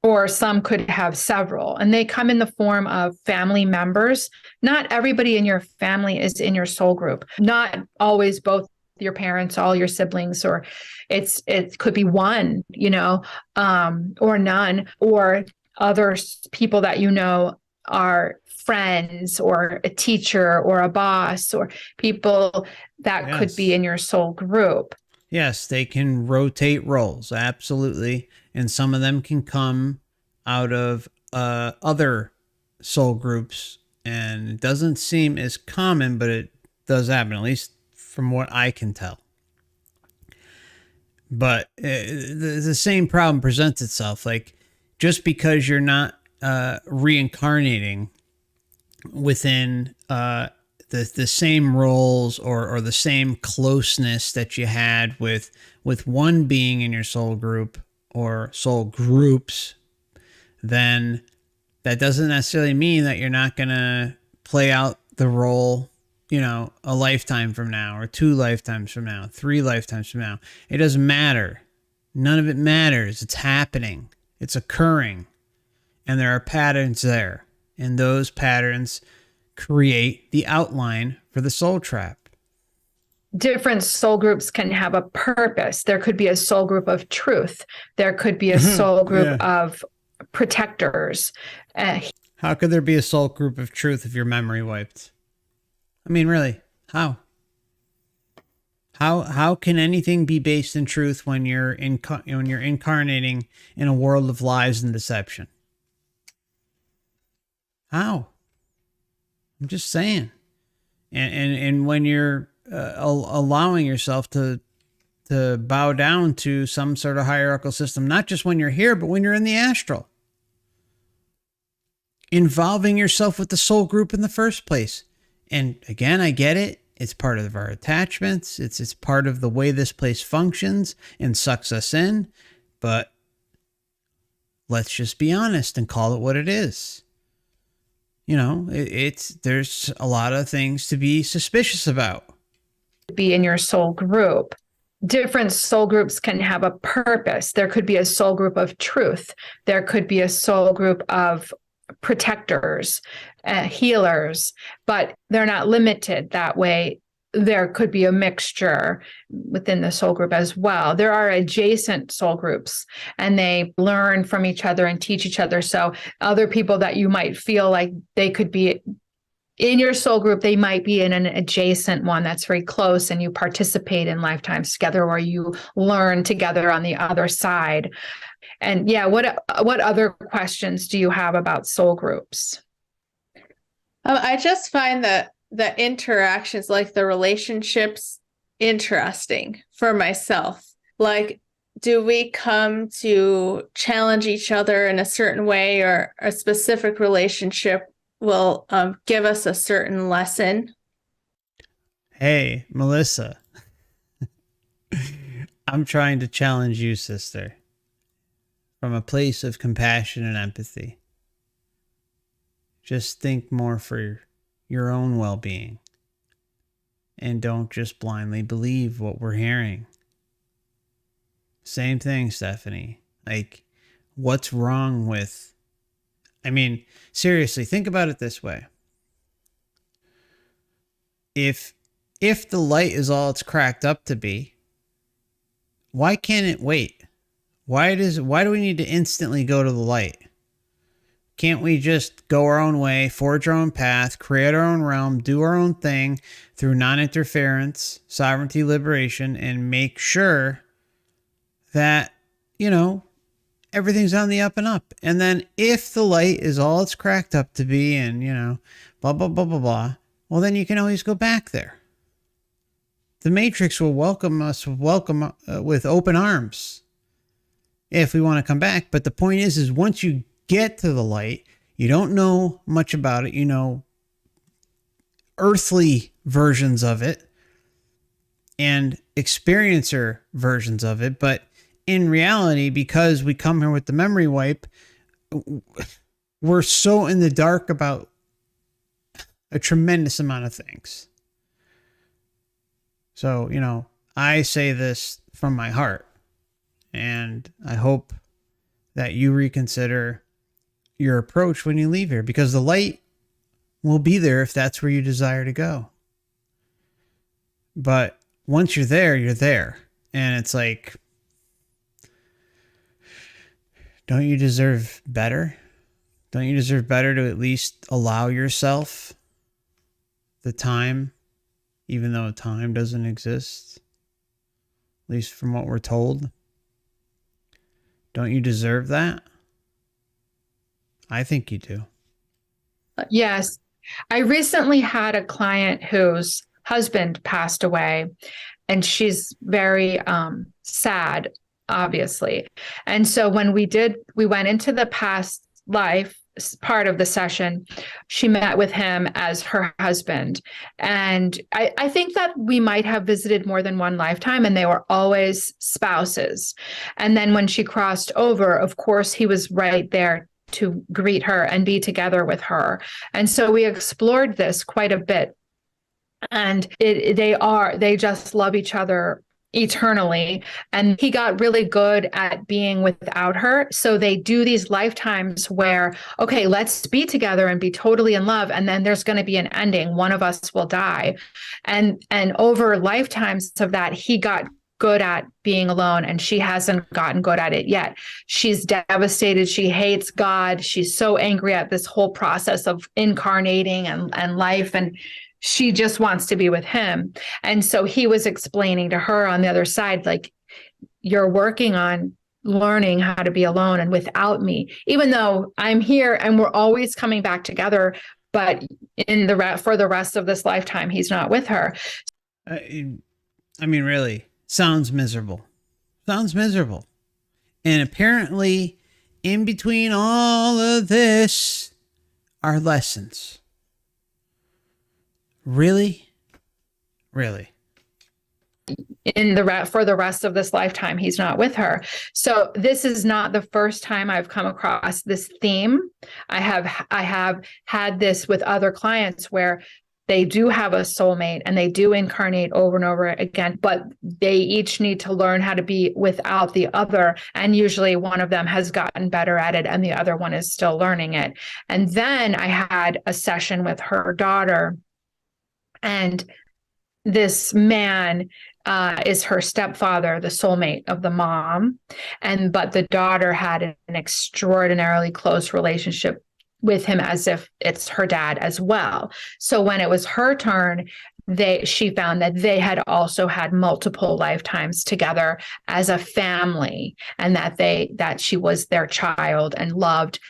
or some could have several, and they come in the form of family members. Not everybody in your family is in your soul group. Not always both your parents, all your siblings, or it could be one, or none, or other people that are friends or a teacher or a boss or people that could be in your soul group. Yes, they can rotate roles. Absolutely. And some of them can come out of other soul groups. And it doesn't seem as common, but it does happen, at least from what I can tell. But the same problem presents itself. Like, just because you're not reincarnating within the same roles or the same closeness that you had with one being in your soul group or soul groups, then that doesn't necessarily mean that you're not going to play out the role, a lifetime from now, or 2 lifetimes from now, 3 lifetimes from now. It doesn't matter. None of it matters. It's happening. It's occurring. And there are patterns there. And those patterns create the outline for the soul trap. Different soul groups can have a purpose. There could be a soul group of truth. There could be a soul group of protectors. How could there be a soul group of truth if your memory wiped? I mean, really, how? How can anything be based in truth when you're incarnating in a world of lies and deception? How? I'm just saying. And when you're allowing yourself to bow down to some sort of hierarchical system, not just when you're here, but when you're in the astral, involving yourself with the soul group in the first place. And again, I get it. It's part of our attachments. It's part of the way this place functions and sucks us in. But let's just be honest and call it what it is. You know, there's a lot of things to be suspicious about. Be in your soul group. Different soul groups can have a purpose. There could be a soul group of truth. There could be a soul group of protectors, healers, but they're not limited that way. There could be a mixture within the soul group as well. There are adjacent soul groups, and they learn from each other and teach each other. So other people that you might feel like they could be in your soul group, they might be in an adjacent one that's very close, and you participate in lifetimes together, or you learn together on the other side. And yeah, what other questions do you have about soul groups? I just find that the interactions, like the relationships, interesting for myself. Like, do we come to challenge each other in a certain way, or a specific relationship will give us a certain lesson? Hey, Melissa, I'm trying to challenge you, sister, from a place of compassion and empathy. Just think more for your own well-being, and don't just blindly believe what we're hearing. Same thing, Stephanie. Like, what's wrong with... I mean, seriously, think about it this way. If the light is all it's cracked up to be, why can't it wait? Why do we need to instantly go to the light? Can't we just go our own way, forge our own path, create our own realm, do our own thing through non-interference, sovereignty, liberation, and make sure that, you know, everything's on the up and up? And then if the light is all it's cracked up to be, and, you know, blah, blah, blah, blah, blah, well, then you can always go back there. The Matrix will welcome us with open arms if we want to come back. But the point is once you get to the light, you don't know much about it. You know earthly versions of it and experiencer versions of it. But in reality, because we come here with the memory wipe, we're so in the dark about a tremendous amount of things. So, you know, I say this from my heart, and I hope that you reconsider your approach when you leave here, because the light will be there if that's where you desire to go. But once you're there, you're there. And it's like, don't you deserve better? Don't you deserve better to at least allow yourself the time, even though time doesn't exist? At least from what we're told. Don't you deserve that? I think you do. Yes. I recently had a client whose husband passed away, and she's very sad, obviously. And so when we went into the past life part of the session, she met with him as her husband. And I think that we might have visited more than one lifetime, and they were always spouses. And then when she crossed over, of course, he was right there to greet her and be together with her. And so we explored this quite a bit. And they just love each other eternally, and he got really good at being without her. So they do these lifetimes where, okay, let's be together and be totally in love, and then there's going to be an ending. One of us will die. And over lifetimes of that, he got good at being alone, and she hasn't gotten good at it yet. She's devastated. She hates God. She's so angry at this whole process of incarnating and life, and she just wants to be with him. And so he was explaining to her on the other side, like, you're working on learning how to be alone and without me, even though I'm here and we're always coming back together, but for the rest of this lifetime, he's not with her. I mean, really, sounds miserable. Sounds miserable. And apparently, in between all of this are lessons. Really? Really? For the rest of this lifetime, he's not with her. So this is not the first time I've come across this theme. I have had this with other clients where they do have a soulmate and they do incarnate over and over again, but they each need to learn how to be without the other. And usually one of them has gotten better at it and the other one is still learning it. And then I had a session with her daughter, and this man is her stepfather, the soulmate of the mom. But the daughter had an extraordinarily close relationship with him, as if it's her dad as well. So when it was her turn, she found that they had also had multiple lifetimes together as a family, and that she was their child, and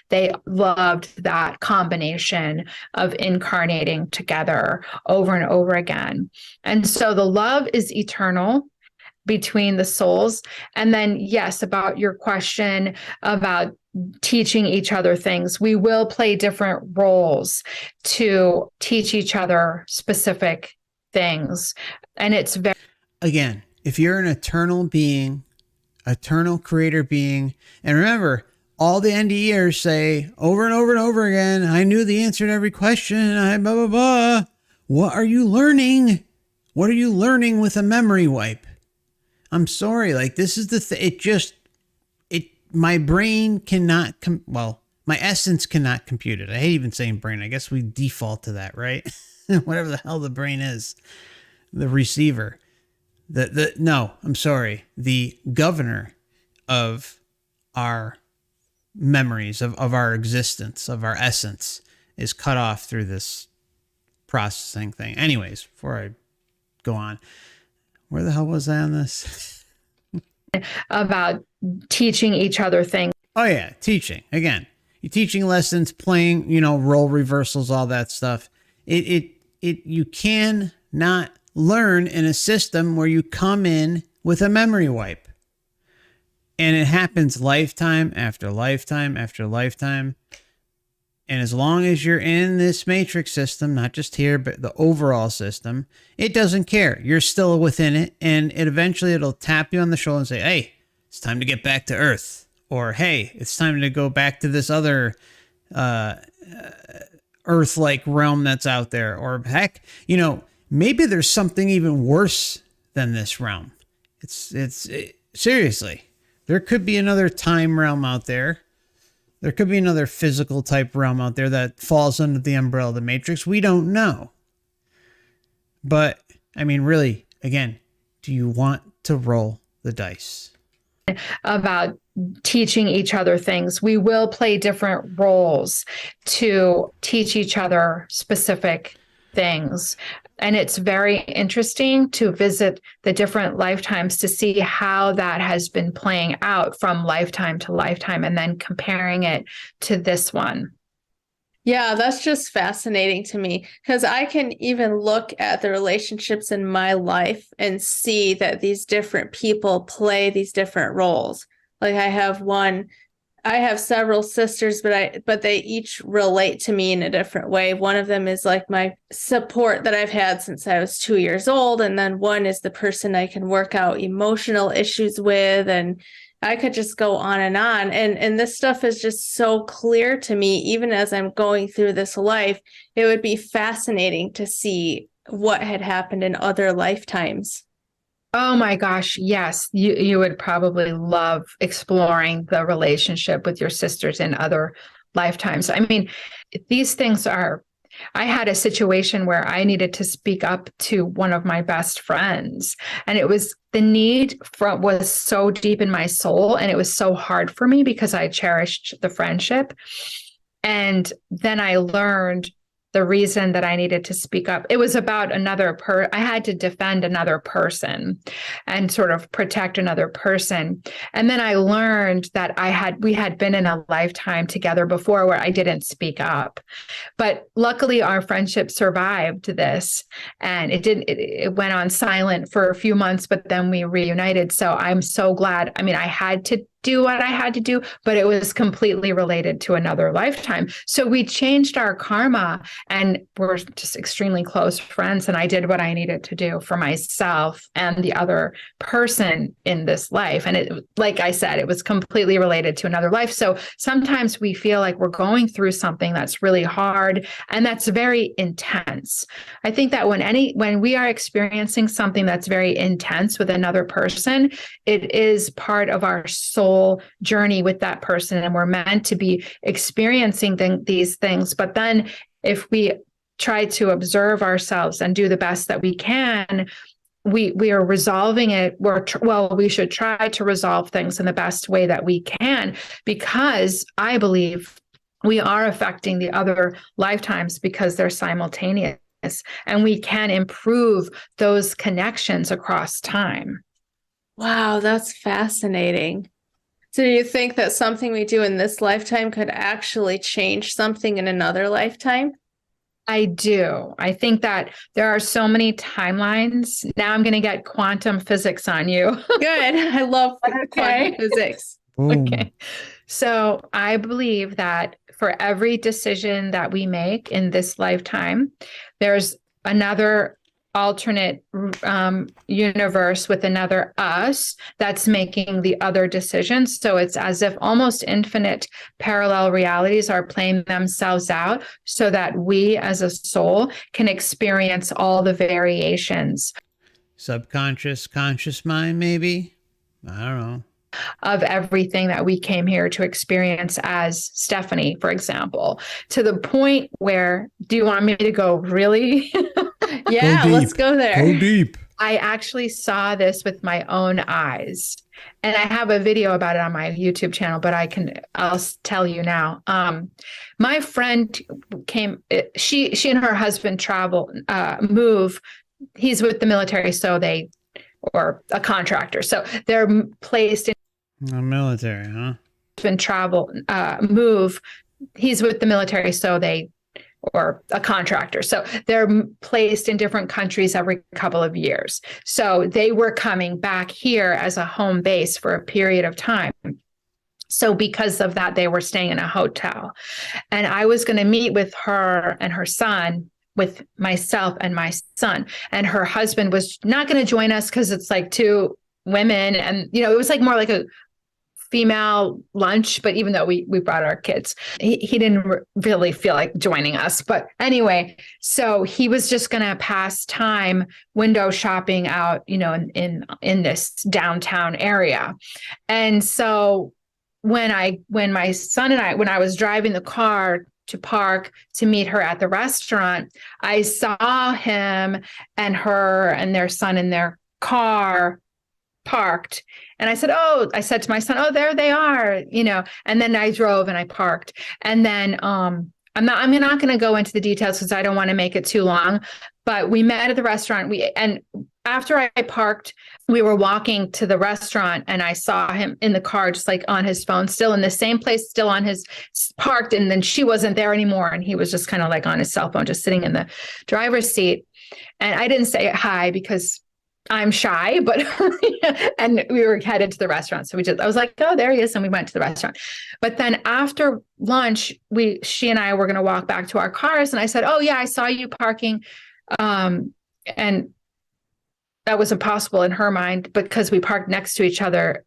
they loved that combination of incarnating together over and over again. And so the love is eternal between the souls. And then, yes, about your question about teaching each other things, we will play different roles to teach each other specific things. And it's very, again, if you're an eternal being, eternal creator being, and remember, all the NDEers say over and over and over again, I knew the answer to every question, I blah, blah, blah. What are you learning? What are you learning with a memory wipe? I'm sorry, like, this is the my brain cannot, my essence cannot compute it. I hate even saying brain. I guess we default to that, right? Whatever the hell the brain is, the receiver, no, I'm sorry. The governor of our memories, of our existence, of our essence is cut off through this processing thing. Anyways, before I go on, where the hell was I on this? about teaching each other things. Oh yeah, teaching. Again, you're teaching lessons, playing, role reversals, all that stuff. You can not learn in a system where you come in with a memory wipe. And it happens lifetime after lifetime after lifetime. And as long as you're in this matrix system, not just here, but the overall system, it doesn't care. You're still within it. And it'll tap you on the shoulder and say, hey, it's time to get back to Earth. Or, hey, it's time to go back to this other Earth-like realm that's out there. Or heck, maybe there's something even worse than this realm. Seriously, there could be another time realm out there. There could be another physical type realm out there that falls under the umbrella of the Matrix. We don't know. But, I mean, really, again, do you want to roll the dice? About teaching each other things. We will play different roles to teach each other specific things. And it's very interesting to visit the different lifetimes to see how that has been playing out from lifetime to lifetime, and then comparing it to this one. Yeah, that's just fascinating to me, because I can even look at the relationships in my life and see that these different people play these different roles. Like I have several sisters, but they each relate to me in a different way. One of them is like my support that I've had since I was 2 years old. And then one is the person I can work out emotional issues with. And I could just go on and on. And this stuff is just so clear to me, even as I'm going through this life. It would be fascinating to see what had happened in other lifetimes. Oh my gosh, yes. You would probably love exploring the relationship with your sisters in other lifetimes. I mean, these things are I had a situation where I needed to speak up to one of my best friends, and it was the need for was so deep in my soul, and it was so hard for me because I cherished the friendship. And then I learned the reason that I needed to speak up. It was about I had to defend another person and sort of protect another person. And then I learned that we had been in a lifetime together before where I didn't speak up. But luckily our friendship survived this, and it went on silent for a few months, but then we reunited. So I'm so glad. I mean, I had to do what I had to do, but it was completely related to another lifetime. So we changed our karma, and we're just extremely close friends. And I did what I needed to do for myself and the other person in this life. And it, like I said, it was completely related to another life. So sometimes we feel like we're going through something that's really hard and that's very intense. I think that when we are experiencing something that's very intense with another person, it is part of our soul journey with that person, and we're meant to be experiencing these things. But then if we try to observe ourselves and do the best that we can, we are resolving it. We should try to resolve things in the best way that we can, because I believe we are affecting the other lifetimes because they're simultaneous, and we can improve those connections across time. Wow, that's fascinating. So do you think that something we do in this lifetime could actually change something in another lifetime? I do. I think that there are so many timelines. Now I'm going to get quantum physics on you. Good. I love quantum physics. Boom. Okay. So I believe that for every decision that we make in this lifetime, there's another alternate universe with another us that's making the other decisions. So it's as if almost infinite parallel realities are playing themselves out so that we as a soul can experience all the variations. Subconscious, conscious mind, maybe? I don't know. Of everything that we came here to experience as Stephanie, for example, to the point where, do you want me to go really? Yeah, let's go there. Go deep. I actually saw this with my own eyes, and I have a video about it on my YouTube channel, but I'll tell you now. My friend came, she and her husband move. He's with the military, or a contractor. So they're placed in The military, huh? and move. He's with the military, or a contractor. So they're placed in different countries every couple of years. So they were coming back here as a home base for a period of time. So because of that, they were staying in a hotel. And I was going to meet with her and her son, with myself and my son. And her husband was not going to join us because it's like two women. And, it was like more like a female lunch, but even though we brought our kids, he didn't really feel like joining us. But anyway, so he was just going to pass time window shopping out, in this downtown area. And so when I was driving the car to park to meet her at the restaurant, I saw him and her and their son in their car parked. And I said to my son, oh, there they are, and then I drove and I parked. And then I'm not going to go into the details because I don't want to make it too long, but we met at the restaurant. And after I parked, we were walking to the restaurant, and I saw him in the car, just like on his phone, still in the same place, still on his parked. And then she wasn't there anymore. And he was just kind of like on his cell phone, just sitting in the driver's seat. And I didn't say hi because I'm shy, but, and we were headed to the restaurant. So I was like, oh, there he is. And we went to the restaurant. But then after lunch, she and I were going to walk back to our cars. And I said, oh yeah, I saw you parking. And that was impossible in her mind because we parked next to each other,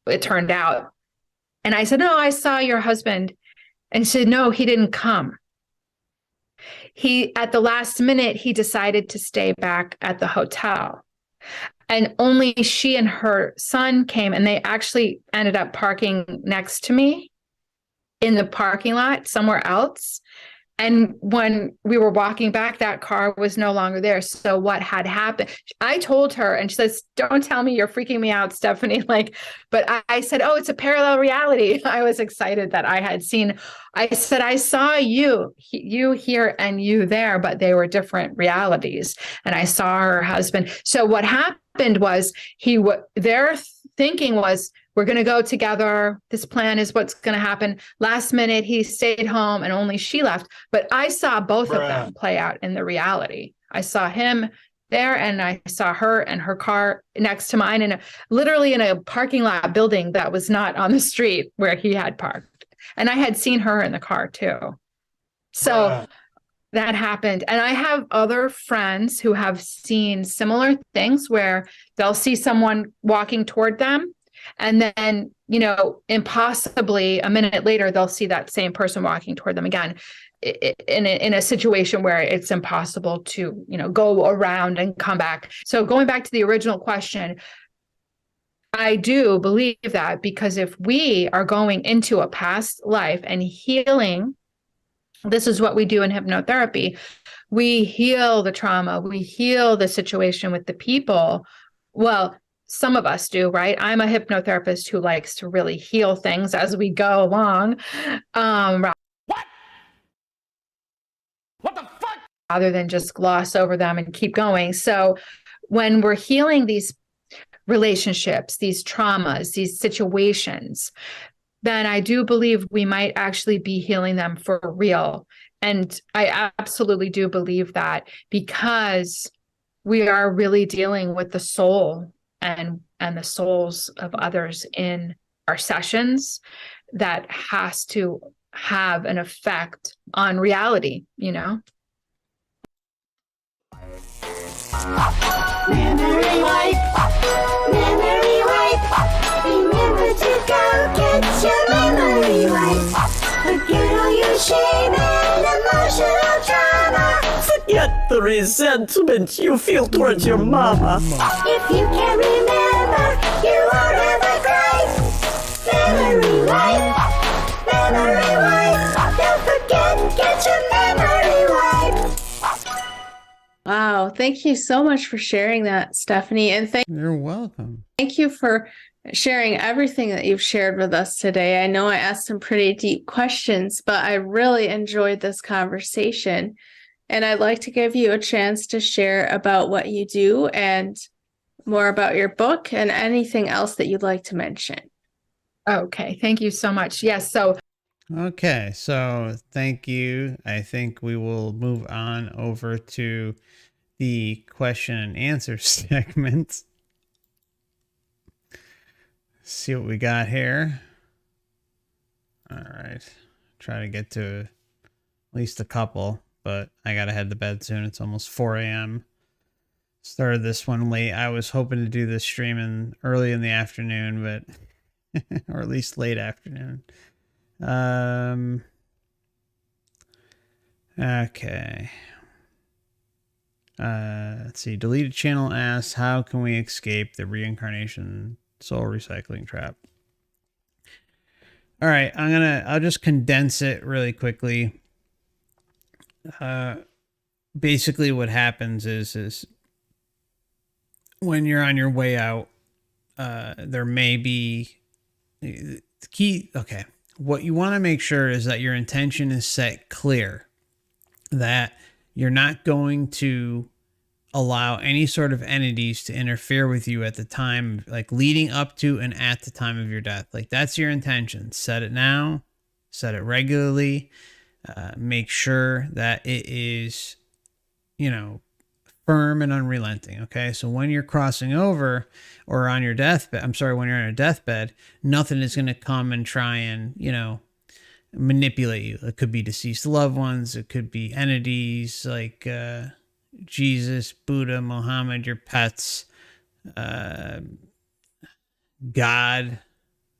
it turned out. And I said, no, I saw your husband. And she said, no, he didn't come. At the last minute, he decided to stay back at the hotel. And only she and her son came, and they actually ended up parking next to me in the parking lot somewhere else. And when we were walking back, that car was no longer there. So what had happened, I told her, and she says, don't tell me, you're freaking me out, Stephanie. Like, but I said, oh, it's a parallel reality. I was excited that I had seen, I said, I saw you here and you there, but they were different realities. And I saw her husband. So what happened was their thinking was, we're going to go together. This plan is what's going to happen. Last minute, he stayed home and only she left. But I saw both of them play out in the reality. I saw him there and I saw her and her car next to mine literally in a parking lot building that was not on the street where he had parked. And I had seen her in the car too. So that happened. And I have other friends who have seen similar things where they'll see someone walking toward them. And then, impossibly a minute later, they'll see that same person walking toward them again in a situation where it's impossible to, go around and come back. So going back to the original question, I do believe that, because if we are going into a past life and healing, this is what we do in hypnotherapy. We heal the trauma, we heal the situation with the people. Well, some of us do, right? I'm a hypnotherapist who likes to really heal things as we go along. What the fuck? Rather than just gloss over them and keep going. So when we're healing these relationships, these traumas, these situations, then I do believe we might actually be healing them for real. And I absolutely do believe that, because we are really dealing with the soul and the souls of others in our sessions that has to have an effect on reality, Memory wipe, memory wipe. Remember to go get your memory wipe. Forget all your shame and emotional trauma. Forget the resentment you feel towards your mama. If you can't remember, you won't ever cry. Memory wipe, memory wipe. Don't forget, get your memory wipe. Wow. Thank you so much for sharing that, Stephanie. And You're welcome. thank you for sharing everything that you've shared with us today. I know I asked some pretty deep questions, but I really enjoyed this conversation. And I'd like to give you a chance to share about what you do and more about your book and anything else that you'd like to mention. Okay. Thank you so much. Yes. So Okay, so thank you. I think we will move on over to the question and answer segment. See what we got here. All right, try to get to at least a couple, but I gotta head to bed soon. It's almost 4 a.m. Started this one late. I was hoping to do this streaming early in the afternoon, but or at least late afternoon. Okay. Let's see. Deleted channel asks, how can we escape the reincarnation soul recycling trap? All right, I'll just condense it really quickly. Basically what happens is when you're on your way out, there may be the key. Okay. What you want to make sure is that your intention is set clear, that you're not going to allow any sort of entities to interfere with you at the time, like leading up to and at the time of your death. Like, that's your intention. Set it now, set it regularly. Make sure that it is, firm and unrelenting. Okay. So when you're crossing over or on your deathbed, when you're on your deathbed, nothing is going to come and try and, manipulate you. It could be deceased loved ones. It could be entities like, Jesus, Buddha, Muhammad, your pets, God,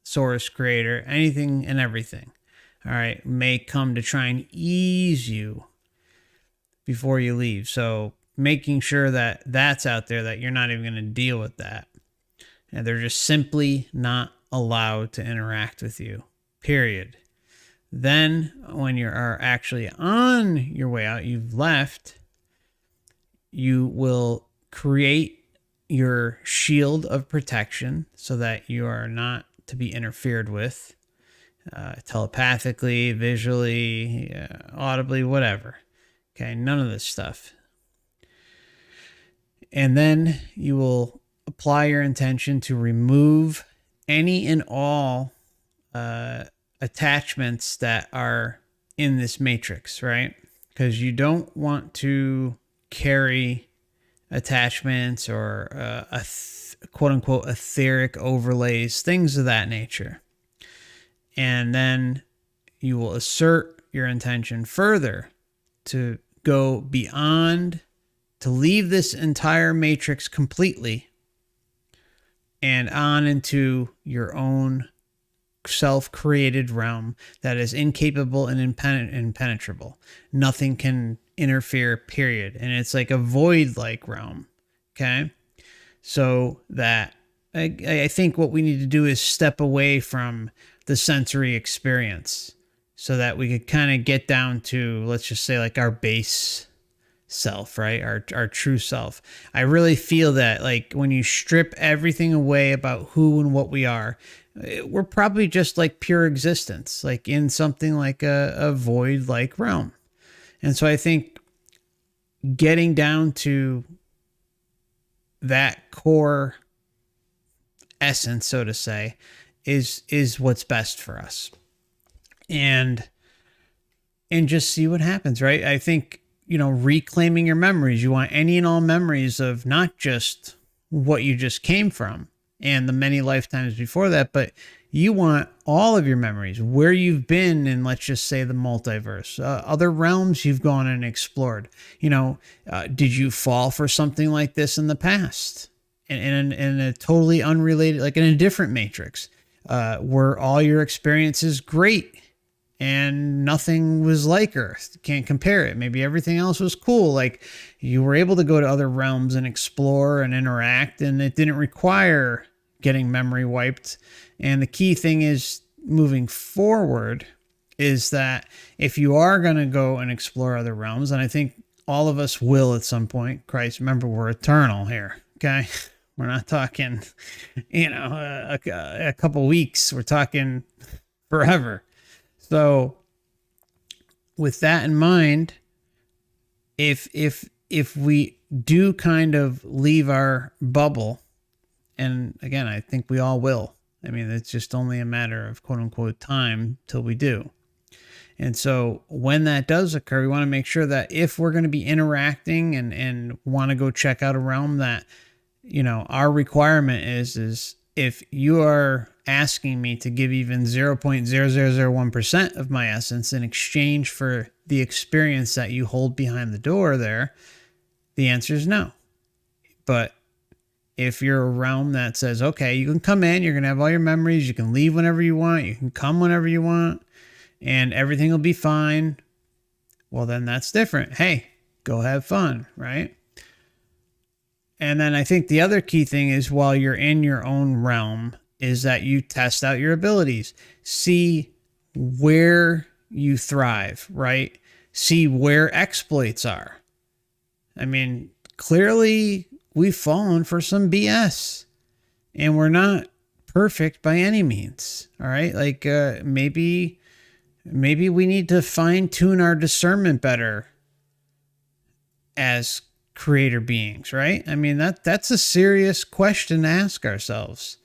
source creator, anything and everything. All right. May come to try and ease you before you leave. So making sure that that's out there, that you're not even going to deal with that. And they're just simply not allowed to interact with you, period. Then when you are actually on your way out, you've left, you will create your shield of protection so that you are not to be interfered with telepathically, visually, audibly, whatever. Okay, none of this stuff. And then you will apply your intention to remove any and all attachments that are in this matrix, right? Because you don't want to carry attachments or quote unquote etheric overlays, things of that nature. And then you will assert your intention further to go beyond, to leave this entire matrix completely and on into your own self-created realm that is incapable and impenetrable. Nothing can interfere, period. And it's like a void-like realm. Okay? So that I think what we need to do is step away from the sensory experience so that we could kind of get down to, let's just say, like our base self, right? Our true self. I really feel that, like, when you strip everything away about who and what we are, we're probably just like pure existence, like in something like a void like realm. And so I think getting down to that core essence, so to say, is what's best for us. And just see what happens, right? I think, reclaiming your memories. You want any and all memories of not just what you just came from and the many lifetimes before that, but you want all of your memories, where you've been in, let's just say, the multiverse, other realms you've gone and explored. Did you fall for something like this in the past? In a totally unrelated, like in a different matrix? Were all your experiences great and nothing was like Earth? Can't compare it. Maybe everything else was cool. Like you were able to go to other realms and explore and interact, and it didn't require getting memory wiped. And the key thing is, moving forward, is that if you are going to go and explore other realms, and I think all of us will at some point, Christ, remember, we're eternal here. Okay. We're not talking, a couple weeks. We're talking forever. So with that in mind, if we do kind of leave our bubble, and again, I think we all will. I mean, it's just only a matter of quote unquote time till we do. And so when that does occur, we want to make sure that if we're going to be interacting and want to go check out a realm, that, our requirement is if you are asking me to give even 0.0001% of my essence in exchange for the experience that you hold behind the door there, the answer is no. But if you're a realm that says, okay, you can come in, you're going to have all your memories, you can leave whenever you want, you can come whenever you want, and everything will be fine, well, then that's different. Hey, go have fun, right? And then I think the other key thing is, while you're in your own realm, is that you test out your abilities. See where you thrive, right? See where exploits are. I mean, clearly we've fallen for some BS, and we're not perfect by any means. All right. Like, maybe we need to fine tune our discernment better as creator beings, right? I mean, that's a serious question to ask ourselves.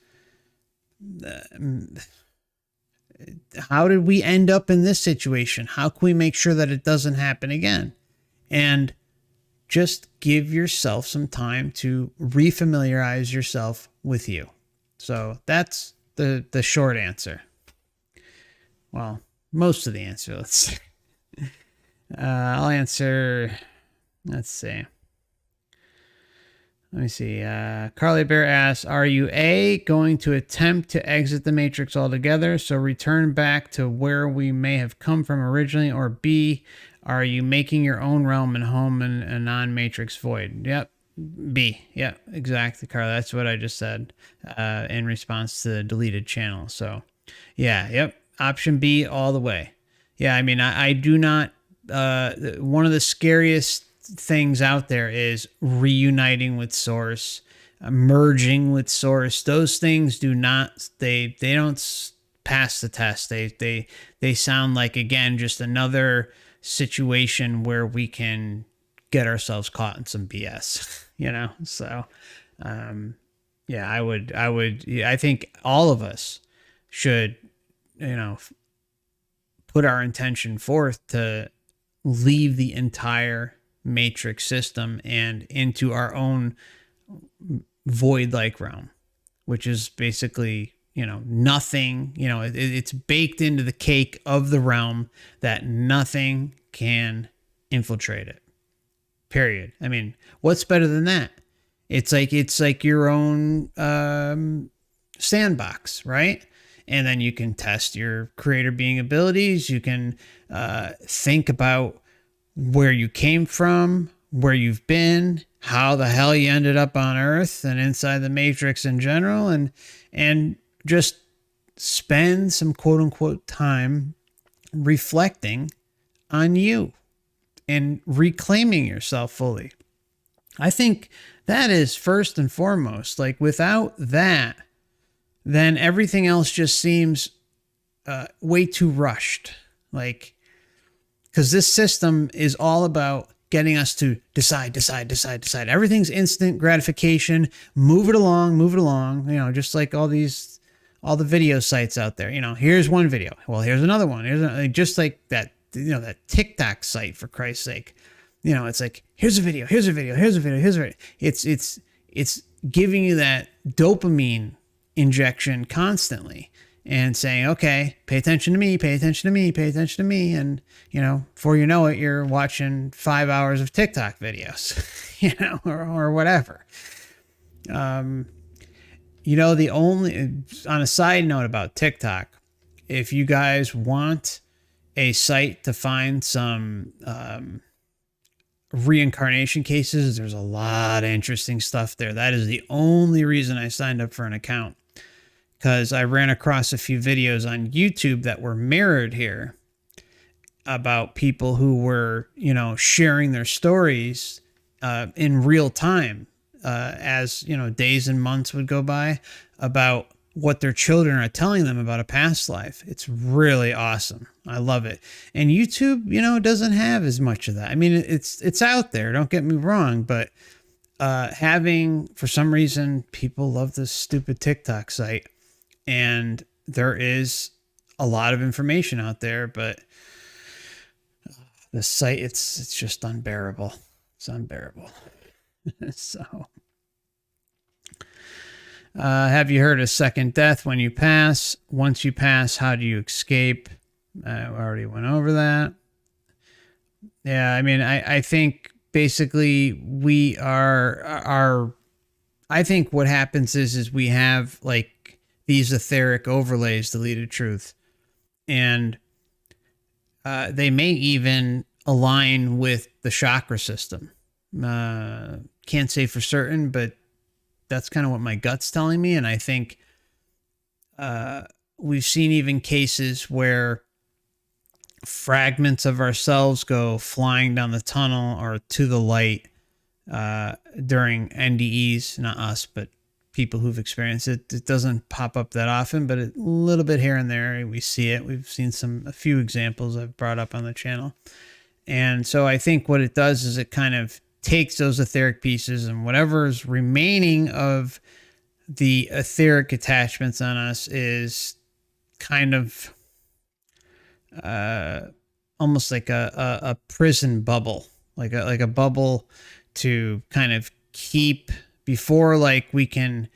How did we end up in this situation? How can we make sure that it doesn't happen again? And just give yourself some time to refamiliarize yourself with you. So that's the short answer. Well, most of the answer, let's say. I'll answer, let's see. Let me see. Carly Bear asks, are you A, going to attempt to exit the matrix altogether, so return back to where we may have come from originally, or B, Are you making your own realm and home in a non-matrix void? Yep. B. Yep. Exactly, Carla. That's what I just said in response to the deleted channel. So, yeah. Yep. Option B all the way. Yeah. I mean, I do not. One of the scariest things out there is reuniting with Source, merging with Source. Those things do not. They don't pass the test. They sound like, again, just another situation where we can get ourselves caught in some BS, you know? So, yeah, I think all of us should, you know, put our intention forth to leave the entire matrix system and into our own void-like realm, which is basically, you know, nothing, you know, it's baked into the cake of the realm that nothing can infiltrate it. Period. I mean, what's better than that? It's like your own sandbox, right? And then you can test your creator being abilities. You can think about where you came from, where you've been, how the hell you ended up on Earth and inside the Matrix in general, and just spend some quote unquote time reflecting on you and reclaiming yourself fully. I think that is first and foremost. Like, without that, then everything else just seems way too rushed. Like, because this system is all about getting us to decide. Everything's instant gratification. Move it along. You know, just like all the video sites out there. You know, here's one video. Well, here's another one. Just like that, you know, that TikTok site, for Christ's sake. You know, it's like, here's a video. It's giving you that dopamine injection constantly and saying, okay, pay attention to me. And, you know, before you know it, you're watching 5 hours of TikTok videos, you know, or whatever. You know, on a side note about TikTok, if you guys want a site to find some reincarnation cases, there's a lot of interesting stuff there. That is the only reason I signed up for an account, because I ran across a few videos on YouTube that were mirrored here about people who were, you know, sharing their stories in real time as, you know, days and months would go by, about what their children are telling them about a past life. It's really awesome. I love it. And YouTube, you know, doesn't have as much of that. I mean, it's out there, don't get me wrong, but having, for some reason, people love this stupid TikTok site, and there is a lot of information out there, but the site, it's just unbearable. It's unbearable. So, have you heard of second death when you pass? Once you pass, how do you escape? I already went over that. Yeah, I mean, I think basically we I think what happens is we have like these etheric overlays, deleted truth, and they may even align with the chakra system. Can't say for certain, but that's kind of what my gut's telling me. And I think we've seen even cases where fragments of ourselves go flying down the tunnel or to the light during NDEs, not us, but people who've experienced it. It doesn't pop up that often, but a little bit here and there we see it. We've seen a few examples I've brought up on the channel. And so I think what it does is it kind of takes those etheric pieces and whatever's remaining of the etheric attachments on us is kind of almost like a prison bubble, like a bubble to kind of keep before like we can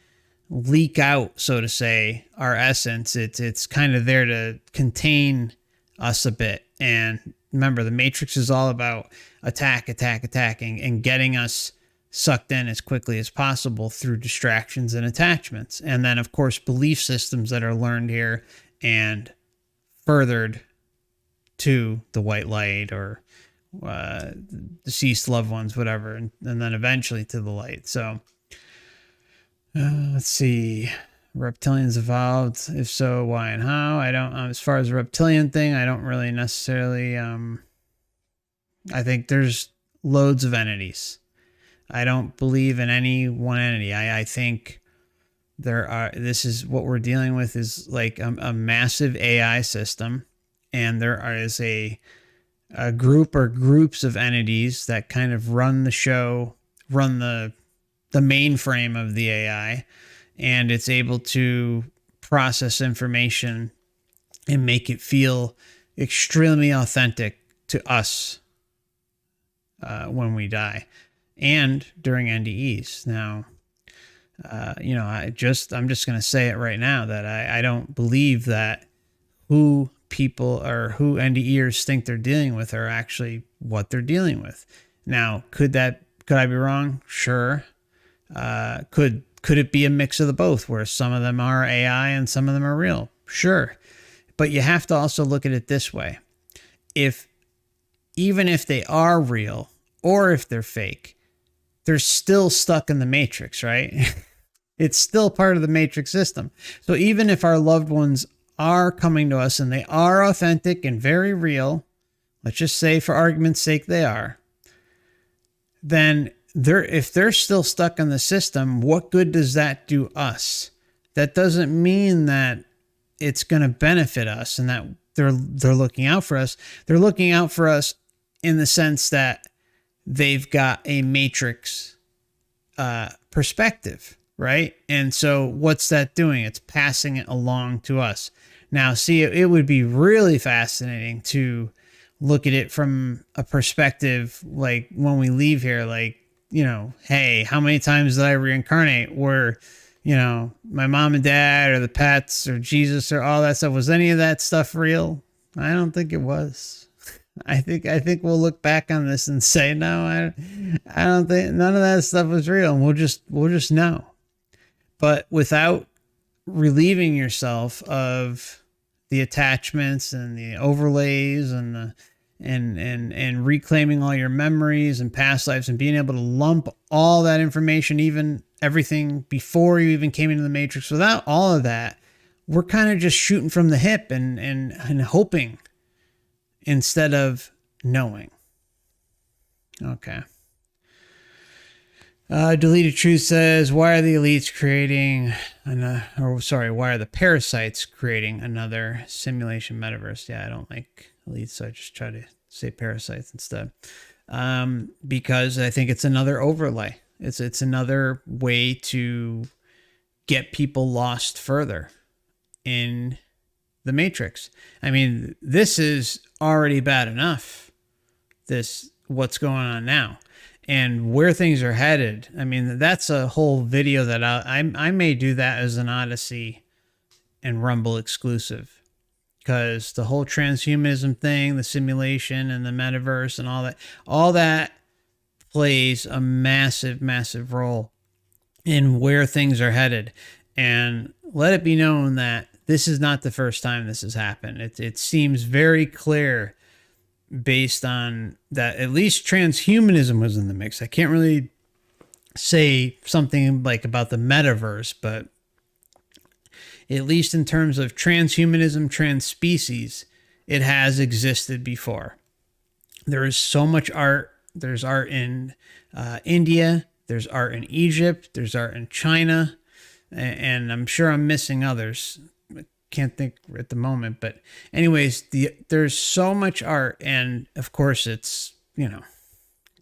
leak out, so to say, our essence. It's kind of there to contain us a bit. And remember, the Matrix is all about attacking and getting us sucked in as quickly as possible through distractions and attachments. And then, of course, belief systems that are learned here and furthered to the white light or deceased loved ones, whatever, and then eventually to the light. So let's see. Reptilians evolved? If so, why and how? I don't. As far as the reptilian thing, I don't really necessarily. I think there's loads of entities. I don't believe in any one entity. I think there are. This is what we're dealing with is like a massive AI system, and there is a group or groups of entities that kind of run the show, run the mainframe of the AI. And it's able to process information and make it feel extremely authentic to us when we die and during NDEs. Now, I'm just going to say it right now that I don't believe that who people or who NDEers think they're dealing with are actually what they're dealing with. Now, could I be wrong? Sure. Could it be a mix of the both where some of them are AI and some of them are real? Sure. But you have to also look at it this way. Even if they are real or if they're fake, they're still stuck in the matrix, right? It's still part of the matrix system. So even if our loved ones are coming to us and they are authentic and very real, let's just say for argument's sake they are, then if they're still stuck in the system, what good does that do us? That doesn't mean that it's going to benefit us and that they're looking out for us. They're looking out for us in the sense that they've got a matrix perspective, right? And so what's that doing? It's passing it along to us. Now, see, it would be really fascinating to look at it from a perspective like when we leave here, like, hey, how many times did I reincarnate? Where, my mom and dad or the pets or Jesus or all that stuff, was any of that stuff real? I don't think it was. I think we'll look back on this and say, no, I don't think none of that stuff was real. And we'll just know. But without relieving yourself of the attachments and the overlays and the and reclaiming all your memories and past lives and being able to lump all that information, even everything before you even came into the matrix, without all of that, we're kind of just shooting from the hip and hoping instead of knowing. Okay. Deleted Truth says, why are the elites creating why are the parasites creating another simulation metaverse? Yeah, I don't like elites, so I just try to say parasites instead. Because I think it's another overlay. It's another way to get people lost further in the matrix. I mean, this is already bad enough. What's going on now. And where things are headed, I mean, that's a whole video that I may do that as an Odyssey and Rumble exclusive, because the whole transhumanism thing, the simulation and the metaverse and all that plays a massive, massive role in where things are headed. And let it be known that this is not the first time this has happened. It seems very clear based on that at least transhumanism was in the mix. I can't really say something like about the metaverse, but at least in terms of transhumanism, transspecies, it has existed before. There is so much art. There's art in India. There's art in Egypt. There's art in China. And I'm sure I'm missing others. Can't think at the moment, but anyways, there's so much art, and of course it's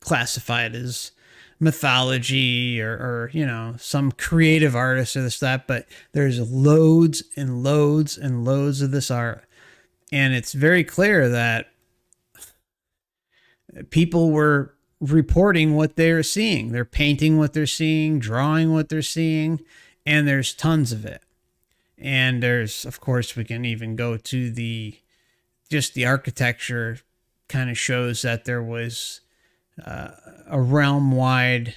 classified as mythology or some creative artist or that, but there's loads and loads and loads of this art, and it's very clear that people were reporting what they're seeing. They're painting what they're seeing, drawing what they're seeing, and there's tons of it. And there's, of course, we can even go to the architecture kind of shows that there was a realm-wide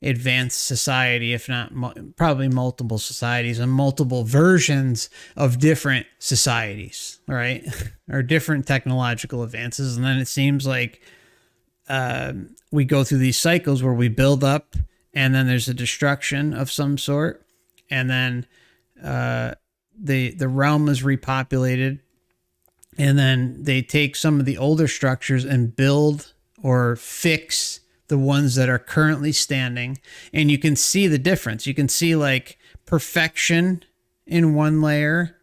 advanced society, if not probably multiple societies and multiple versions of different societies, right? Or different technological advances. And then it seems like we go through these cycles where we build up and then there's a destruction of some sort. And then the realm is repopulated. And then they take some of the older structures and build or fix the ones that are currently standing. And you can see the difference. You can see like perfection in one layer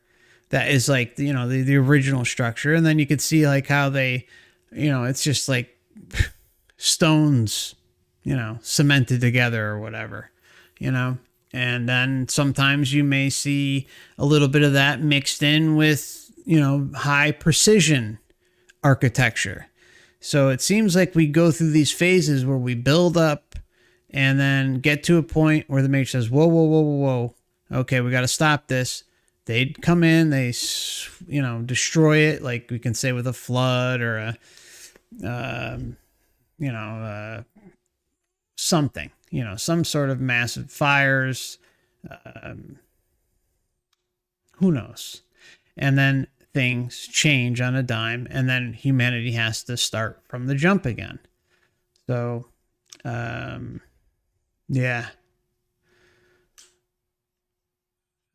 that is like, you know, the original structure. And then you can see like how they, you know, it's just like stones, you know, cemented together or whatever, you know. And then sometimes you may see a little bit of that mixed in with, you know, high precision architecture. So it seems like we go through these phases where we build up and then get to a point where the Matrix says, whoa, whoa, whoa, whoa, whoa. Okay, we got to stop this. They'd come in, they, you know, destroy it, like we can say with a flood or a, you know, something, you know, some sort of massive fires. Who knows? And then things change on a dime, and then humanity has to start from the jump again. So, yeah.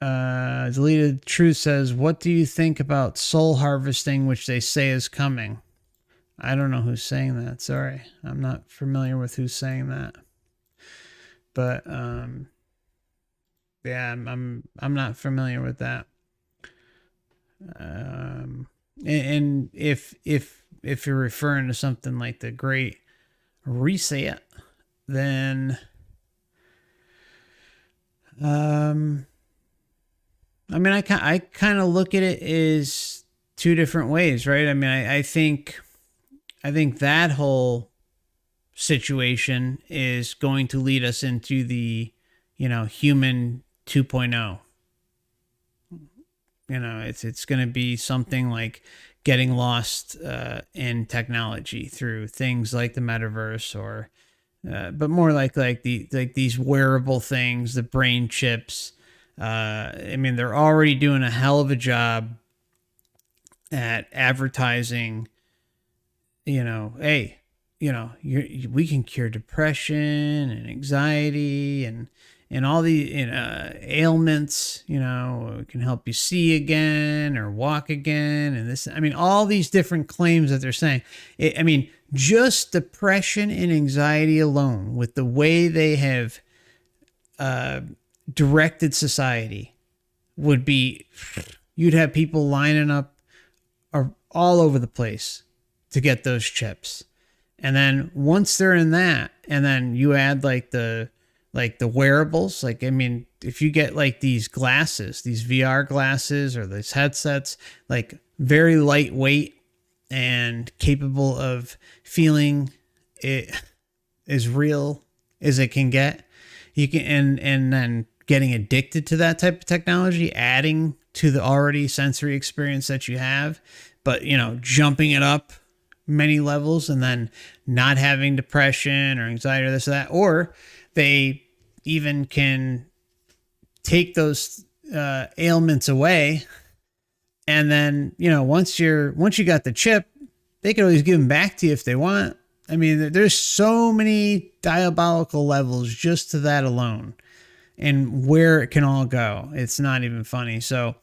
Deleted Truth says, what do you think about soul harvesting, which they say is coming? I don't know who's saying that. Sorry. I'm not familiar with who's saying that. But, yeah, I'm not familiar with that. And if you're referring to something like the Great Reset, then I mean, I kind of look at it as two different ways, right? I mean, I think that whole situation is going to lead us into the, you know, human 2.0. You know, it's going to be something like getting lost in technology through things like the metaverse, or but more like these wearable things, the brain chips. I mean, they're already doing a hell of a job at advertising. You know, hey, you know, we can cure depression and anxiety and all the ailments, you know, it can help you see again or walk again. And this, I mean, all these different claims that they're saying. I mean, just depression and anxiety alone, with the way they have directed society, would be, you'd have people lining up all over the place to get those chips. And then once they're in that, and then you add like the wearables, like, I mean, if you get like these glasses, these VR glasses or these headsets, like very lightweight and capable of feeling it as real as it can get, you can, and then getting addicted to that type of technology, adding to the already sensory experience that you have, but, you know, jumping it up many levels, and then not having depression or anxiety or this or that, or they even can take those ailments away, and then, you know, once you got the chip, they can always give them back to you if they want. I mean, there's so many diabolical levels just to that alone, and where it can all go, it's not even funny. So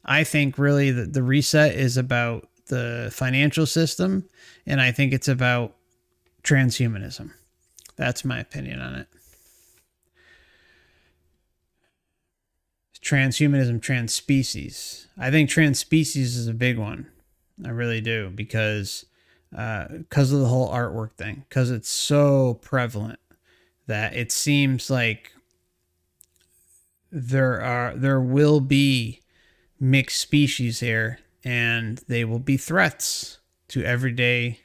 I think really the reset is about the financial system, and I think it's about transhumanism. That's my opinion on it. Transhumanism, transspecies. I think transspecies is a big one. I really do, because of the whole artwork thing, because it's so prevalent that it seems like there will be mixed species here, and they will be threats to everyday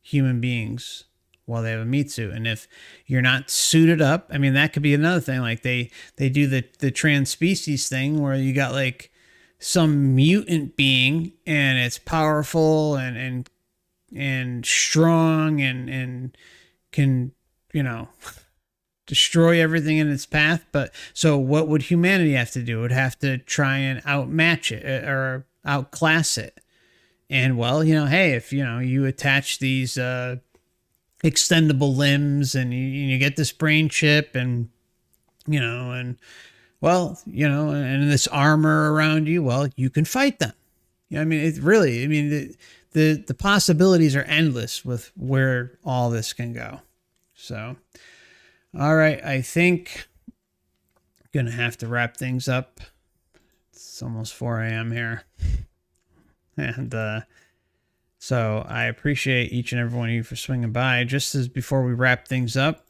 human beings while they have a meat suit. And if you're not suited up, I mean, that could be another thing. Like they do the trans species thing where you got like some mutant being, and it's powerful and strong and can, you know, destroy everything in its path. But so what would humanity have to do? It would have to try and outmatch it or outclass it. And well, hey, if you attach these extendable limbs and you get this brain chip and and well, and this armor around you, well, you can fight them. I mean, it really, I mean, the possibilities are endless with where all this can go. So, all right, I think I'm going to have to wrap things up. It's almost 4 a.m. here. And so I appreciate each and every one of you for swinging by. Just as before we wrap things up,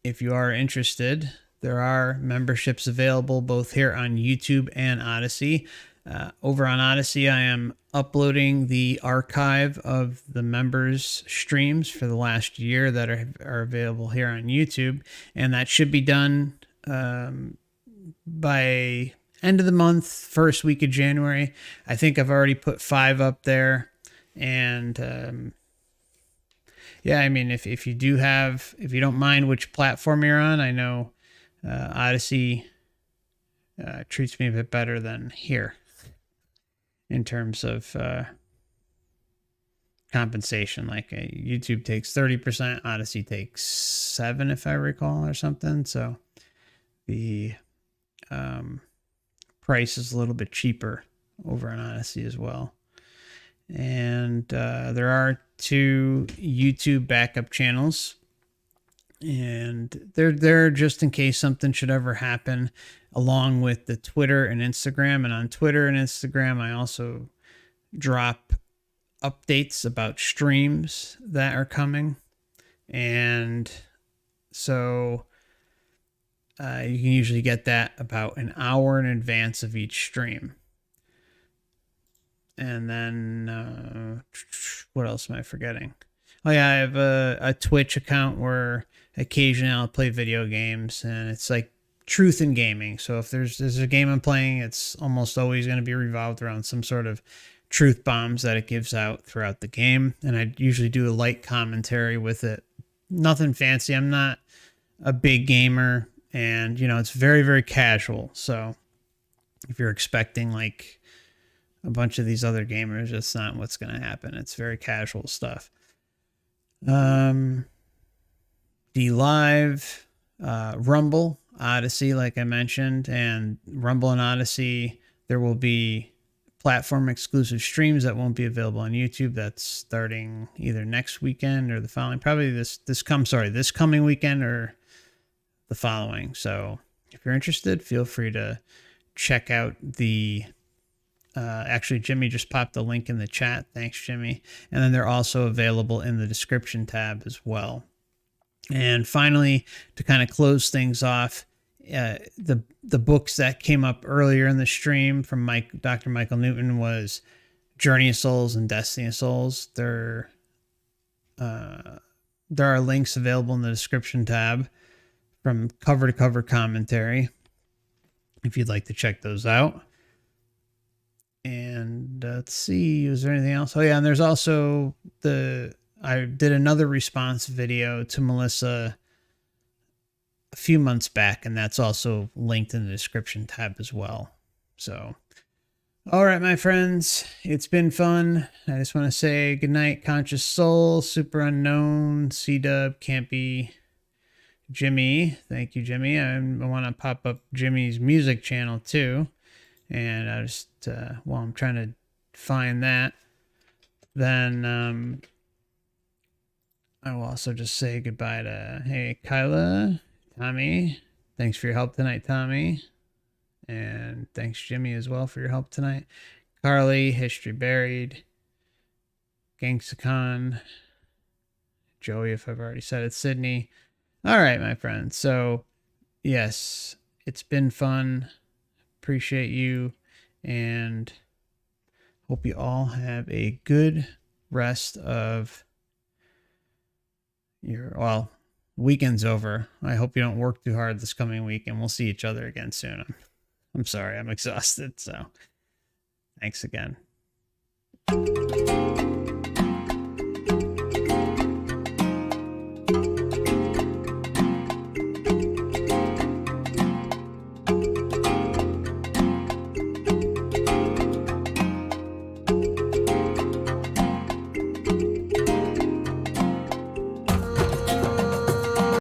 if you are interested, there are memberships available both here on YouTube and Odyssey. Over on Odyssey, I am uploading the archive of the members' streams for the last year that are available here on YouTube. And that should be done by end of the month, first week of January. I think I've already put 5 up there. And yeah, I mean, if you don't mind which platform you're on, I know Odyssey treats me a bit better than here in terms of compensation. Like YouTube takes 30%, Odyssey takes 7%, if I recall, or something. So the price is a little bit cheaper over on Odyssey as well. And there are 2 YouTube backup channels, and they're there just in case something should ever happen, along with the Twitter and Instagram. And on Twitter and Instagram, I also drop updates about streams that are coming. And so you can usually get that about an hour in advance of each stream. And then what else am I forgetting? Oh yeah, I have a Twitch account where occasionally I'll play video games, and it's like truth in gaming. So if there's a game I'm playing, it's almost always going to be revolved around some sort of truth bombs that it gives out throughout the game. And I usually do a light commentary with it. Nothing fancy. I'm not a big gamer, and it's very, very casual. So if you're expecting like a bunch of these other gamers, that's not what's going to happen. It's very casual stuff. The Live, Rumble, Odyssey, like I mentioned, and Rumble and Odyssey, there will be platform exclusive streams that won't be available on YouTube. That's starting either next weekend or the following, probably this coming weekend or the following. So if you're interested, feel free to check out the actually, Jimmy just popped the link in the chat. Thanks, Jimmy. And then they're also available in the description tab as well. And finally, to kind of close things off, the books that came up earlier in the stream from Dr. Michael Newton was Journey of Souls and Destiny of Souls. There are links available in the description tab from cover to cover commentary if you'd like to check those out. And let's see, is there anything else? Oh yeah, and there's also I did another response video to Melissa a few months back, and that's also linked in the description tab as well. So, all right, my friends, it's been fun. I just want to say good night, Conscious Soul, Super Unknown, C-Dub, Campy, Jimmy. Thank you, Jimmy. I want to pop up Jimmy's music channel too. And I just, while I'm trying to find that, then I will also just say goodbye to, hey, Kyla, Tommy. Thanks for your help tonight, Tommy. And thanks, Jimmy, as well for your help tonight. Carly, History Buried, Gangsicon, Joey, if I've already said it, Sydney. All right, my friends. So, yes, it's been fun. Appreciate you, and hope you all have a good rest of your, weekend's over. I hope you don't work too hard this coming week, and we'll see each other again soon. I'm sorry, I'm exhausted, so thanks again.